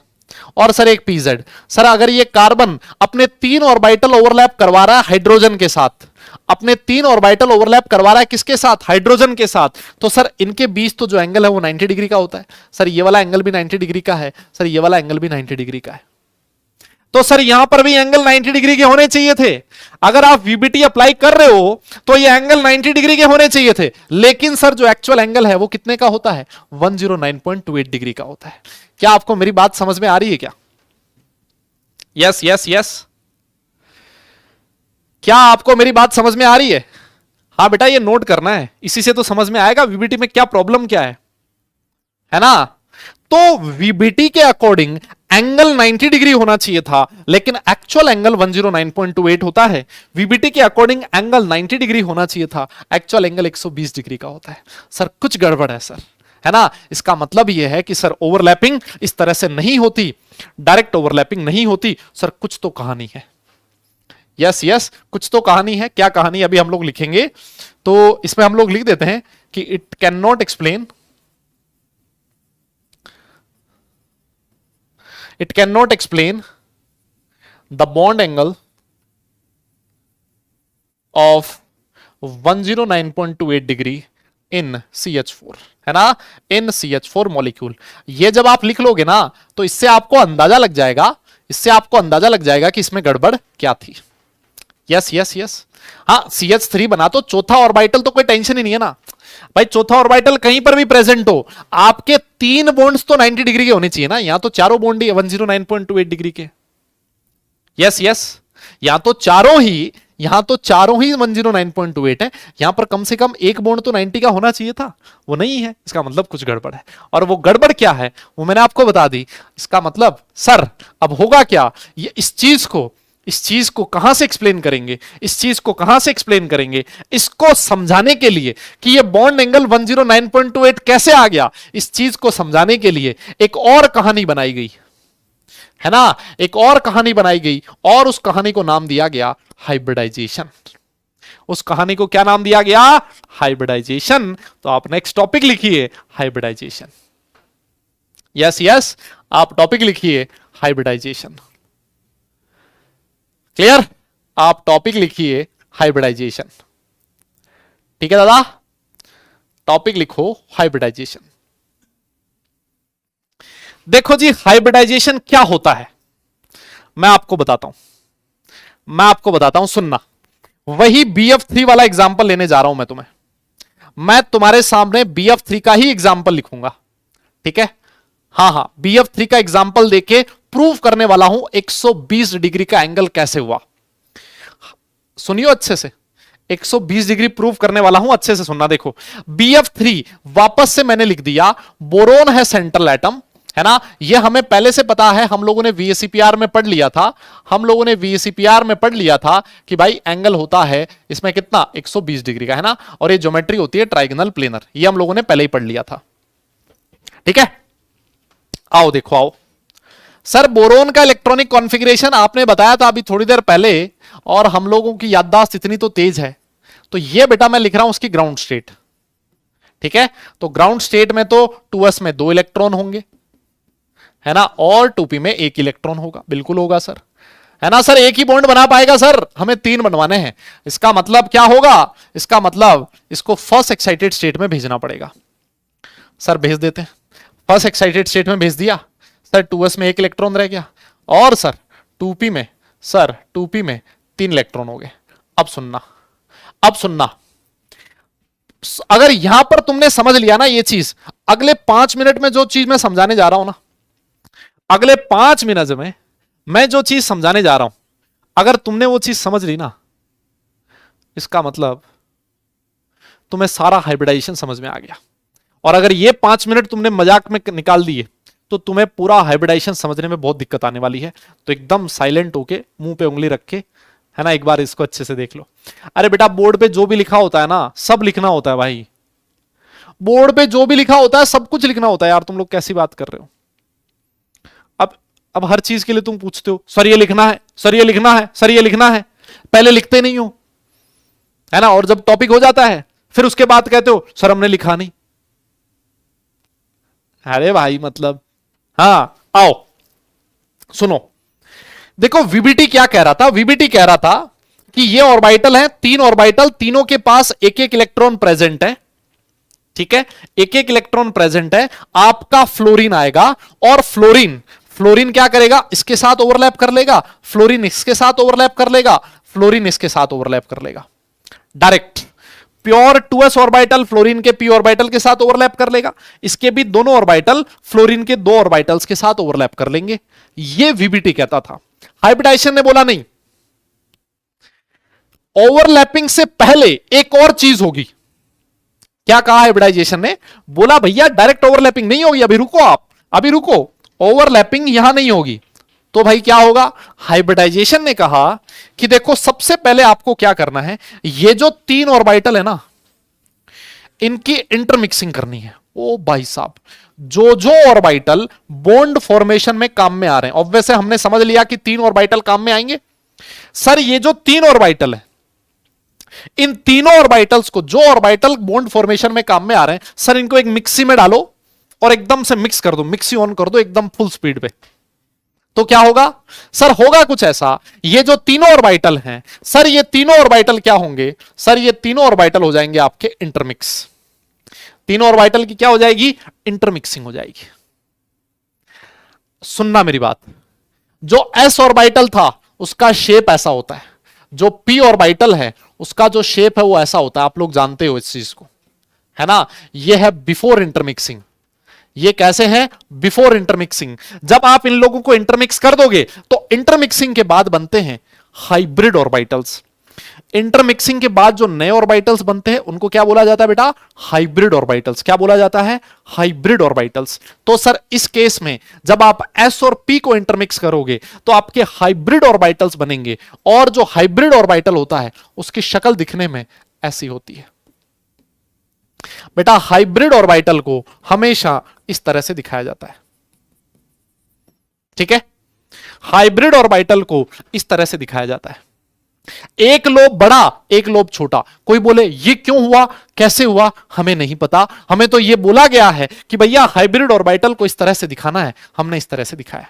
और सर एक pz। सर अगर ये कार्बन अपने 3 ऑर्बिटल ओवरलैप करवा रहा है हाइड्रोजन के साथ, अपने 3 ऑर्बिटल ओवरलैप करवा रहा है किसके साथ? हाइड्रोजन के साथ, तो सर इनके बीच तो जो एंगल है वो 90 डिग्री का होता है। सर ये वाला एंगल भी 90 डिग्री का है, सर ये वाला एंगल भी 90 डिग्री का है, तो सर यहां पर भी एंगल 90 डिग्री के होने चाहिए थे। अगर आप VBT अप्लाई कर रहे हो तो ये एंगल 90 डिग्री के होने चाहिए थे, लेकिन सर जो एक्चुअल एंगल है वो कितने का होता है? 109.28 डिग्री का होता है। क्या आपको मेरी बात समझ में आ रही है क्या? यस यस यस, क्या आपको मेरी बात समझ में आ रही है? हाँ बेटा ये नोट करना है, इसी से तो समझ में आएगा VBT में क्या प्रॉब्लम क्या है ना? तो VBT के अकॉर्डिंग एंगल 90 डिग्री होना चाहिए था, लेकिन एक्चुअल एंगल 109.28 होता है। VBT के अकॉर्डिंग एंगल 90 डिग्री होना चाहिए था, एक्चुअल एंगल 120 डिग्री का होता है। सर कुछ गड़बड़ है सर, है ना? इसका मतलब यह है कि सर ओवरलैपिंग इस तरह से नहीं होती, डायरेक्ट ओवरलैपिंग नहीं होती। सर कुछ तो कहानी है। यस यस, कुछ तो कहानी है। क्या कहानी अभी हम लोग लिखेंगे, तो इसमें हम लोग लिख देते हैं कि it can not explain, it cannot explain the bond angle of 109.28 degree in CH4, है ना, इन CH4 मॉलिक्यूल। ये जब आप लिख लोगे ना तो इससे आपको अंदाजा लग जाएगा, इससे आपको अंदाजा लग जाएगा कि इसमें गड़बड़ क्या थी। यस यस यस, हाँ CH3 बना तो चौथा ऑर्बिटल तो कोई टेंशन ही नहीं है ना भाई, चौथा ऑर्बिटल कहीं पर भी प्रेजेंट हो, आपके 3 बॉन्ड्स तो 90 डिग्री के होने चाहिए ना। यहां तो चारों बॉन्ड ही 109.28 डिग्री के। यस यस, यहां तो चारों ही 109.28 है, यहां पर कम से कम एक बॉन्ड तो 90 का होना चाहिए था, वो नहीं है। इसका मतलब कुछ गड़बड़ है, और वो गड़बड़ क्या है वो मैंने आपको बता दी। इसका मतलब सर अब होगा क्या, ये इस चीज को कहां से एक्सप्लेन करेंगे, इस चीज को कहां से एक्सप्लेन करेंगे? इसको समझाने के लिए कि ये बॉन्ड एंगल 109.28 कैसे आ गया, इस चीज को समझाने के लिए एक और कहानी बनाई गई, है ना, एक और कहानी बनाई गई, और उस कहानी को नाम दिया गया हाइब्रिडाइजेशन। उस कहानी को क्या नाम दिया गया? हाइब्रिडाइजेशन। तो आप नेक्स्ट टॉपिक लिखिए हाइब्रिडाइजेशन। यस यस, आप टॉपिक लिखिए हाइब्रिडाइजेशन। क्लियर? आप टॉपिक लिखिए हाइब्रिडाइजेशन। ठीक है दादा, टॉपिक लिखो हाइब्रिडाइजेशन। देखो जी हाइब्रिडाइजेशन क्या होता है, मैं आपको बताता हूं, सुनना। वही BF3 वाला एग्जांपल लेने जा रहा हूं मैं तुम्हें, मैं तुम्हारे सामने BF3 का ही एग्जांपल लिखूंगा, ठीक है? हाँ, BF3 का एग्जांपल देके प्रूव करने वाला हूं 120 डिग्री का एंगल कैसे हुआ। सुनियो अच्छे से, 120 डिग्री प्रूव करने वाला हूं, अच्छे से सुनना। देखो BF3 वापस से मैंने लिख दिया, बोरोन है सेंट्रल एटम, है ना, ये हमें पहले से पता है, हम लोगों ने वीएसीपीआर में पढ़ लिया था, हम लोगों ने वीएसीपीआर में पढ़ लिया था कि भाई एंगल होता है इसमें कितना 120 डिग्री का, है ना, और ये ज्योमेट्री होती है ट्राइगोनल प्लेनर, ये हम लोगों ने पहले ही पढ़ लिया था। ठीक है, आओ देखो आओ सर, बोरोन का इलेक्ट्रॉनिक कॉन्फ़िगरेशन आपने बताया था अभी थोड़ी देर पहले, और हम लोगों की याददाश्त इतनी तो तेज है, तो ये बेटा मैं लिख रहा हूं उसकी ग्राउंड स्टेट। ठीक है, तो ग्राउंड स्टेट में तो 2s में 2 इलेक्ट्रॉन होंगे, है ना, और 2p में 1 इलेक्ट्रॉन होगा, बिल्कुल होगा सर, है ना सर, एक ही बॉन्ड बना पाएगा सर, हमें 3 बनवाने हैं। इसका मतलब क्या होगा, इसका मतलब इसको फर्स्ट एक्साइटेड स्टेट में भेजना पड़ेगा। सर भेज देते हैं, फर्स्ट एक्साइटेड स्टेट में भेज दिया सर, 2s में 1 इलेक्ट्रॉन रह गया, और सर 2p में, सर 2p में 3 इलेक्ट्रॉन हो गए। अब सुनना, अब सुनना, अगर यहां पर तुमने समझ लिया ना ये चीज, अगले 5 मिनट में जो चीज मैं समझाने जा रहा हूं ना, अगले 5 मिनट में मैं जो चीज समझाने जा रहा हूं, अगर तुमने वो चीज समझ ली ना, इसका मतलब तुम्हें सारा हाइब्रिडाइजेशन समझ में आ गया। और अगर ये 5 मिनट तुमने मजाक में निकाल दिए तो तुम्हें पूरा हाइब्रिडाइजेशन समझने में बहुत दिक्कत आने वाली है। तो एकदम साइलेंट होके मुंह पे उंगली रख के, है ना, एक बार इसको अच्छे से देख लो। अरे बेटा बोर्ड पे जो भी लिखा होता है ना, सब लिखना होता है भाई, बोर्ड पे जो भी लिखा होता है सब कुछ लिखना होता है यार, तुम लोग कैसी बात कर रहे हो। अब हर चीज के लिए तुम पूछते हो सर ये लिखना है, सर ये लिखना है, सर ये लिखना है, पहले लिखते नहीं हो, है ना, और जब टॉपिक हो जाता है फिर उसके बाद कहते हो सर हमने लिखा नहीं। अरे भाई मतलब, हाँ आओ सुनो, देखो वीबीटी क्या कह रहा था, वीबीटी कह रहा था कि ये ऑर्बिटल है, 3 ऑर्बिटल, तीनों के पास 1-1 इलेक्ट्रॉन प्रेजेंट है। ठीक है, 1-1 इलेक्ट्रॉन प्रेजेंट है, आपका फ्लोरीन आएगा, और फ्लोरीन क्या करेगा, इसके साथ ओवरलैप कर लेगा, फ्लोरीन इसके साथ ओवरलैप कर लेगा, फ्लोरीन इसके साथ ओवरलैप कर लेगा, direct pure 2s orbital fluorine के p ऑर्बिटल के साथ ओवरलैप कर लेगा, इसके भी दोनों ऑर्बिटल फ्लोरीन के 2 ऑर्बिटल्स के साथ ओवरलैप कर लेंगे। ये वीबीटी कहता था, हाइब्रिडाइजेशन ने बोला नहीं, ओवरलैपिंग से पहले एक और चीज होगी। क्या कहा हाइब्रिडाइजेशन ने, बोला भैया डायरेक्ट ओवरलैपिंग नहीं होगी, अभी रुको आप, अभी रुको, ओवरलैपिंग यहां नहीं होगी। तो भाई क्या होगा, हाइब्रिडाइजेशन ने कहा कि देखो सबसे पहले आपको क्या करना है, ये जो 3 ऑर्बिटल है ना, इनकी इंटरमिक्सिंग करनी है। ओ भाई साहब, जो जो ऑर्बिटल बॉन्ड फॉर्मेशन में काम में आ रहे हैं, ऑब्वियस है हमने समझ लिया कि 3 ऑर्बिटल काम में आएंगे। सर ये जो 3 ऑर्बिटल है, इन तीनों ऑर्बिटल्स को, जो ऑर्बिटल बॉन्ड फॉर्मेशन में काम में आ रहे हैं, सर इनको एक मिक्सी में डालो और एकदम से मिक्स कर दो, मिक्सी ऑन कर दो एकदम फुल स्पीड पे। तो क्या होगा सर, होगा कुछ ऐसा, ये जो तीनों ऑर्बिटल हैं सर, ये तीनों ऑर्बिटल क्या होंगे सर, ये तीनों ऑर्बिटल हो जाएंगे आपके इंटरमिक्स। तीनों ऑर्बिटल की क्या हो जाएगी, इंटरमिक्सिंग हो जाएगी। सुनना मेरी बात, जो s ऑर्बिटल था उसका शेप ऐसा होता है, जो p ऑर्बिटल है उसका जो शेप है वो ऐसा होता है, आप लोग जानते हो इस चीज को, है ना। ये है बिफोर इंटरमिक्सिंग। ये कैसे है, बिफोर इंटरमिक्सिंग। जब आप इन लोगों को इंटरमिक्स कर दोगे तो इंटरमिक्सिंग के बाद बनते हैं हाइब्रिड ऑर्बिटल्स। इंटरमिक्सिंग के बाद जो नए ऑर्बिटल्स बनते हैं उनको क्या बोला जाता है बेटा, हाइब्रिड ऑर्बिटल्स। क्या बोला जाता है, हाइब्रिड ऑर्बिटल्स। तो सर इस केस में जब आप s और p को इंटरमिक्स करोगे तो आपके हाइब्रिड ऑर्बिटल्स बनेंगे, और जो हाइब्रिड ऑर्बिटल होता है उसकी शक्ल दिखने में ऐसी होती है। बेटा हाइब्रिड ऑर्बिटल को हमेशा इस तरह से दिखाया जाता है, ठीक है, हाइब्रिड ऑर्बिटल को इस तरह से दिखाया जाता है, एक लोब बड़ा एक लोब छोटा। कोई बोले ये क्यों हुआ, कैसे हुआ, हमें नहीं पता, हमें तो ये बोला गया है कि भैया हाइब्रिड ऑर्बिटल को इस तरह से दिखाना है, हमने इस तरह से दिखाया,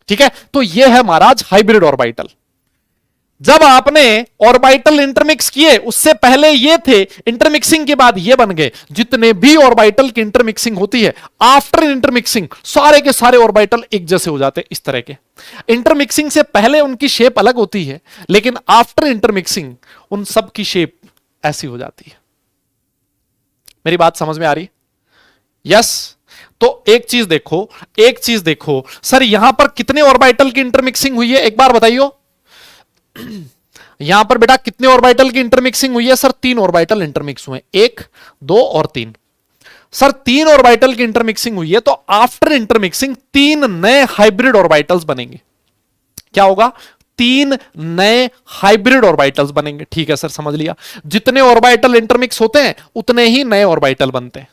ठीक है। तो ये है महाराज हाइब्रिड ऑर्बिटल। जब आपने ऑर्बिटल इंटरमिक्स किए, उससे पहले ये थे, इंटरमिक्सिंग के बाद ये बन गए। जितने भी ऑर्बिटल की इंटरमिक्सिंग होती है, आफ्टर इंटरमिक्सिंग सारे के सारे ऑर्बिटल एक जैसे हो जाते हैं इस तरह के। इंटरमिक्सिंग से पहले उनकी शेप अलग होती है, लेकिन आफ्टर इंटरमिक्सिंग उन सब की शेप ऐसी हो जाती है। मेरी बात समझ में आ रही? यस। तो एक चीज देखो, एक चीज देखो, सर यहां पर कितने ऑर्बिटल की इंटरमिक्सिंग हुई है, एक बार बताइए। यहां पर बेटा कितने ऑर्बिटल की इंटरमिक्सिंग हुई है? सर 3 ऑर्बिटल इंटरमिक्स हुए, 1, 2 और 3। सर 3 ऑर्बिटल की इंटरमिक्सिंग हुई है तो आफ्टर इंटरमिक्सिंग 3 नए हाइब्रिड ऑर्बिटल्स बनेंगे। क्या होगा? 3 नए हाइब्रिड ऑर्बिटल्स बनेंगे। ठीक है सर, समझ लिया। जितने ऑर्बिटल इंटरमिक्स होते हैं उतने ही नए ऑर्बिटल बनते हैं।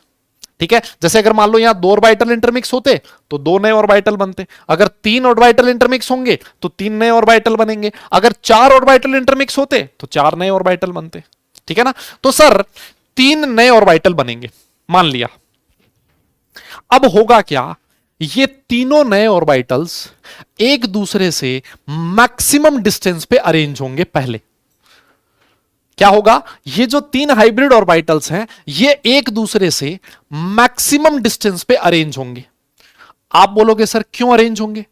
ठीक है, जैसे अगर मान लो यहां 2 ऑर्बिटल इंटरमिक्स होते तो 2 नए ऑर्बिटल बनते, अगर 3 ऑर्बिटल इंटरमिक्स होंगे तो 3 नए ऑर्बिटल बनेंगे, अगर 4 ऑर्बिटल इंटरमिक्स होते तो 4 नए ऑर्बिटल बनते। ठीक है ना? तो सर 3 नए ऑर्बिटल बनेंगे, मान लिया। अब होगा क्या? ये तीनों नए ऑर्बिटल्स एक दूसरे से मैक्सिमम डिस्टेंस पे अरेंज होंगे पहले। क्या होगा? ये जो 3 हाइब्रिड ऑर्बिटल्स हैं ये एक दूसरे से मैक्सिमम डिस्टेंस पे अरेंज होंगे। आप बोलोगे सर क्यों अरेंज होंगे?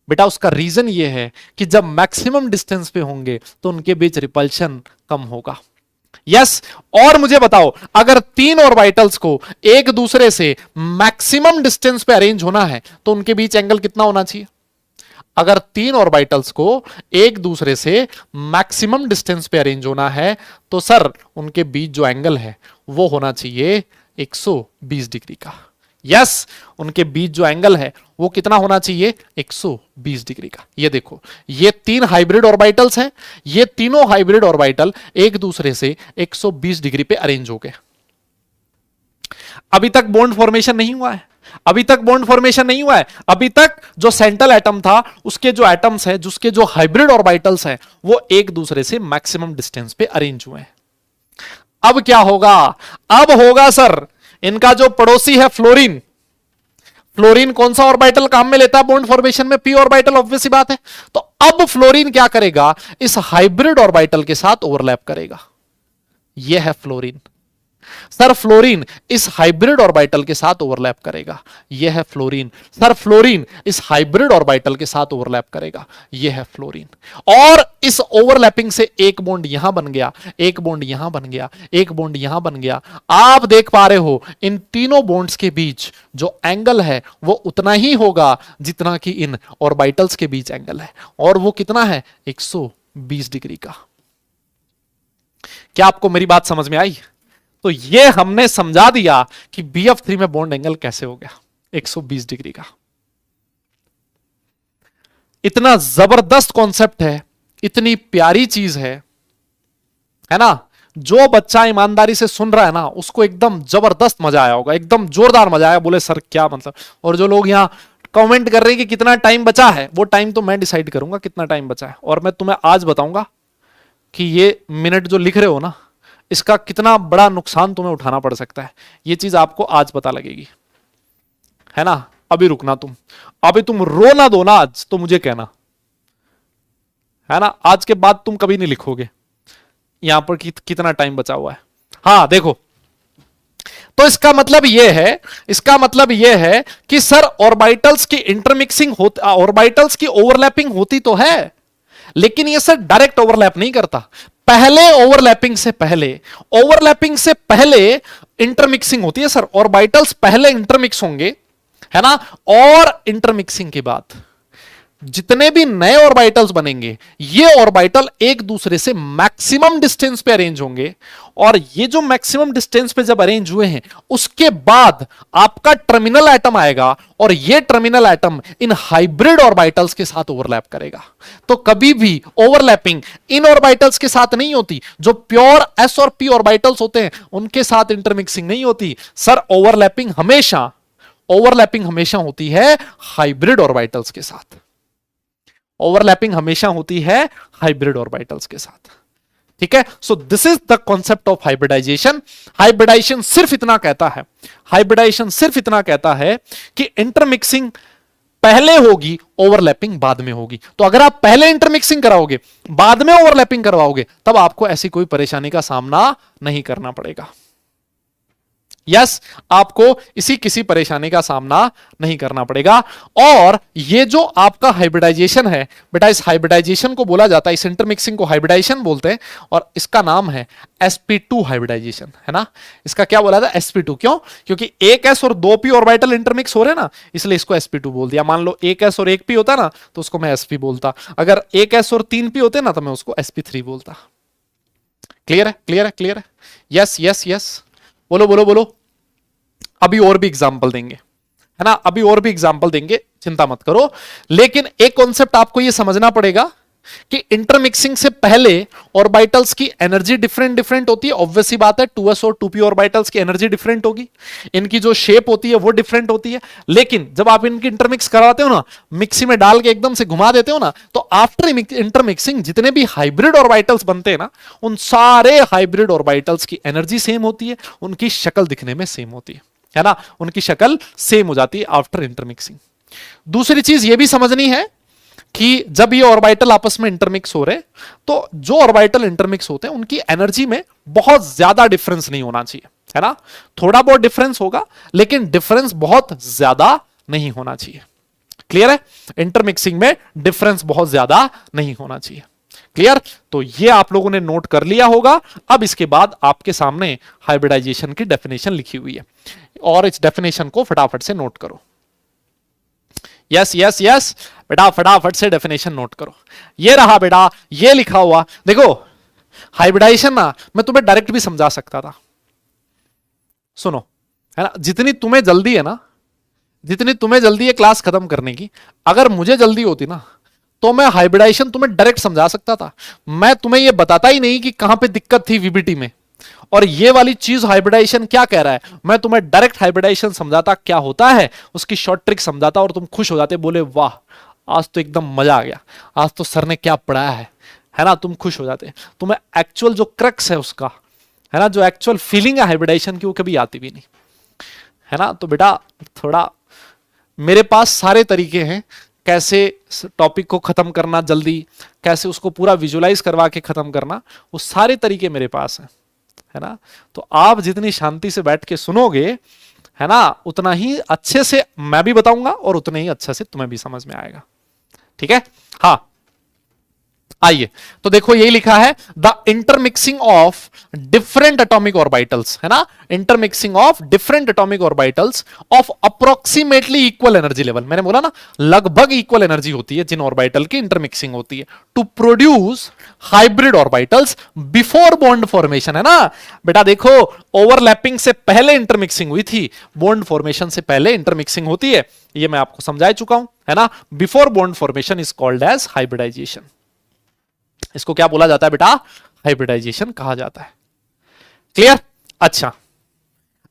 बेटा उसका रीजन ये है कि जब मैक्सिमम डिस्टेंस पे होंगे तो उनके बीच रिपल्शन कम होगा। यस, और मुझे बताओ, अगर 3 ऑर्बिटल्स को एक दूसरे से मैक्सिमम डिस्टेंस पे अरेंज होना है तो उनके बीच एंगल कितना होना चाहिए? अगर 3 ऑर्बिटल्स को एक दूसरे से मैक्सिमम डिस्टेंस पे अरेंज होना है तो सर उनके बीच जो एंगल है वो होना चाहिए 120 डिग्री का। यस, उनके बीच जो एंगल है वो कितना होना चाहिए? 120 डिग्री का। ये देखो, ये 3 हाइब्रिड ऑर्बिटल्स हैं, ये तीनों हाइब्रिड ऑर्बिटल एक दूसरे से 120 डिग्री पे अरेंज हो गए। अभी तक बॉन्ड फॉर्मेशन नहीं हुआ है, अभी तक बॉन्ड फॉर्मेशन नहीं हुआ है। अभी तक जो सेंट्रल एटम था उसके जो एटम्स है, जिसके जो हाइब्रिड ऑर्बिटल्स हैं वो एक दूसरे से मैक्सिमम डिस्टेंस पे अरेंज हुए हैं। अब क्या होगा? अब होगा सर, इनका जो पड़ोसी है फ्लोरीन, फ्लोरीन कौन सा ऑर्बिटल काम में लेता है बॉन्ड फॉर्मेशन में? पी ऑर्बिटल, ऑब्वियस सी बात है। तो अब फ्लोरीन क्या करेगा? इस हाइब्रिड ऑर्बिटल के साथ ओवरलैप करेगा। यह है फ्लोरीन। सर फ्लोरीन इस हाइब्रिड ऑर्बिटल के साथ ओवरलैप करेगा। यह है फ्लोरीन। सर फ्लोरीन इस हाइब्रिड ऑर्बिटल के साथ ओवरलैप करेगा। यह है फ्लोरीन। और इस ओवरलैपिंग से एक बॉन्ड यहां बन गया, एक बॉन्ड यहां बन गया, एक बॉन्ड यहां बन गया। आप देख पा रहे हो इन तीनों बॉन्ड्स के बीच जो एंगल है वो उतना ही होगा जितना कि इन ऑर्बिटल्स के बीच एंगल है, और वो कितना है? 120 डिग्री का। क्या आपको मेरी बात समझ में आई? तो ये हमने समझा दिया कि BF3 में बॉन्ड एंगल कैसे हो गया 120 डिग्री का। इतना जबरदस्त कॉन्सेप्ट है, इतनी प्यारी चीज है ना? जो बच्चा ईमानदारी से सुन रहा है ना उसको एकदम जबरदस्त मजा आया होगा, एकदम जोरदार मजा आया। बोले सर क्या मतलब? और जो लोग यहां कमेंट कर रहे हैं कि कितना टाइम बचा है, वो टाइम तो मैं डिसाइड करूंगा कितना टाइम बचा है, और मैं तुम्हें आज बताऊंगा कि ये मिनट जो लिख रहे हो ना इसका कितना बड़ा नुकसान तुम्हें उठाना पड़ सकता है। ये चीज आपको आज पता लगेगी, है ना? अभी रुकना तुम, अभी तुम रो ना दो ना आज तो मुझे कहना, है ना? आज के बाद तुम कभी नहीं लिखोगे यहां पर कितना टाइम बचा हुआ है। हाँ देखो, तो इसका मतलब यह है, इसका मतलब यह है कि सर ऑर्बिटल्स की इंटरमिक्सिंग होती, ऑर्बिटल्स की ओवरलैपिंग होती तो है, लेकिन ये सर डायरेक्ट ओवरलैप नहीं करता। पहले ओवरलैपिंग से पहले, ओवरलैपिंग से पहले इंटरमिक्सिंग होती है सर। ऑर्बिटल्स पहले इंटरमिक्स होंगे, है ना? और इंटरमिक्सिंग के बाद जितने भी नए ऑर्बिटल्स बनेंगे ये ऑर्बिटल एक दूसरे से मैक्सिमम डिस्टेंस पे अरेंज होंगे, और ये जो मैक्सिमम डिस्टेंस पे जब अरेंज हुए हैं उसके बाद आपका टर्मिनल एटम आएगा, और ये terminal atom in hybrid orbitals के साथ ओवरलैप करेगा। तो कभी भी ओवरलैपिंग इन ऑर्बिटल्स के साथ नहीं होती, जो प्योर s और p ऑर्बिटल्स होते हैं उनके साथ इंटरमिक्सिंग नहीं होती सर। ओवरलैपिंग हमेशा होती है हाइब्रिड ऑर्बिटल्स के साथ। ओवरलैपिंग हमेशा होती है हाइब्रिड ऑर्बिटल्स के साथ। ठीक है, so this is the concept of hybridisation. Hybridisation सिर्फ इतना कहता है, हाइब्रिडाइजेशन सिर्फ इतना कहता है कि इंटरमिक्सिंग पहले होगी, ओवरलैपिंग बाद में होगी। तो अगर आप पहले इंटरमिक्सिंग कराओगे, बाद में ओवरलैपिंग करवाओगे, तब आपको ऐसी कोई परेशानी का सामना नहीं करना पड़ेगा। यस, आपको इसी किसी परेशानी का सामना नहीं करना पड़ेगा। और ये जो आपका हाइब्रिडाइजेशन है बेटा, इस हाइब्रिडाइजेशन को बोला जाता है, इस इंटरमिक्सिंग को हाइब्रिडाइजेशन बोलते हैं, और इसका नाम है sp2 हाइब्रिडाइजेशन, है ना? इसका क्या बोला था? sp2। क्यों? क्योंकि एक s और 2 p ऑर्बिटल इंटरमिक्स हो रहे ना, इसलिए इसको sp2 बोल दिया। मान लो एक s और एक p होता ना तो उसको मैं sp बोलता, अगर एक s और 3 p होते ना तो मैं उसको sp3 बोलता। क्लियर है? क्लियर है? क्लियर है? यस यस यस, बोलो बोलो बोलो। अभी और भी एग्जाम्पल देंगे, है ना, अभी और भी एग्जाम्पल देंगे, चिंता मत करो। लेकिन एक कॉन्सेप्ट आपको ये समझना पड़ेगा कि इंटरमिक्सिंग से पहले ऑर्बिटल्स की एनर्जी डिफरेंट डिफरेंट होती है। ऑब्वियस सी बात है, 2s और 2p ऑर्बिटल्स की एनर्जी डिफरेंट होगी, इनकी जो शेप होती है वो डिफरेंट होती है। लेकिन जब आप इनकी इंटरमिक्स कराते हो ना, मिक्सी में डाल के एकदम से घुमा देते हो ना, तो आफ्टर इंटरमिक्सिंग जितने भी हाइब्रिड ऑर्बिटल्स बनते हैं ना, उन सारे हाइब्रिड ऑर्बिटल्स की एनर्जी सेम होती है, उनकी शक्ल दिखने में सेम होती है ना, उनकी शक्ल सेम हो जाती है आफ्टर इंटरमिक्सिंग। दूसरी चीज ये भी समझनी है कि जब ये ऑर्बिटल आपस में इंटरमिक्स हो रहे, तो जो ऑर्बिटल इंटरमिक्स होते हैं उनकी एनर्जी में बहुत ज्यादा डिफरेंस नहीं होना चाहिए, है ना, थोड़ा बहुत डिफरेंस होगा लेकिन डिफरेंस बहुत ज्यादा नहीं होना चाहिए। क्लियर है, इंटरमिक्सिंग में डिफरेंस बहुत ज्यादा नहीं होना चाहिए। क्लियर, तो ये आप लोगों ने नोट कर लिया होगा। अब इसके बाद आपके सामने हाइब्रिडाइजेशन की डेफिनेशन लिखी हुई है और इस डेफिनेशन को फटाफट से नोट करो। यस यस यस बेटा, फटाफट से डेफिनेशन नोट करो। ये रहा बेटा, ये लिखा हुआ देखो। हाइब्रिडाइजेशन ना मैं तुम्हें डायरेक्ट भी समझा सकता था, सुनो, है ना, जितनी तुम्हें जल्दी है ना, जितनी तुम्हें जल्दी है क्लास खत्म करने की, अगर मुझे जल्दी होती ना तो मैं हाइब्रिडाइजेशन तुम्हें डायरेक्ट समझा सकता था। मैं तुम्हें यह बताता ही नहीं कि कहां पे दिक्कत थी वीबीटी में, और ये वाली चीज हाइब्रिडाइजेशन क्या कह रहा है, मैं तुम्हें डायरेक्ट हाइब्रिडाइजेशन समझाता क्या होता है, उसकी शॉर्ट ट्रिक समझाता और तुम खुश हो जाते, बोले वाह आज तो एकदम मजा आ गया, आज तो सर ने क्या पढ़ाया है ना, तुम खुश हो जाते। तुम्हें एक्चुअल जो क्रक्स है उसका, है ना, जो एक्चुअल फीलिंग है हाइब्रिडाइजेशन की, वो कभी आती भी नहीं, है ना। तो बेटा थोड़ा मेरे पास सारे तरीके हैं कैसे टॉपिक को खत्म करना जल्दी, कैसे उसको पूरा विजुलाइज करवा के खत्म करना, वो सारे तरीके मेरे पास हैं, है ना। तो आप जितनी शांति से बैठ के सुनोगे, है ना, उतना ही अच्छे से मैं भी बताऊंगा और उतने ही अच्छे से तुम्हें भी समझ में आएगा। ठीक है, हाँ आइए, तो देखो यही लिखा है, the intermixing of different atomic orbitals, है ना, intermixing of different atomic orbitals of approximately equal energy level. मैंने बोला ना लगभग इक्वल एनर्जी होती है जिन ऑर्बिटल की इंटरमिक्सिंग होती है, to produce hybrid orbitals before bond formation, है ना बेटा। देखो ओवरलैपिंग से पहले इंटरमिक्सिंग हुई थी, बॉन्ड फॉर्मेशन से पहले इंटरमिक्सिंग होती है, ये मैं आपको समझा चुका हूं, है ना। Before bond formation is called as hybridisation. इसको क्या बोला जाता है बेटा, हाइब्रिडाइजेशन कहा जाता है। क्लियर, अच्छा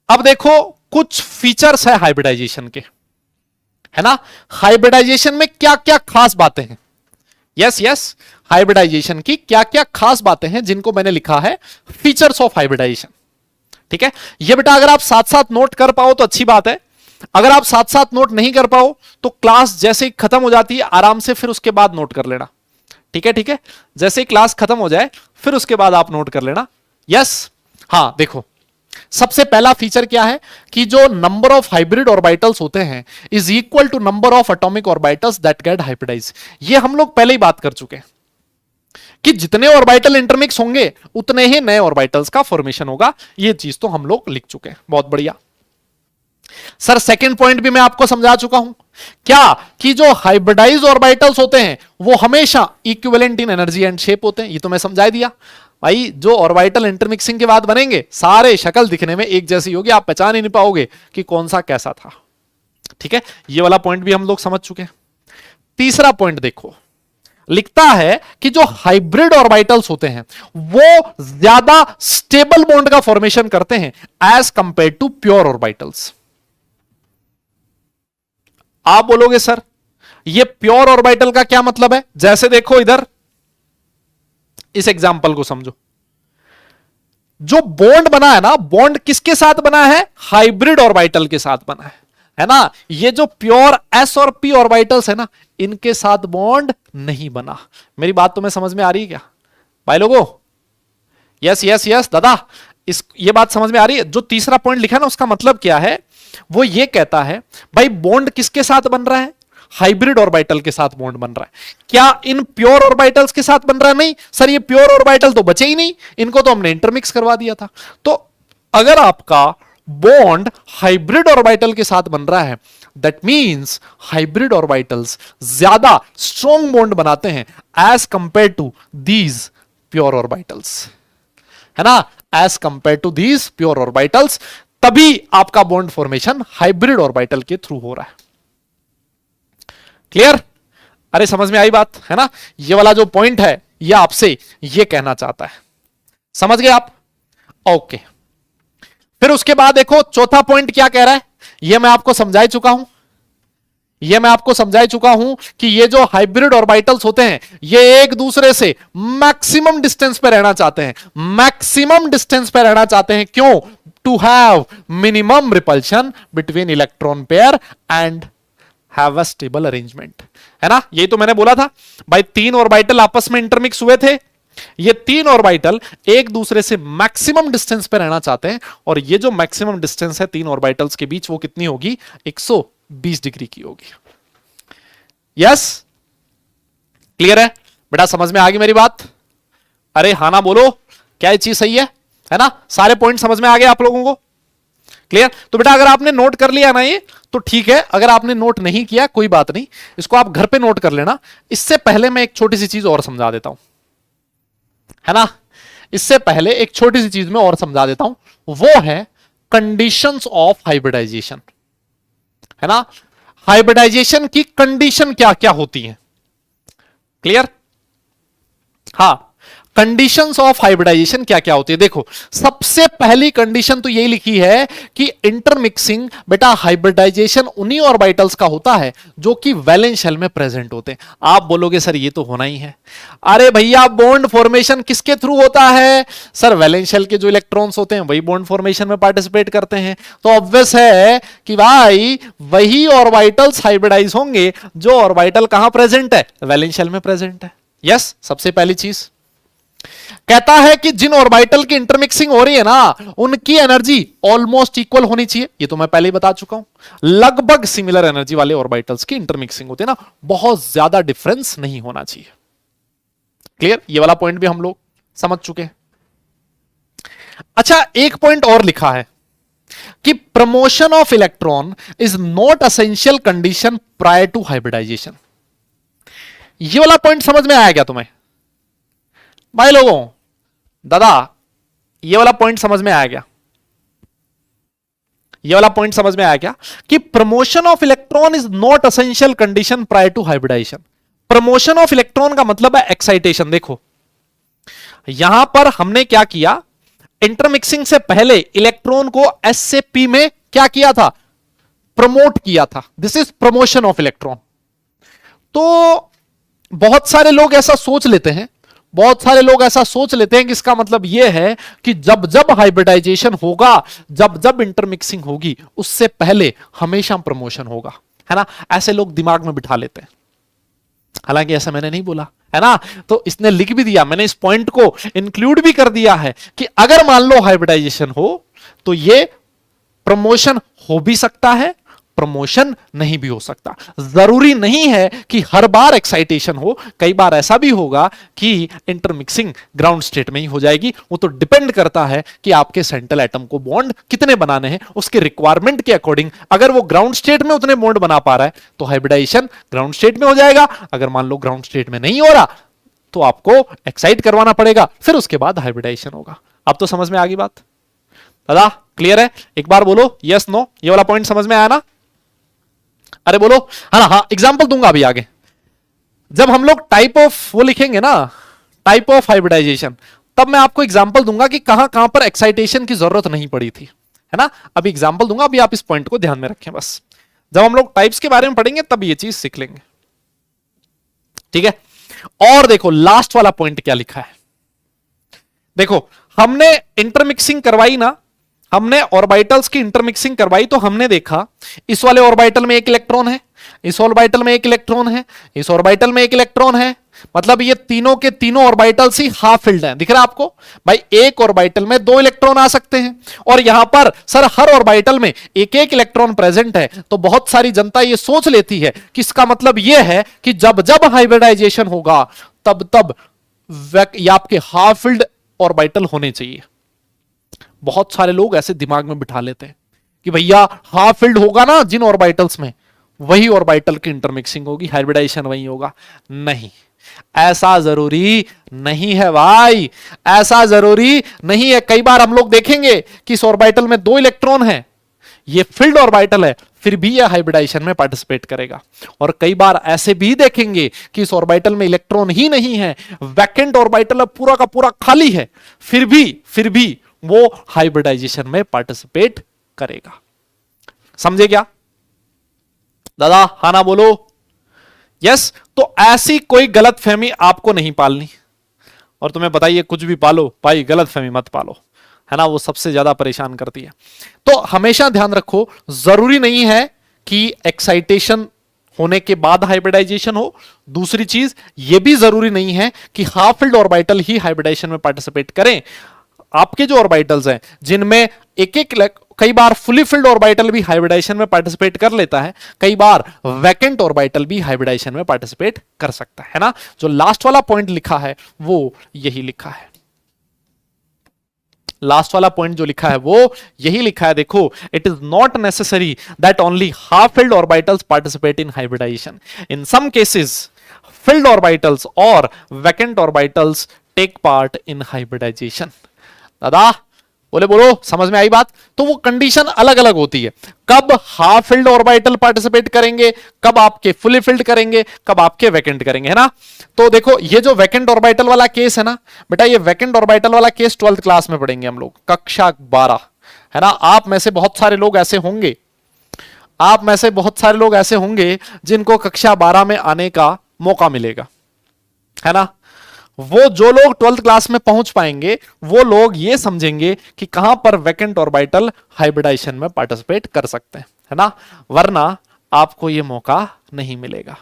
अब देखो कुछ फीचर्स है हाइब्रिडाइजेशन के, है ना। हाइब्रिडाइजेशन में क्या क्या खास बातें हैं, यस यस, हाइब्रिडाइजेशन की क्या क्या खास बातें हैं जिनको मैंने लिखा है फीचर्स ऑफ हाइब्रिडाइजेशन। ठीक है, ये बेटा अगर आप साथ साथ नोट कर पाओ तो अच्छी बात है, अगर आप साथ साथ नोट नहीं कर पाओ तो क्लास जैसे ही खत्म हो जाती है आराम से फिर उसके बाद नोट कर लेना। ठीक है, ठीक है, जैसे ही क्लास खत्म हो जाए फिर उसके बाद आप नोट कर लेना। यस, हाँ देखो सबसे पहला फीचर क्या है कि जो नंबर ऑफ हाइब्रिड ऑर्बिटल्स होते हैं is equal to number of atomic orbitals that get hybridise. ये हम लोग पहले ही बात कर चुके हैं कि जितने ऑर्बिटल इंटरमिक्स होंगे उतने ही नए ऑर्बिटल्स का फॉर्मेशन होगा, ये चीज तो हम लोग लिख चुके हैं। बहुत बढ़िया सर, सेकंड पॉइंट भी मैं आपको समझा चुका हूं क्या, कि जो हाइब्रिडाइज ऑर्बिटल्स होते हैं वो हमेशा equivalent in energy and shape होते हैं, ये तो मैं समझा दिया भाई। जो ऑर्बिटल इंटरमिक्सिंग के बाद बनेंगे सारे शक्ल दिखने में एक जैसी होगी, आप पहचान ही नहीं पाओगे कि कौन सा कैसा था। ठीक है, ये वाला पॉइंट भी हम लोग समझ चुके हैं। तीसरा पॉइंट देखो, लिखता है कि जो हाइब्रिड ऑर्बिटल्स होते हैं वो ज्यादा स्टेबल बॉन्ड का फॉर्मेशन करते हैं as compare to pure orbitals. आप बोलोगे सर ये प्योर ऑर्बिटल का क्या मतलब है, जैसे देखो इधर इस एग्जांपल को समझो, जो बॉन्ड बना है ना, बॉन्ड किसके साथ बना है, हाइब्रिड ऑर्बिटल के साथ बना है ना। ये जो प्योर एस और पी ऑर्बिटल्स है ना, इनके साथ बॉन्ड नहीं बना। मेरी बात तुम्हें समझ में आ रही है क्या भाई लोगों? यस यस यस दादा, ये बात समझ में आ रही है? जो तीसरा पॉइंट लिखा है ना, उसका मतलब क्या है, वो ये कहता है भाई बॉन्ड किसके साथ बन रहा है, हाइब्रिड ऑर्बिटल के साथ बॉन्ड बन रहा है। क्या इन प्योर ऑर्बिटल्स के साथ बन रहा है? नहीं सर, ये प्योर ऑर्बिटल तो बचे ही नहीं, इनको तो हमने इंटरमिक्स करवा दिया था। तो अगर आपका बॉन्ड हाइब्रिड ऑर्बिटल के साथ बन रहा है, दैट मींस हाइब्रिड ऑर्बिटल्स ज्यादा स्ट्रॉन्ग बॉन्ड बनाते हैं as compare to these pure orbitals, है ना, as compare to these pure orbitals. तभी आपका बॉन्ड फॉर्मेशन हाइब्रिड ऑर्बिटल के थ्रू हो रहा है। क्लियर? अरे समझ में आई बात है ना? ये वाला जो पॉइंट है ये आपसे ये कहना चाहता है, समझ गए आप? ओके, फिर उसके बाद देखो चौथा पॉइंट क्या कह रहा है, ये मैं आपको समझा चुका हूं, ये मैं आपको समझा चुका हूं कि ये जो हाइब्रिड ऑर्बिटल्स होते हैं ये एक दूसरे से मैक्सिमम डिस्टेंस पे रहना चाहते हैं, मैक्सिमम डिस्टेंस पे रहना चाहते हैं। क्यों? To have minimum repulsion between electron pair and have a stable arrangement, है ना? यही तो मैंने बोला था भाई, तीन ऑर्बिटल आपस में इंटरमिक्स हुए थे, ये तीन ऑर्बिटल एक दूसरे से मैक्सिमम डिस्टेंस पे रहना चाहते हैं, और ये जो मैक्सिमम डिस्टेंस है तीन ऑर्बिटल्स के बीच वो कितनी होगी? 120 डिग्री की होगी। यस, क्लियर है बेटा? समझ में आ गई मेरी बात? अरे हाँ ना बोलो, क्या ये चीज सही है ना? सारे पॉइंट समझ में आ गए आप लोगों को? क्लियर? तो बेटा अगर आपने नोट कर लिया ना ये तो ठीक है, अगर आपने नोट नहीं किया कोई बात नहीं, इसको आप घर पे नोट कर लेना। इससे पहले मैं एक छोटी सी चीज और समझा देता हूं, है ना? इससे पहले एक छोटी सी चीज मैं और समझा देता हूं, वो है कंडीशंस ऑफ हाइब्रिडाइजेशन, है ना? हाइब्रिडाइजेशन की कंडीशन क्या क्या होती हैं? क्लियर? हाँ, कंडीशंस ऑफ हाइब्रिडाइजेशन क्या क्या होती है? देखो, सबसे पहली कंडीशन तो यही लिखी है कि इंटरमिक्सिंग बेटा हाइब्रिडाइजेशन उन्हीं ऑर्बिटल्स का होता है जो कि वैलेंस शेल में प्रेजेंट होते हैं। आप बोलोगे सर ये तो होना ही है। अरे भैया, बॉन्ड फॉर्मेशन किसके थ्रू होता है? सर वैलेंस शेल के जो इलेक्ट्रॉन्स होते हैं वही बॉन्ड फॉर्मेशन में पार्टिसिपेट करते हैं, तो ऑब्वियस है कि भाई वही ऑर्बिटल्स हाइब्रिडाइज होंगे जो ऑर्बिटल कहां प्रेजेंट है? वैलेंस शेल में प्रेजेंट है। यस, सबसे पहली चीज कहता है कि जिन ऑर्बिटल की इंटरमिक्सिंग हो रही है ना उनकी एनर्जी ऑलमोस्ट इक्वल होनी चाहिए। ये तो मैं पहले ही बता चुका हूं, लगभग सिमिलर एनर्जी वाले ऑर्बिटल्स की इंटरमिक्सिंग होती है ना, बहुत ज्यादा डिफरेंस नहीं होना चाहिए। क्लियर? ये वाला पॉइंट भी हम लोग समझ चुके हैं। अच्छा, एक पॉइंट और लिखा है कि promotion of electron is not essential condition prior to hybridisation. ये वाला पॉइंट समझ में आया क्या तुम्हें भाई लोगों? दादा, ये वाला पॉइंट समझ में आया क्या? ये वाला पॉइंट समझ में आया क्या कि promotion of electron is not essential condition prior to hybridisation. Promotion of electron का मतलब है एक्साइटेशन। देखो यहां पर हमने क्या किया, इंटरमिक्सिंग से पहले इलेक्ट्रॉन को एस से पी में क्या किया था? प्रमोट किया था। This is promotion of electron. तो बहुत सारे लोग ऐसा सोच लेते हैं, बहुत सारे लोग ऐसा सोच लेते हैं कि इसका मतलब यह है कि जब जब हाइब्रिडाइजेशन होगा, जब जब इंटरमिक्सिंग होगी, उससे पहले हमेशा प्रमोशन होगा, है ना? ऐसे लोग दिमाग में बिठा लेते हैं, हालांकि ऐसा मैंने नहीं बोला, है ना? तो इसने लिख भी दिया, मैंने इस पॉइंट को इंक्लूड भी कर दिया है कि अगर मान लो हाइब्रिडाइजेशन हो तो ये प्रमोशन हो भी सकता है, प्रमोशन नहीं भी हो सकता। जरूरी नहीं है कि हर बार एक्साइटेशन हो, कई बार ऐसा भी होगा कि इंटरमिक्सिंग ग्राउंड स्टेट में ही हो जाएगी। वो तो डिपेंड करता है कि आपके सेंट्रल एटम को बॉन्ड कितने बनाने हैं, उसके रिक्वायरमेंट के अकॉर्डिंग। अगर वो ग्राउंड स्टेट में उतने बॉन्ड बना पा रहा है तो हाइब्रिडाइजेशन ग्राउंड स्टेट में हो जाएगा। अगर मान लो ग्राउंड स्टेट में नहीं हो रहा तो आपको एक्साइट करवाना पड़ेगा, फिर उसके बाद हाइब्रिडाइजेशन होगा। अब तो समझ में आ गई बात? दादा क्लियर है? एक बार बोलो यस नो। ये वाला पॉइंट समझ में आया ना? अरे बोलो हाँ ना। हाँ, एग्जाम्पल दूंगा अभी आगे। जब हम लोग टाइप ऑफ वो लिखेंगे ना, टाइप ऑफ हाइब्रिडाइजेशन, तब मैं आपको एग्जाम्पल दूंगा कि कहां कहां पर एक्साइटेशन की जरूरत नहीं पड़ी थी, है ना? अभी एग्जाम्पल दूंगा, अभी आप इस पॉइंट को ध्यान में रखें बस। जब हम लोग टाइप्स के बारे में पढ़ेंगे तब ये चीज सीख लेंगे, ठीक है? और देखो लास्ट वाला पॉइंट क्या लिखा है। देखो हमने इंटरमिक्सिंग करवाई ना, हमने ऑर्बिटल्स की इंटरमिक्सिंग करवाई, तो हमने देखा इस वाले ऑर्बिटल में एक इलेक्ट्रॉन है, इस ऑर्बिटल में एक इलेक्ट्रॉन है, इस ऑर्बिटल में एक इलेक्ट्रॉन है, मतलब ये तीनों के तीनों ऑर्बिटल्स ही हाफ फिल्ड हैं। दिख रहा है आपको? भाई एक ऑर्बिटल में दो इलेक्ट्रॉन आ सकते हैं, और यहां पर सर हर ऑर्बिटल में एक एक इलेक्ट्रॉन प्रेजेंट है। तो बहुत सारी जनता ये सोच लेती है कि इसका मतलब यह है कि जब जब हाइब्रिडाइजेशन होगा तब तब ये आपके हाफ फिल्ड ऑर्बिटल होने चाहिए। बहुत सारे लोग ऐसे दिमाग में बिठा लेते हैं कि भैया हाफ फिल्ड होगा ना जिन ऑर्बिटल्स में, वही ऑर्बिटल की इंटरमिक्सिंग होगी, हाइब्रिडाइजेशन वही होगा। नहीं, ऐसा जरूरी नहीं है भाई, ऐसा जरूरी नहीं है। कई बार हम लोग देखेंगे कि इस ऑर्बिटल में 2 इलेक्ट्रॉन है, ये फील्ड ऑर्बिटल है, फिर भी ये हाइब्रिडाइजेशन में पार्टिसिपेट करेगा। और कई बार ऐसे भी देखेंगे कि इस ऑर्बिटल में इलेक्ट्रॉन ही नहीं है, वैकेंट ऑर्बिटल पूरा का पूरा खाली है, फिर भी वो हाइब्रिडाइजेशन में पार्टिसिपेट करेगा। समझे क्या दादा? हाँ ना बोलो। यस। तो ऐसी कोई गलत फहमी आपको नहीं पालनी। और तुम्हें बताइए, कुछ भी पालो भाई, गलत फहमी मत पालो, है ना, वो सबसे ज्यादा परेशान करती है। तो हमेशा ध्यान रखो, जरूरी नहीं है कि एक्साइटेशन होने के बाद हाइब्रिडाइजेशन हो। दूसरी चीज, ये भी जरूरी नहीं है कि हाफ फील्ड ऑर्बिटल ही हाइब्रिडाइजेशन में पार्टिसिपेट करें। आपके जो ऑर्बिटल्स हैं जिनमें कई बार फुली फिल्ड ऑर्बिटल भी हाइब्रिडाइजेशन में पार्टिसिपेट कर लेता है, कई बार वैकेंट ऑर्बिटल भी हाइब्रिडाइजेशन में पार्टिसिपेट कर सकता है ना। जो लास्ट वाला पॉइंट लिखा है वो यही लिखा है, लास्ट वाला पॉइंट जो लिखा है वो यही लिखा है। देखो, it is not necessary that only half filled orbitals participate in hybridisation. In some cases filled orbitals और vacant orbitals take part in hybridisation. दादा बोलो, समझ में आई बात? तो वो कंडीशन अलग अलग होती है, कब हाफ फिल्ड ऑर्बिटल पार्टिसिपेट करेंगे, कब आपके फुली फिल्ड करेंगे, कब आपके वैकेंट करेंगे, है ना। तो देखो, ये जो वैकेंट ऑर्बिटल वाला केस है ना बेटा, ये वैकेंट ऑर्बिटल वाला केस 12th क्लास में पढ़ेंगे हम लोग, कक्षा 12, है ना। आप में से बहुत सारे लोग ऐसे होंगे, आप में से बहुत सारे लोग ऐसे होंगे जिनको कक्षा 12 में आने का मौका मिलेगा, है ना। वो जो लोग 12th क्लास में पहुंच पाएंगे वो लोग ये समझेंगे कि कहां पर वैकेंट ऑर्बिटल हाइब्रिडाइजेशन में पार्टिसिपेट कर सकते हैं, है ना। वरना आपको ये मौका नहीं मिलेगा,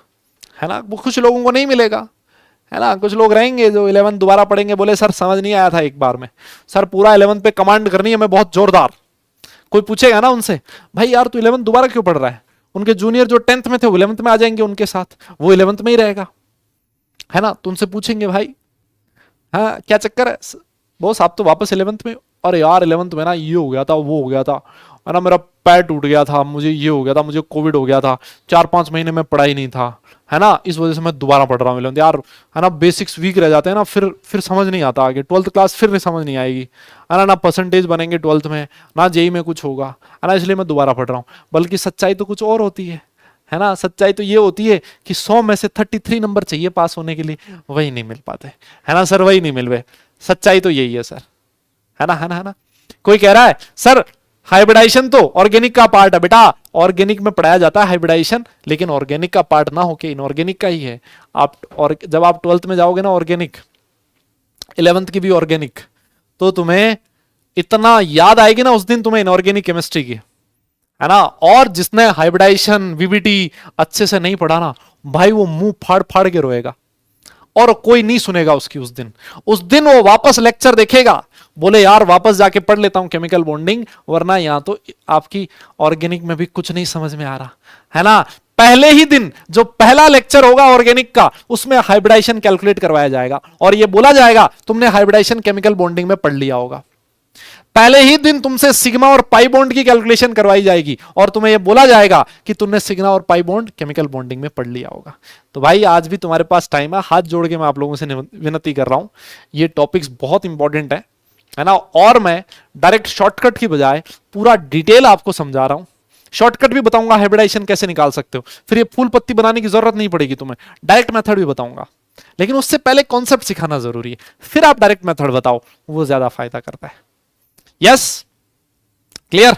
है ना। वो कुछ लोगों को नहीं मिलेगा, है ना। कुछ लोग रहेंगे जो 11th दोबारा पढ़ेंगे, बोले सर समझ नहीं आया था एक बार में, सर पूरा 11th पे कमांड करनी है मैं बहुत जोरदार। कोई पूछेगा ना उनसे, भाई यार तू 11th दोबारा क्यों पढ़ रहा है? उनके जूनियर जो 10th में थे वो 11th में आ जाएंगे उनके साथ, वो 11th में ही रहेगा, है ना। तो उनसे पूछेंगे भाई हाँ क्या चक्कर है बॉस, आप तो वापस 11th में? अरे यार 11th में ना ये हो गया था, वो हो गया था, है ना, मेरा पैर टूट गया था, मुझे ये हो गया था, मुझे कोविड हो गया था, 4-5 महीने में पढ़ा ही नहीं था, है ना, इस वजह से मैं दोबारा पढ़ रहा हूँ 11th यार, है ना। बेसिक्स वीक रह जाते हैं ना, फिर समझ नहीं आता आगे, 12th क्लास फिर नहीं समझ नहीं आएगी, है ना। ना परसेंटेज बनेंगे 12th में, ना जेई में कुछ होगा, है ना, इसलिए मैं दोबारा पढ़ रहा हूँ। बल्कि सच्चाई तो कुछ और होती है ना। सच्चाई तो ये होती है कि 100 में से 33 नंबर चाहिए पास होने के लिए, वही नहीं मिल पाते, है ना सर, वही नहीं मिल रहे। सच्चाई तो यही है सर, है ना, है ना, है ना। कोई कह रहा है सर हाइब्रिडाइजेशन तो ऑर्गेनिक का पार्ट है। बेटा ऑर्गेनिक में पढ़ाया जाता है हाइब्रिडाइजेशन, लेकिन ऑर्गेनिक का पार्ट ना होके इनऑर्गेनिक का ही है। आप और जब आप 12th में जाओगे ना ऑर्गेनिक, 11th की भी ऑर्गेनिक, तो तुम्हें इतना याद आएगी ना उस दिन तुम्हें इनऑर्गेनिक केमिस्ट्री की, है ना। और जिसने हाइब्रिडाइजेशन वीबीटी अच्छे से नहीं पढ़ा ना भाई, वो मुंह फाड़ फाड़ के रोएगा और कोई नहीं सुनेगा उसकी। उस दिन वो वापस लेक्चर देखेगा, बोले यार वापस जाके पढ़ लेता हूं केमिकल बॉन्डिंग, वरना यहां तो आपकी ऑर्गेनिक में भी कुछ नहीं समझ में आ रहा, है ना। पहले ही दिन जो पहला लेक्चर होगा ऑर्गेनिक का, उसमें हाइब्रिडाइजेशन कैलकुलेट करवाया जाएगा और ये बोला जाएगा तुमने हाइब्रिडाइजेशन केमिकल बॉन्डिंग में पढ़ लिया होगा। पहले ही दिन तुमसे सिग्मा और पाई बॉन्ड की कैलकुलेशन करवाई जाएगी और तुम्हें यह बोला जाएगा कि तुमने सिग्मा और पाई बॉन्ड केमिकल बॉन्डिंग में पढ़ लिया होगा। तो भाई आज भी तुम्हारे पास टाइम है, हाथ जोड़ के मैं आप लोगों से विनती कर रहा हूं, ये टॉपिक्स बहुत इंपॉर्टेंट है ना। और मैं डायरेक्ट शॉर्टकट की बजाय पूरा डिटेल आपको समझा रहा हूं। शॉर्टकट भी बताऊंगा हाइब्रिडाइजेशन कैसे निकाल सकते हो, फिर ये फूल पत्ती बनाने की जरूरत नहीं पड़ेगी तुम्हें, डायरेक्ट मेथड भी बताऊंगा। लेकिन उससे पहले कॉन्सेप्ट सिखाना जरूरी है, फिर आप डायरेक्ट मेथड बताओ, वो ज्यादा फायदा करता है। यस क्लियर,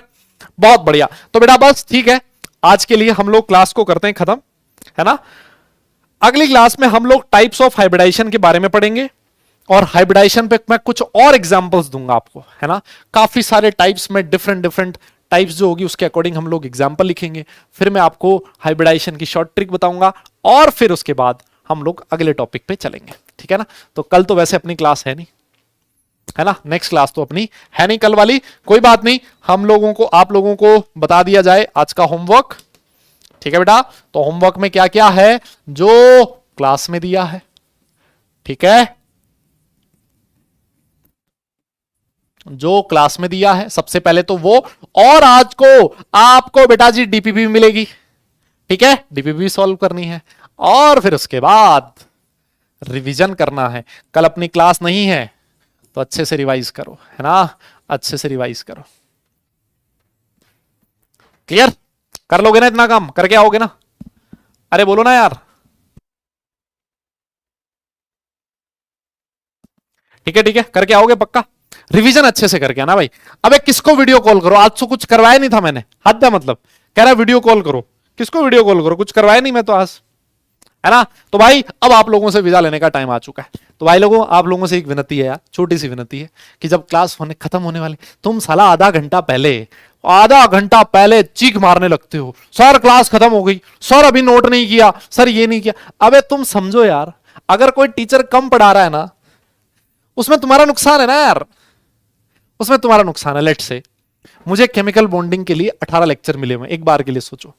बहुत बढ़िया। तो बेटा बस ठीक है, आज के लिए हम लोग क्लास को करते हैं खत्म, है ना। अगली क्लास में हम लोग टाइप्स ऑफ हाइब्रिडाइजेशन के बारे में पढ़ेंगे और हाइब्रिडाइजेशन पे मैं कुछ और एग्जांपल्स दूंगा आपको, है ना। काफी सारे टाइप्स में डिफरेंट टाइप्स जो होगी उसके अकॉर्डिंग हम लोग एग्जांपल लिखेंगे, फिर मैं आपको हाइब्रिडाइजेशन की शॉर्ट ट्रिक बताऊंगा और फिर उसके बाद हम लोग अगले टॉपिक पे चलेंगे, ठीक है ना। तो कल तो वैसे अपनी क्लास है नहीं, है ना, नेक्स्ट क्लास तो अपनी है नहीं कल वाली, कोई बात नहीं, हम लोगों को आप लोगों को बता दिया जाए आज का होमवर्क, ठीक है बेटा। तो होमवर्क में क्या क्या है जो क्लास में दिया है, ठीक है, जो क्लास में दिया है सबसे पहले तो वो, और आज को आपको बेटा जी डीपीपी मिलेगी, ठीक है, डीपीपी सॉल्व करनी है और फिर उसके बाद रिवीजन करना है, कल अपनी क्लास नहीं है तो अच्छे से रिवाइज करो, है ना, अच्छे से रिवाइज करो। क्लियर? कर लोगे ना इतना काम, करके आओगे ना? अरे बोलो ना यार। ठीक है ठीक है, करके आओगे पक्का? रिवीजन अच्छे से करके आना भाई। अबे किसको वीडियो कॉल करो, आज तो कुछ करवाया नहीं था मैंने, हद है मतलब, कह रहा वीडियो कॉल करो, किसको वीडियो कॉल करो, कुछ करवाया नहीं मैं तो आज, है ना। तो भाई अब आप लोगों से विदा लेने का टाइम आ चुका है। तो भाई लोगों, आप लोगों से एक विनती है यार, छोटी सी विनती है कि जब क्लास खत्म होने वाली, तुम साला आधा घंटा पहले चीख मारने लगते हो, सर क्लास खत्म हो गई, सर अभी नोट नहीं किया, सर ये नहीं किया। अबे तुम समझो यार, अगर कोई टीचर कम पढ़ा रहा है ना, उसमें तुम्हारा नुकसान है ना यार, उसमें तुम्हारा नुकसान है। लेट से मुझे केमिकल बॉन्डिंग के लिए 18 लेक्चर मिले हुए, एक बार के लिए सोचो,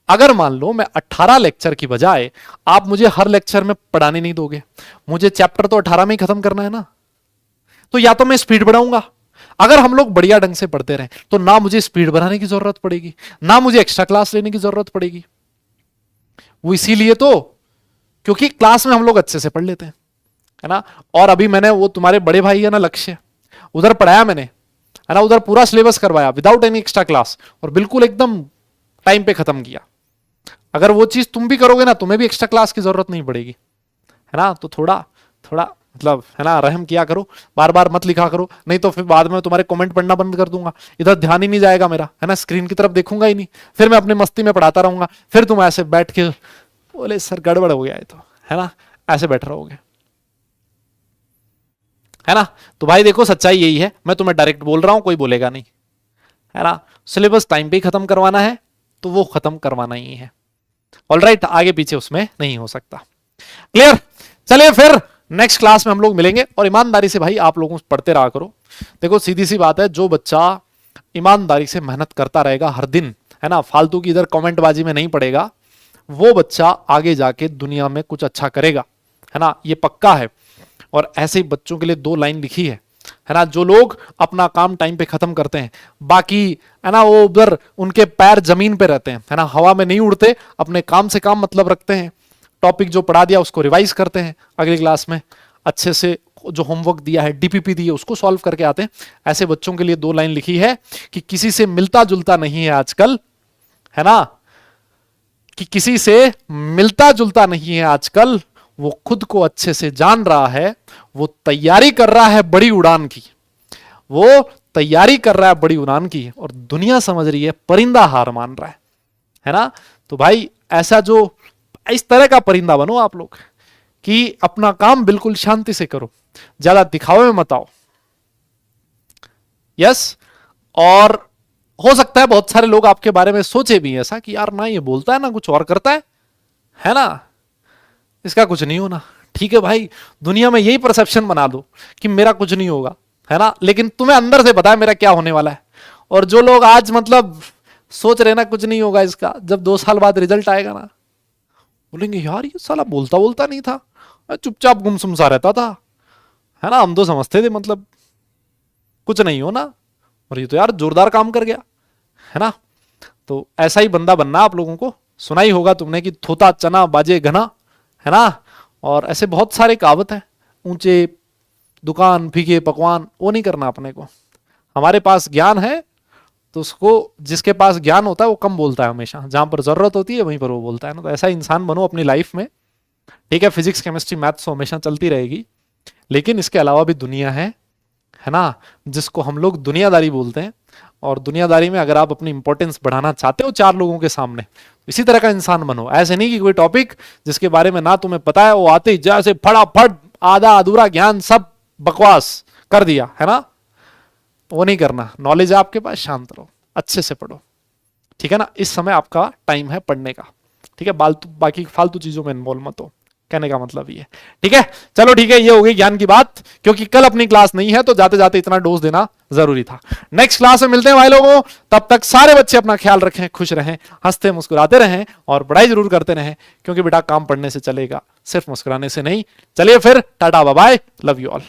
अगर मान लो मैं 18 लेक्चर की बजाय आप मुझे हर लेक्चर में पढ़ाने नहीं दोगे, मुझे चैप्टर तो 18 में ही खत्म करना है ना, तो या तो मैं स्पीड बढ़ाऊंगा। अगर हम लोग बढ़िया ढंग से पढ़ते रहे तो ना मुझे स्पीड बढ़ाने की जरूरत पड़ेगी, ना मुझे एक्स्ट्रा क्लास लेने की जरूरत पड़ेगी। वो इसीलिए तो, क्योंकि क्लास में हम लोग अच्छे से पढ़ लेते हैं, है ना। और अभी मैंने वो तुम्हारे बड़े भाई है ना लक्ष्य, उधर पढ़ाया मैंने, है ना, उधर पूरा सिलेबस करवाया विदाउट एनी एक्स्ट्रा क्लास, और बिल्कुल एकदम टाइम पे खत्म किया। अगर वो चीज तुम भी करोगे ना, तुम्हें भी एक्स्ट्रा क्लास की जरूरत नहीं पड़ेगी, है ना। तो थोड़ा थोड़ा मतलब, है ना, रहम किया करो, बार बार मत लिखा करो, नहीं तो फिर बाद में तुम्हारे कमेंट पढ़ना बंद कर दूंगा, इधर ध्यान ही नहीं जाएगा मेरा, है ना, स्क्रीन की तरफ देखूंगा ही नहीं, फिर मैं अपनी मस्ती में पढ़ाता रहूंगा, फिर तुम ऐसे बैठ के बोले सर गड़बड़ हो गया है, तो है ना, ऐसे बैठ रहोगे, है ना। तो भाई देखो सच्चाई यही है, मैं तुम्हें डायरेक्ट बोल रहा हूं, कोई बोलेगा नहीं, है ना। सिलेबस टाइम पे ही खत्म करवाना है तो वो खत्म करवाना ही है। ऑलराइट, आगे पीछे उसमें नहीं हो सकता। क्लियर? चलिए फिर नेक्स्ट क्लास में हम लोग मिलेंगे, और ईमानदारी से भाई आप लोगों से पढ़ते रहा करो। देखो सीधी सी बात है, जो बच्चा ईमानदारी से मेहनत करता रहेगा हर दिन, है ना, फालतू की इधर कमेंटबाजी में नहीं पड़ेगा, वो बच्चा आगे जाके दुनिया में कुछ अच्छा करेगा, है ना, ये पक्का है। और ऐसे ही बच्चों के लिए 2 लाइन लिखी है ना, जो लोग अपना काम टाइम पे खत्म करते हैं, बाकी है ना वो उधर उनके पैर जमीन पे रहते हैं, है ना, हवा में नहीं उड़ते, अपने काम से काम मतलब रखते हैं, टॉपिक जो पढ़ा दिया उसको रिवाइज करते हैं, अगली क्लास में अच्छे से जो होमवर्क दिया है, डीपीपी दी है, उसको सॉल्व करके आते हैं। ऐसे बच्चों के लिए 2 लाइन लिखी है कि किसी से मिलता जुलता नहीं है आजकल, है ना, कि किसी से मिलता जुलता नहीं है आजकल, वो खुद को अच्छे से जान रहा है, वो तैयारी कर रहा है बड़ी उड़ान की, वो तैयारी कर रहा है बड़ी उड़ान की, और दुनिया समझ रही है परिंदा हार मान रहा है ना। तो भाई ऐसा जो इस तरह का परिंदा बनो आप लोग कि अपना काम बिल्कुल शांति से करो, ज्यादा दिखावे में मत आओ। यस, और हो सकता है बहुत सारे लोग आपके बारे में सोचे भी ऐसा कि यार ना ये बोलता है ना कुछ और करता है ना, इसका कुछ नहीं होना। ठीक है भाई, दुनिया में यही परसेप्शन बना दो कि मेरा कुछ नहीं होगा, है ना, लेकिन तुम्हें अंदर से पता है मेरा क्या होने वाला है। और जो लोग आज मतलब सोच रहे ना कुछ नहीं होगा इसका, जब 2 साल बाद रिजल्ट आएगा ना, बोलेंगे यार ये साला बोलता बोलता नहीं था, चुपचाप गुमसुम सा रहता था, है ना, हम तो समझते थे मतलब कुछ नहीं हो ना, और ये तो यार जोरदार काम कर गया, है ना। तो ऐसा ही बंदा बनना आप लोगों को। सुना ही होगा तुमने कि थोता चना बाजे घना, है ना, और ऐसे बहुत सारे कहावत हैं, ऊंचे दुकान फीके पकवान, वो नहीं करना अपने को। हमारे पास ज्ञान है तो उसको, जिसके पास ज्ञान होता है वो कम बोलता है हमेशा, जहां पर जरूरत होती है वहीं पर वो बोलता है ना। तो ऐसा इंसान बनो अपनी लाइफ में, ठीक है। फिजिक्स केमिस्ट्री मैथ्स तो हमेशा चलती रहेगी, लेकिन इसके अलावा भी दुनिया है ना, जिसको हम लोग दुनियादारी बोलते हैं। और दुनियादारी में अगर आप अपनी इंपॉर्टेंस बढ़ाना चाहते हो 4 लोगों के सामने, इसी तरह का इंसान बनो। ऐसे नहीं कि कोई टॉपिक जिसके बारे में ना तुम्हें पता है, वो आते ही जैसे फटाफट आधा अधूरा ज्ञान सब बकवास कर दिया, है ना, वो नहीं करना। नॉलेज है आपके पास, शांत रहो, अच्छे से पढ़ो, ठीक है ना। इस समय आपका टाइम है पढ़ने का, ठीक है, बाकी फालतू चीजों में इन्वॉल्व मत हो, कहने का मतलब ये, ठीक है। चलो ठीक है, ये हो गई ज्ञान की बात, क्योंकि कल अपनी क्लास नहीं है तो जाते जाते इतना डोज देना जरूरी था। नेक्स्ट क्लास में मिलते हैं भाई लोगों, तब तक सारे बच्चे अपना ख्याल रखें, खुश रहें, हंसते मुस्कुराते रहें, और पढ़ाई जरूर करते रहें, क्योंकि बेटा काम पढ़ने से चलेगा, सिर्फ मुस्कुराने से नहीं। चलिए फिर, tata bye bye, love you all.